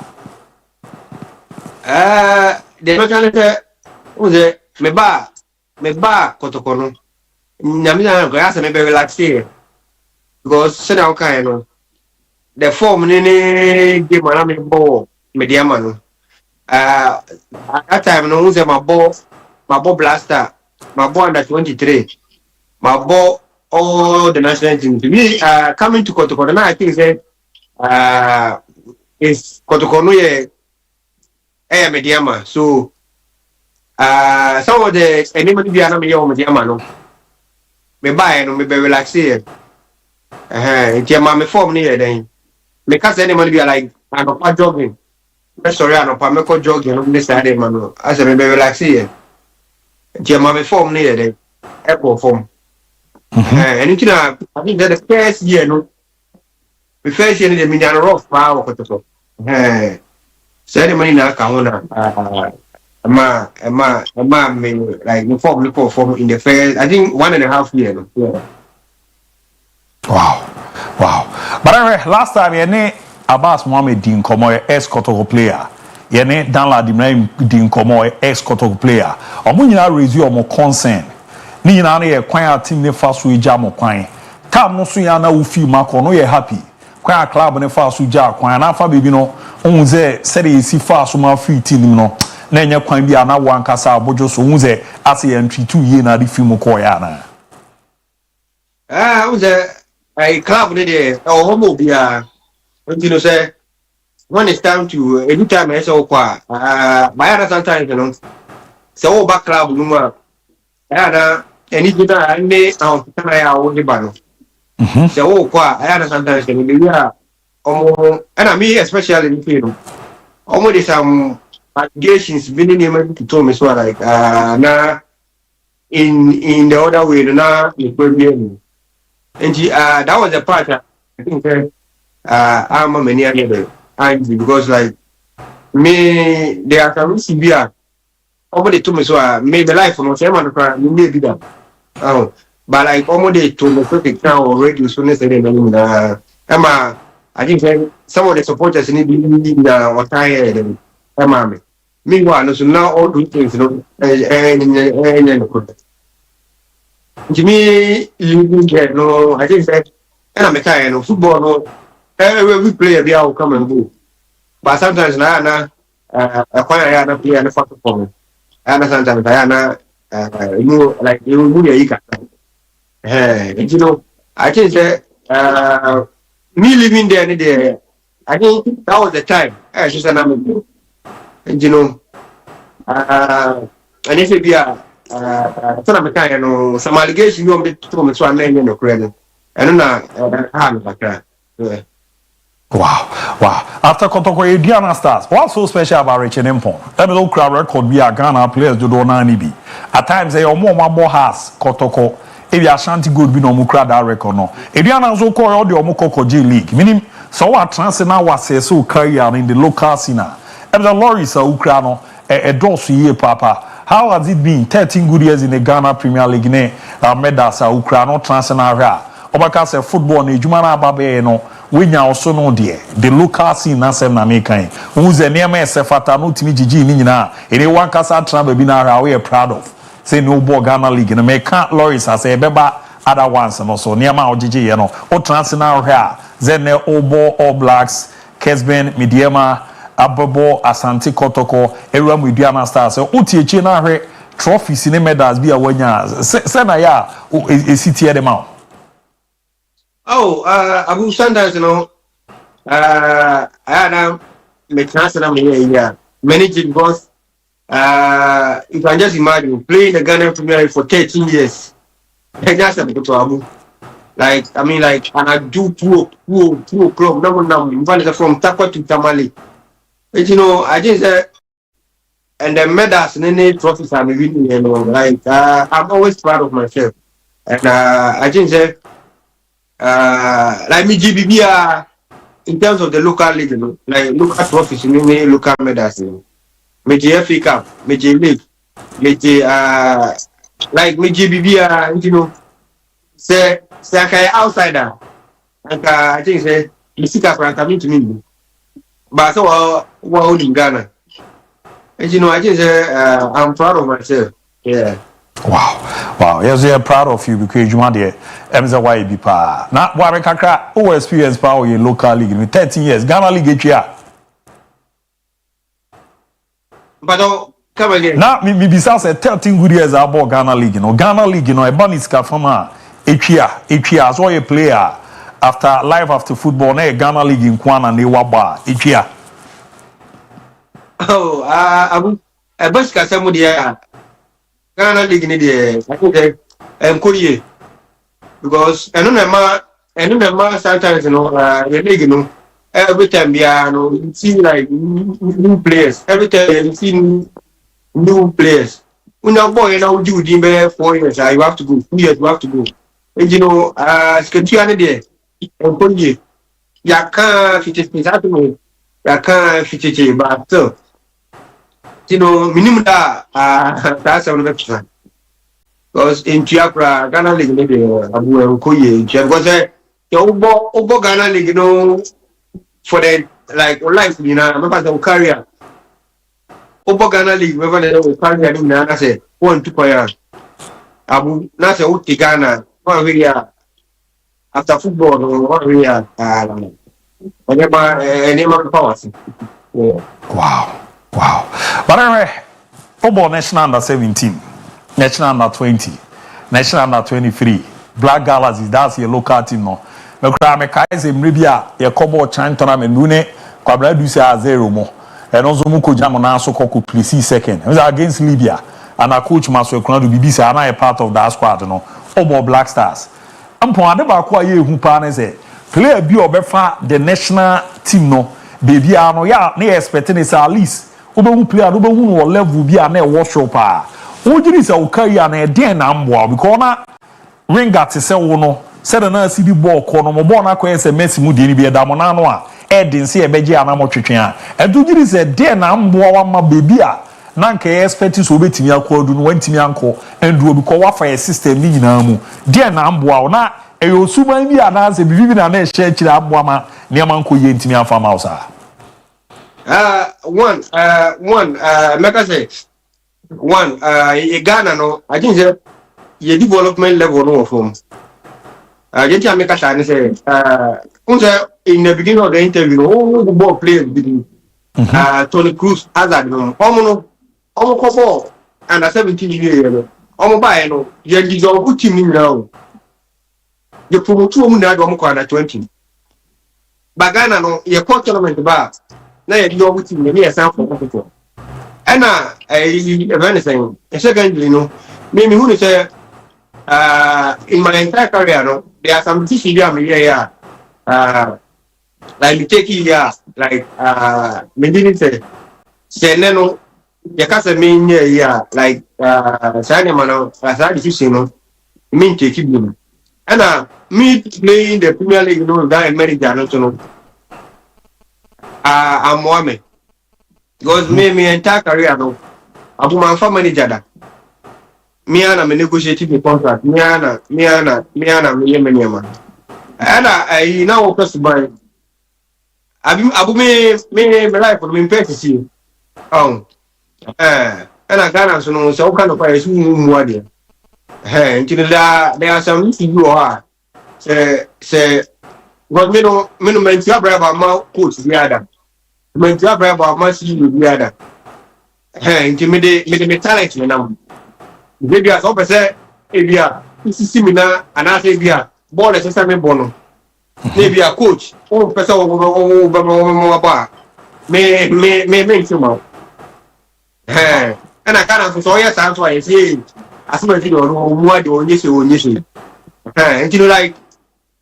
the mechanic was me ba Kotoko no nyamina go asa me be relax here because say na okay no the form ni game na me ball mediama no at that time no say my ball blaster, my ball under 23, my ball all the national team. To me, coming to Kotoko now, I think say is Kotoko no ye mediama. So some of the anybody be another mediama no. Me buy no me be relax here. It's your mommy form near then. Because anyone be like I'm not jogging. Sorry, I'm not jogging on this Saturday, man. As a me be relax here. It's your mommy form near then. Apple form. And you know, I think that the first year no. The first year the me a rough power for to. So the money now come on. Me like me form in the first. I think 1.5 years. No? Yeah. Wow. But anyway, last time yene Abbas Mohammed din komo ex Kotoko player. Yene Danla din komo ex Kotoko player. Omo nyina raise omo concern. Ni nyina na ye kwan team ne fa so eja mo kwan. Tam no so ya na wo fi mako no ye happy. Kwan club ne fa so eja kwan na fa bebi no ohun ze se de si fa so ma free team no. Na enya kwan bi ana wo ankasa abojo so ohun ze ase ye ntwi 2 ye na de fi mo ko ya na. Ohun ze I club there or homo be you know say when it's time to every time I say okwa my other sometimes you know so back club no any good I may out I only bano so okwa I other sometimes you know and I me especially in film almost some allegations being able to tell me so like na in the other way na and that was the part I think I'm a many angry because like me they are coming severe almost they told me so maybe life for no same maybe that but like almost they told me perfect now already so necessary I think some of the supporters need what I meanwhile so now all those things you know and to me, living there, no, I think that, and I'm a kind of football, no, every player they all come and go. But sometimes, I acquire a player and a photo for me. And sometimes, you know, like you will be a you know, I think that, me living there, I think that was the time. I just and you know, and if it be some allegation you want to me so I'm no credit. And na Wow. After Kotoko Ediana Stars, what's so special about Richard Impon? That will crowd record be a Ghana players do not be. At times they are more has Kotoko. If you are shanty good be no mukra that record no. Ediana so call all the Omoko J League. Meaning so what transfer was so career in the local scene. And the Loris Ukrano a dosu ye papa. How has it been 13 good years in the Ghana Premier League? Medals are Ukraine transfer area. Obaka say football ne jumana babe no we nya also no there. The local scene na sem na mekan. Who ze near me sefata no timi gigi ni nyina. Ene wan kasa transfer bi na area we are proud of. Say no ball Ghana League no me can't Loris as e beba other ones no so near ma gigi ye no. O transfer area. Then ne Obo All Blacks, Kesben, Midiema Abobo Asante Kotoko Ewura Mudiana Stars so utiechi na hwe trophies ne medals bi a wanya se na ya esiti dem out. Abu sometimes you know I had me transfer me here managing because you can just imagine playing the Ghana Premier League for 13 years. That's a bit Abu. Like I mean like and I do two club now from Takwa to Tamale. You know, I just and the medals and any trophies I'm winning, you know, like I'm always proud of myself. And I just like me GBB in terms of the local league, you know, like local trophies, you know, local medals, you know. Me FA Cup, me League, me like me GBB, you know, say I outsider. And I think say me Sika Frank coming to me. But so we're in Ghana. And you know, I just I'm proud of myself. Yeah. Wow. Yes, we are proud of you because you want the MZY be pa. Now, what we kakra over experience power in local league in 13 years. Ghana League here. But come again. Now, me bisa say 13 good years about Ghana League. Ghana League, Ebaniska Fama, Echia, so a player after football, Ghana League in Kwana, ne waba, Echia. Oh, a bus Casamudia Ghana League in the I think Korea because I don't know sometimes the league every time you see like new players every time you see new players. When a boy now do the 4 years, you have to go 2 years, you have to go. And Skatiana there and Korea. Ya can't fit it out to me. Ya can't fit it, but so. Minimum that's 7%. Because in Chiapra, Ghana League, maybe ABOU Koye, because Obo Ghana League, for the like life, remember the career. Obo Ghana League, remember the career, I say 1-2 per year. ABOU, Nasa Uti Ghana, 1 year after football, 1 year, whenever any of powers. Wow. But anyway, football national under 17, national under 20, national under 23, Black Galaxies, that's your local team no. Me kaize mribia ye kobo chan tournament nune kwabra du say 0 mo. And also mu ko jam na so koku play second. It was against Libya and our coach Maso Ekuna do bibi say na a part of that squad no. Obo Black Stars. Ampo ade ba ko aye hu pa ne say player bi obefa the national team no. Baby ano ya na expecting is at least obehu player no behu no level bi na e workshop a ojiri say ukari na e den na mboa because na ringa te se wo no said na si bi ball ko no mo ball na ko say Messi mu de ni bi e da mo na no a e den se e beje ana mo twetwe a edujiri say den na mboa wa ma baby a na nka expect so obetimi akodu no wantimi anko enduo bi ko wa fa system ni nyina mu den na mboa na e osuman bi ana se bibi na na e share kira aboa ma ne man ko ye ntimi afa ma usa. Make I say Ghana no, I think your development level no from. Just make I say in the beginning of the interview, all the ball players did Tony Cruz Hazard no, almost couple under 17 years, almost by no, you dissolve good team now. You promote 2 under 20. But Ghana no, your court tournament bar. Na ye do with me me example for and anything secondly me who say in my entire career no there are some things here me here like me take here like me didn't say no you can say me here like say man as decision no me take it and me playing the Premier League that America no I'm Mohammed. Because me entire career no. Abu Manfa manager da. Me negotiating the contract. Me man. And I now first buy. Abu me life for me pay to see. And I Ghana so kind of price more there. Until there are some things you are. Say because me no meant to about my coach the other. Me to about my see the other. Until me talent now. Maybe as open say ebia see me na and I say ebia ball is say me bono. Maybe a coach o person o ba me tuma. And I can't so yes answer I say as much you know more the only say until like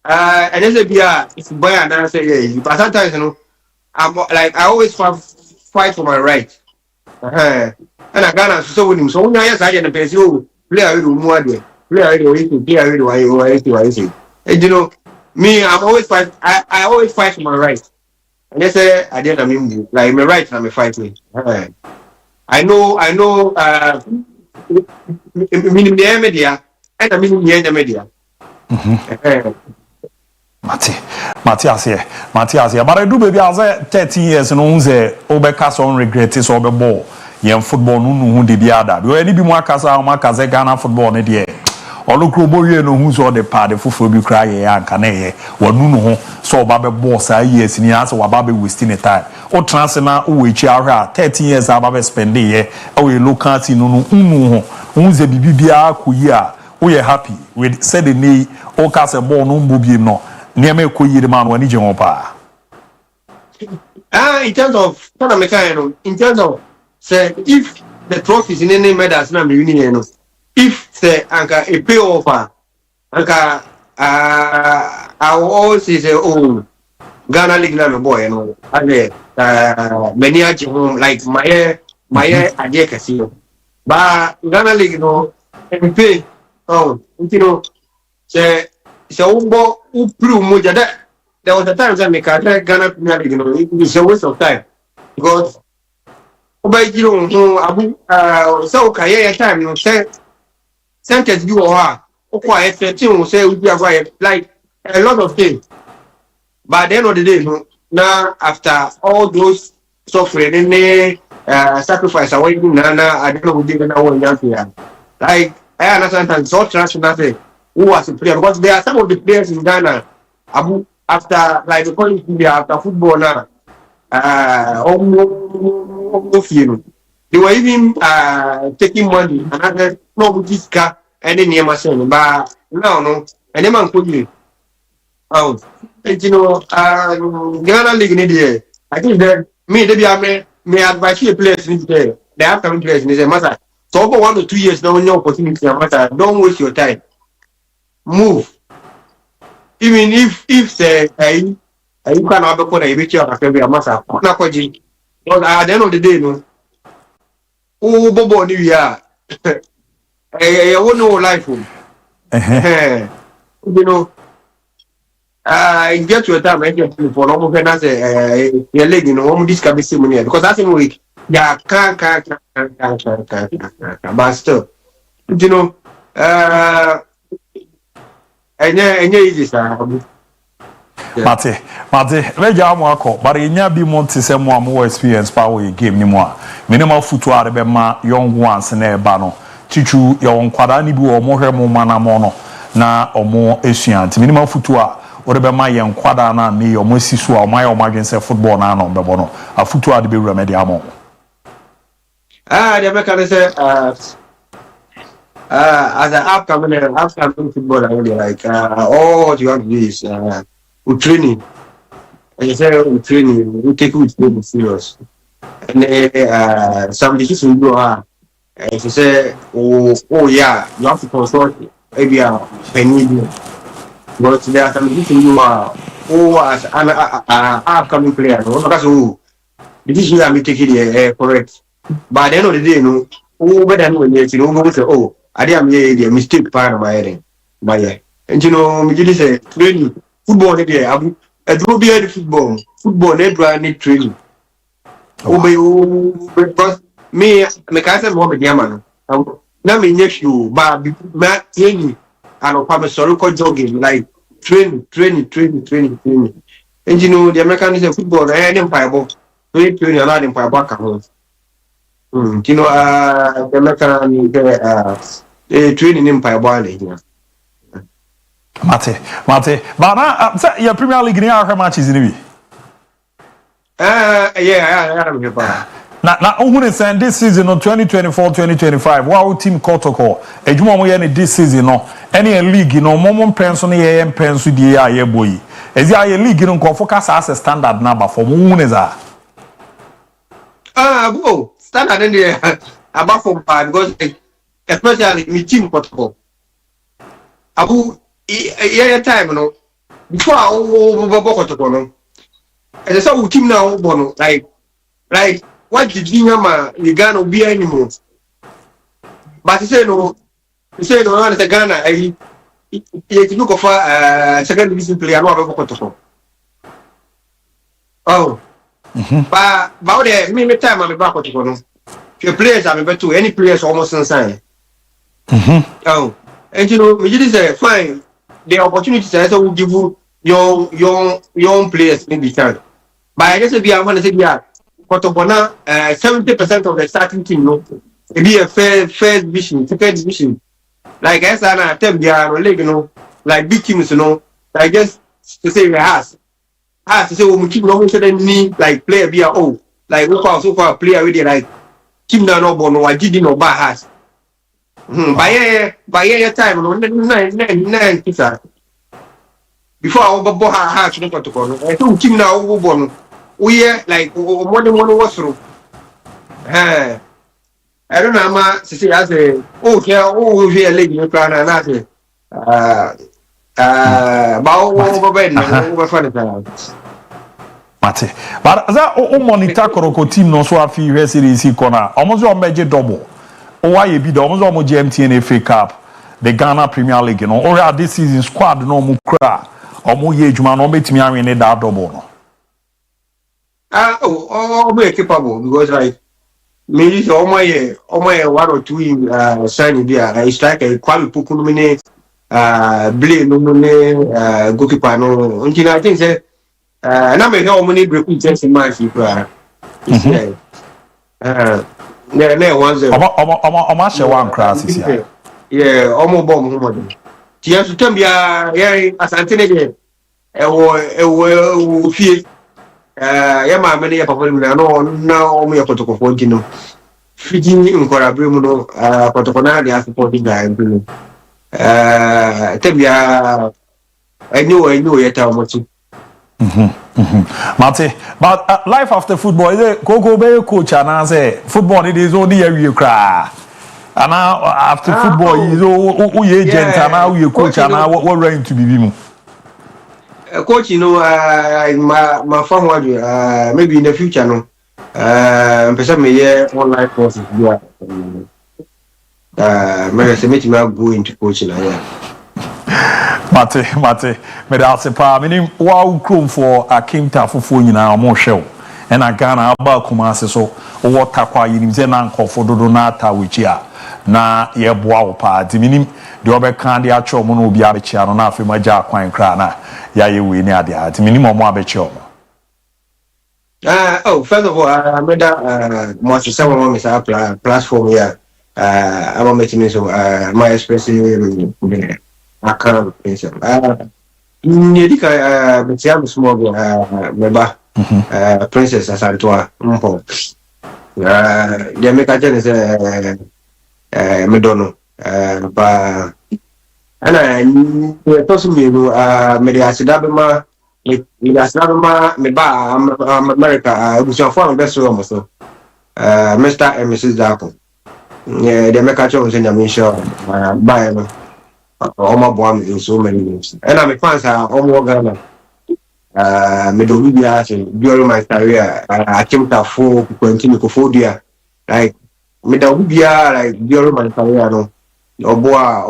and there's a beer, it's boy and I say, yeah, but sometimes, I'm like, I always fight for my right. And I got so with him. So now, yes, I can pay you, play a little more, play a little, and me, I'm always fight, I always fight for my right. And they say, I didn't mean, like, my right, I'm a fight me. I know, meaning the media, and I mean the media. Matthias here. But I do baby as 13 years no unze obeka on regret is obebo yen football no hu de biada. Do any be more kasa Ghana football ne de. ɔno kuro bowie no hu so de pa de foforo bi kra ye anka na ye wanu no ho so oba be boss a years ni ase waba be wasting the time o trans na o we chi ahwe a 13 years aba be spend ye e local team no unu ho unze bibia akoyi a we are happy with said the knee o ka se ball no mbo biem no niam ekoyi de man wani je ho pa in terms of in terms of say if the trophies in any medals na me union if say anka a pay offer anka I will always say oh Ghana League na boy and many home like my idea kasi but Ghana League no and pay say umbo upru moja that there was a time that me can't Ghana Premier League it's a waste of time because abu so kaya time say sentence you or quite say we are like a lot of things. But at the end of the day, now after all those suffering and sacrifice away Nana, I don't know who did here. Like I understand that so transnational who was a player because there are some of the players in Ghana after like the calling after football now they were even taking money and other no this car and then near machine but no and then man could you out Ghana League in there I think that me they be may advise you players in there they have coming players in the matter so over 1 or 2 years now no opportunity matter don't waste your time move even if say you cannot have a picture of a matter because at the end of the day no oh bobo new year I won't know life you know get to a time I get for almost when say your leg you know this can be similar because that's in week yeah can't but still you know and easy sir Mate, meja amu akọ, but enya bi monti se mo amu experience pa we game ni mo a. Minimum footwear be ma young ones na eba no. Chichu yo nkwada ni bi wo mo hwe mo mana mo no na omo esuant. Minimum footwear o de be ma ye nkwada na me yo mo sisu a o ma ye o ma dwen se football na no be bo no. A footwear de be wura me de amo. They make say as an upcoming footballer really like all what you have to do is with training. And you say with training, we take it with serious. And some decisions you are if you say oh yeah, you have to consult maybe a penny. But there are some decisions you are as an upcoming player. Because the decision I'm taking is correct. But at the end of the day, no, better than when you say, oh, I didn't make a mistake part of my heading. But yeah, and you know, me just say training. Football there, I do be the football. Football never need training. Because me can't say more man. Now me next you, but me training and I'm sorry called jogging like training. And you know the Americans say football, them fireball, training and them fireball back home. You know the Americans training in fireball here. Mate. But now, your Premier League ni ahwe matches ni bi. Yeah, I am here. Na ohun send this season on 2024-2025. Wow team Kotoko. Ejuma mo ye ni this season no. Any league no momon penso ni ye penso di ya ye boyi. Ezi aye league no ko focus as a standard number for mo hun za. Go standard in there about for because especially me team Kotoko. Abu yeah time no before Kotoko no. And so we team now bono like what did you know Ghana be anymore? But he said no one is Ghana I look for second division player no about Kotoko. Oh. But the me time I'm back Kotoko no. Your players are better any players almost inside. Oh. And you know we just say fine the opportunities I will give you young players maybe time. But I guess be I want to say yeah Kotoko 70% of the starting team no it be a fair division, second division. like I said, I tell you, like big teams, like just to say we has to say we keep no need like player be like we call so far player with like team na no bono wa gidi no ba has. By your time, nine before I overbought her house, no to go. I told him now, we like more than one was through. I don't know, ma, say, I say, oh, yeah, oh, here, lady, you plan and I say, over bed, over funny. Mate, but that monitor Koroko team no so afi hwe series corner. Almost on meje double. O why be the almost on GMTN FA Cup, the Ghana Premier League, you know, or this season squad no mu kra. Omo ye juma no betimi awene da double no. Be capable because like me is all my 1 or 2 signing there. It's like a quality pukunumine blame no goalkeeper no. Until I think say na me how many break just in my people. Once Omo she one class is here. Yeah, omo bomb humo. Tia su tambia asante ne fie ma me ne papa mi na omo ya kotokofo gino fiji nkora bremu no kotoko na dia support guy bremu tambia enyo ya ta omo tu Mate, but life after football is it go be coach and say football it is only a cry. And now after football is who agent and now you coach and now what rank to be coach, my farm maybe in the future no person me online courses maybe say me go into coaching Mate, me da se pa me ni wa ukrom for akimta fofo nyina omo hwe and a Ghana aba Kumasi so wo takwa yinim ze na nkofo dodo na ata wichi a na ye boa wo pa ti minim de obeka de acho mo no obi abechia no na afi maja akwan kra na ya ye we ni ade a ti minim mo abechia mo. First of all, I made that most several moments platform here. I'm making so my expressing I can't Nidika Metiam small member Princess Asantua the American is Medono but and I possibly Mediasidabama Meba America which are found best almost Mr. and Mrs. Dapo. Yeah, the American was in the mission by all my boys in so many years. And I'm a fans are all Ghana. During my career, I came to full continue to 4 years. Like, Medobia, like during my career, no, or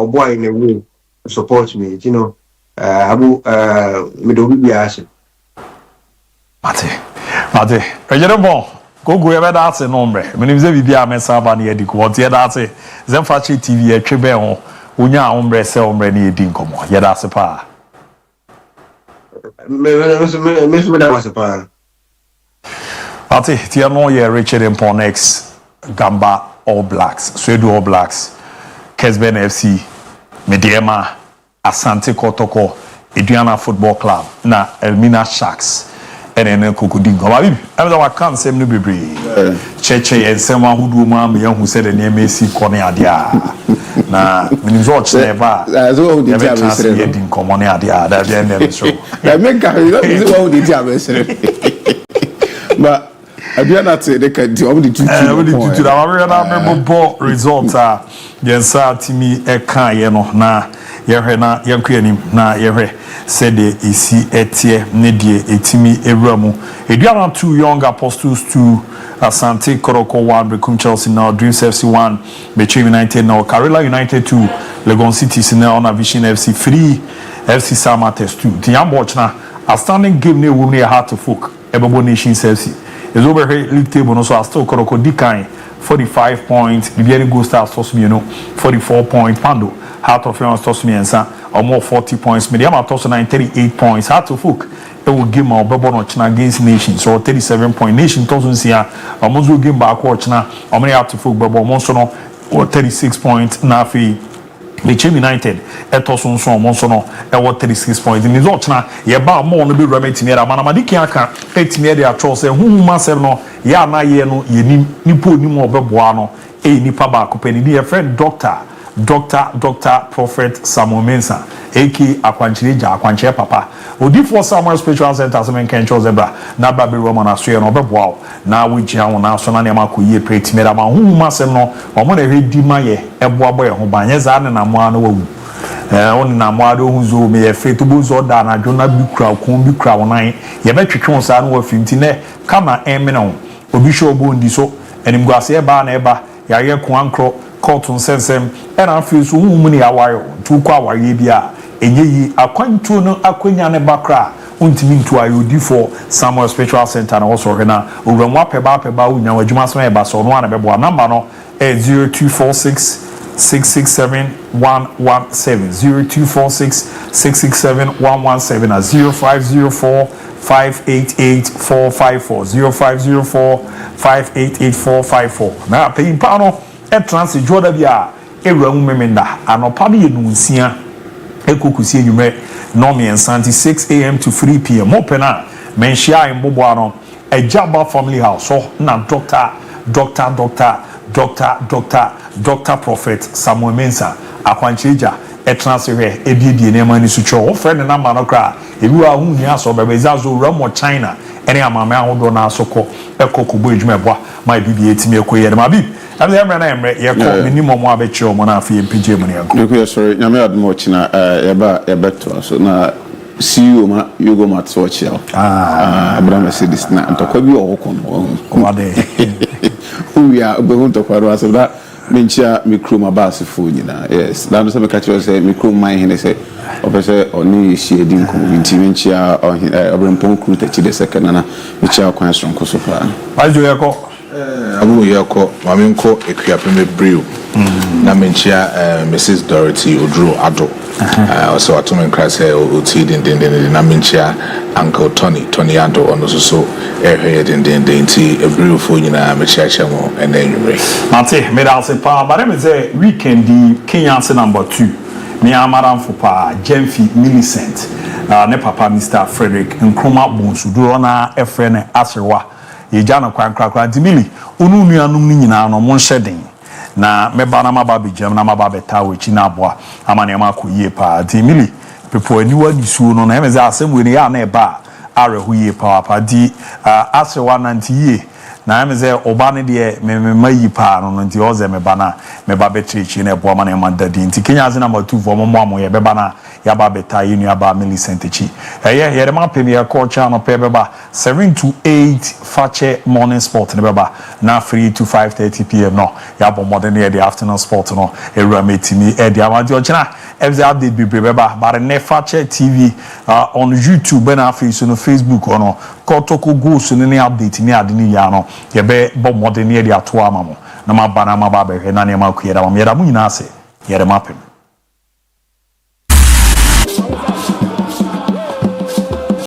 boy in a way to support me, you know. Abu Medobia. Mate, Reginald go ever that's a number. When you say we be a mess up and you what yeah that's it. Zenfachi TV a trebe on unya ombre se ombre ni edin komo. Yeah that's a pa. Me was a pa. Ati tia no ye Richard Imponex Gamba All Blacks, Swedu All Blacks, Kesben FC, Mediema, Asante Kotoko, Adriana Football Club, na Elmina Sharks. And then Kukudingo. I can't say no be Cheche and someone who do mom young who said the name is Cornea dia. Na Minzot never as well did in Comonia dia that then so. I make what did but I do not say they can do only 2 results are Yensa Timi Eka Yeno na Yerena Yankuanim na Yere said the isi etie nedie etimi ewramu Eduana 2 young apostles 2 Asante Koroko 1 Bekum Chelsea now Dreams FC 1 Beche United now Karela United 2 Legon City now na Vision FC 3 FC Samates 2 Tiambo na a standing game ne wo ne hard to folk Ebebo Nations FC is over here league table no so still Koroko Dikai 45 points Bibiani Go Stars Tosmi you know 44 points Pando Heart of Lions Tosmi ensa or more 40 points Mediama Tosso 38 points Heart of Folk it will give my Bebo China against Nations so 37 point Nation Tosso Sia or Mozu game back watch na or many Heart of Folk Bebo Monsono or 36 points Nafi Lechem United etoso nso omonso no e wo 36 points ni zo chna ye ba mo no be rama timi era mana madiki aka etimi de atwo se huhuma sem no ya na ye no ye nipo ni mo obeboa no nipa ba ko pani ye friend Dr. Prophet Samuel Mensah aka akwanche papa odifo Samuel Spiritual Center semen kencho zebra na ba be Roman asoye no obeboa na wujia won na so na ne makoyie pretimi era ma huhuma sem no omo na hwedi ma ye eboabo ye ho banye za ne na mo ana wawu on na mo ado huzo me ye fetu bozo da na jona bi kura kon bi kura wonan ye betwetwe won sa no wa finti ne kama emene ho obi sho obo ndi so enimguase e ba na e ba ya ye ko ankro court sensem and afi so humu ne awayo tu kwa awaye bia enye yi akwantu no akwanya ne bakra untimi ntu ayodi for Samuel Spiritual Center na also hena owramwa peba unya wadwuma so e ba so no ana bebo number no 0246 667 117 0246 667 117 and 0504 588 454 0504 588 454 na pay pano e transit joda bia ewramu memenda anopa bi enunsia ekokusie nyume no me ensanti 6 a.m. to 3 p.m. opena menshia imbobo ano ejaba family house so na Dr. Prophet Samuel Mensah akwancheja transfer edie ne mani sucho o friend na ma no kra ebi wa hu ni aso bebe zazo ramo China ene amame ahodo na asoko ekokubo ejuma eboa ma bibi etimi ekoye ma bi am the emre na emre ye ko minimum mo abechi o mo na afi mpije mo ne yanko no sorry nyame admo china ye beto so na CEO ma Yugo Matsuochi Abraham Mercedes na ntokwa bi ohoko no wade we are going to kwaro so that menchia mikro mabase fo nyina yes that so me catch you say mikro man hene say opese oni hie din ko binti menchia obrempon kru tachi de second na menchia kwan sonko so fa ajo yako abu yako mamenko ekuapeme brew na menchia Mrs Dorothy Odro Ado so atomen krase oti den na menchia Uncle Tony Ado ono so ehwe den ti brew fo nyina menchia chemo ena enwure mate me da se pa bare me say weekend di Kenya se number 2 me amaram fo pa Jemfi Millicent ne papa Mr Frederick Nkrumah Bonsuduro na efre ne Asewa yejana kwankrakra dimili onu nuanum ni nyina no mo nhyeden na meba na maba bejam na maba beta wechi na aboa amane ma koyie pa dimili pepo aniwa disuo no na emeze asem we ne ya na eba arehuye pa di Asewa nantiye na emeze oba ne de mayi pa no nti oze meba na meba betrechi na ebo amane ma dadi nti Kenya ze number 2 for mo ye beba na ya ba beta yinu aba Millicent chi ye de ma premier culture no pe beba 7 to 8 Fakye morning sport ne beba na 3 to 5:30 p.m. no ya bo modern the afternoon sport no ewura metimi e de amadi ochina every update be beba bare ne Fakye TV on YouTube na Facebook no kotoko go so ne update ni ade ni ya no ye be bo modern the ato amamo na maba na maba be hwe na ne ma kuyeda ma yeda mu nyina ase ye de mapem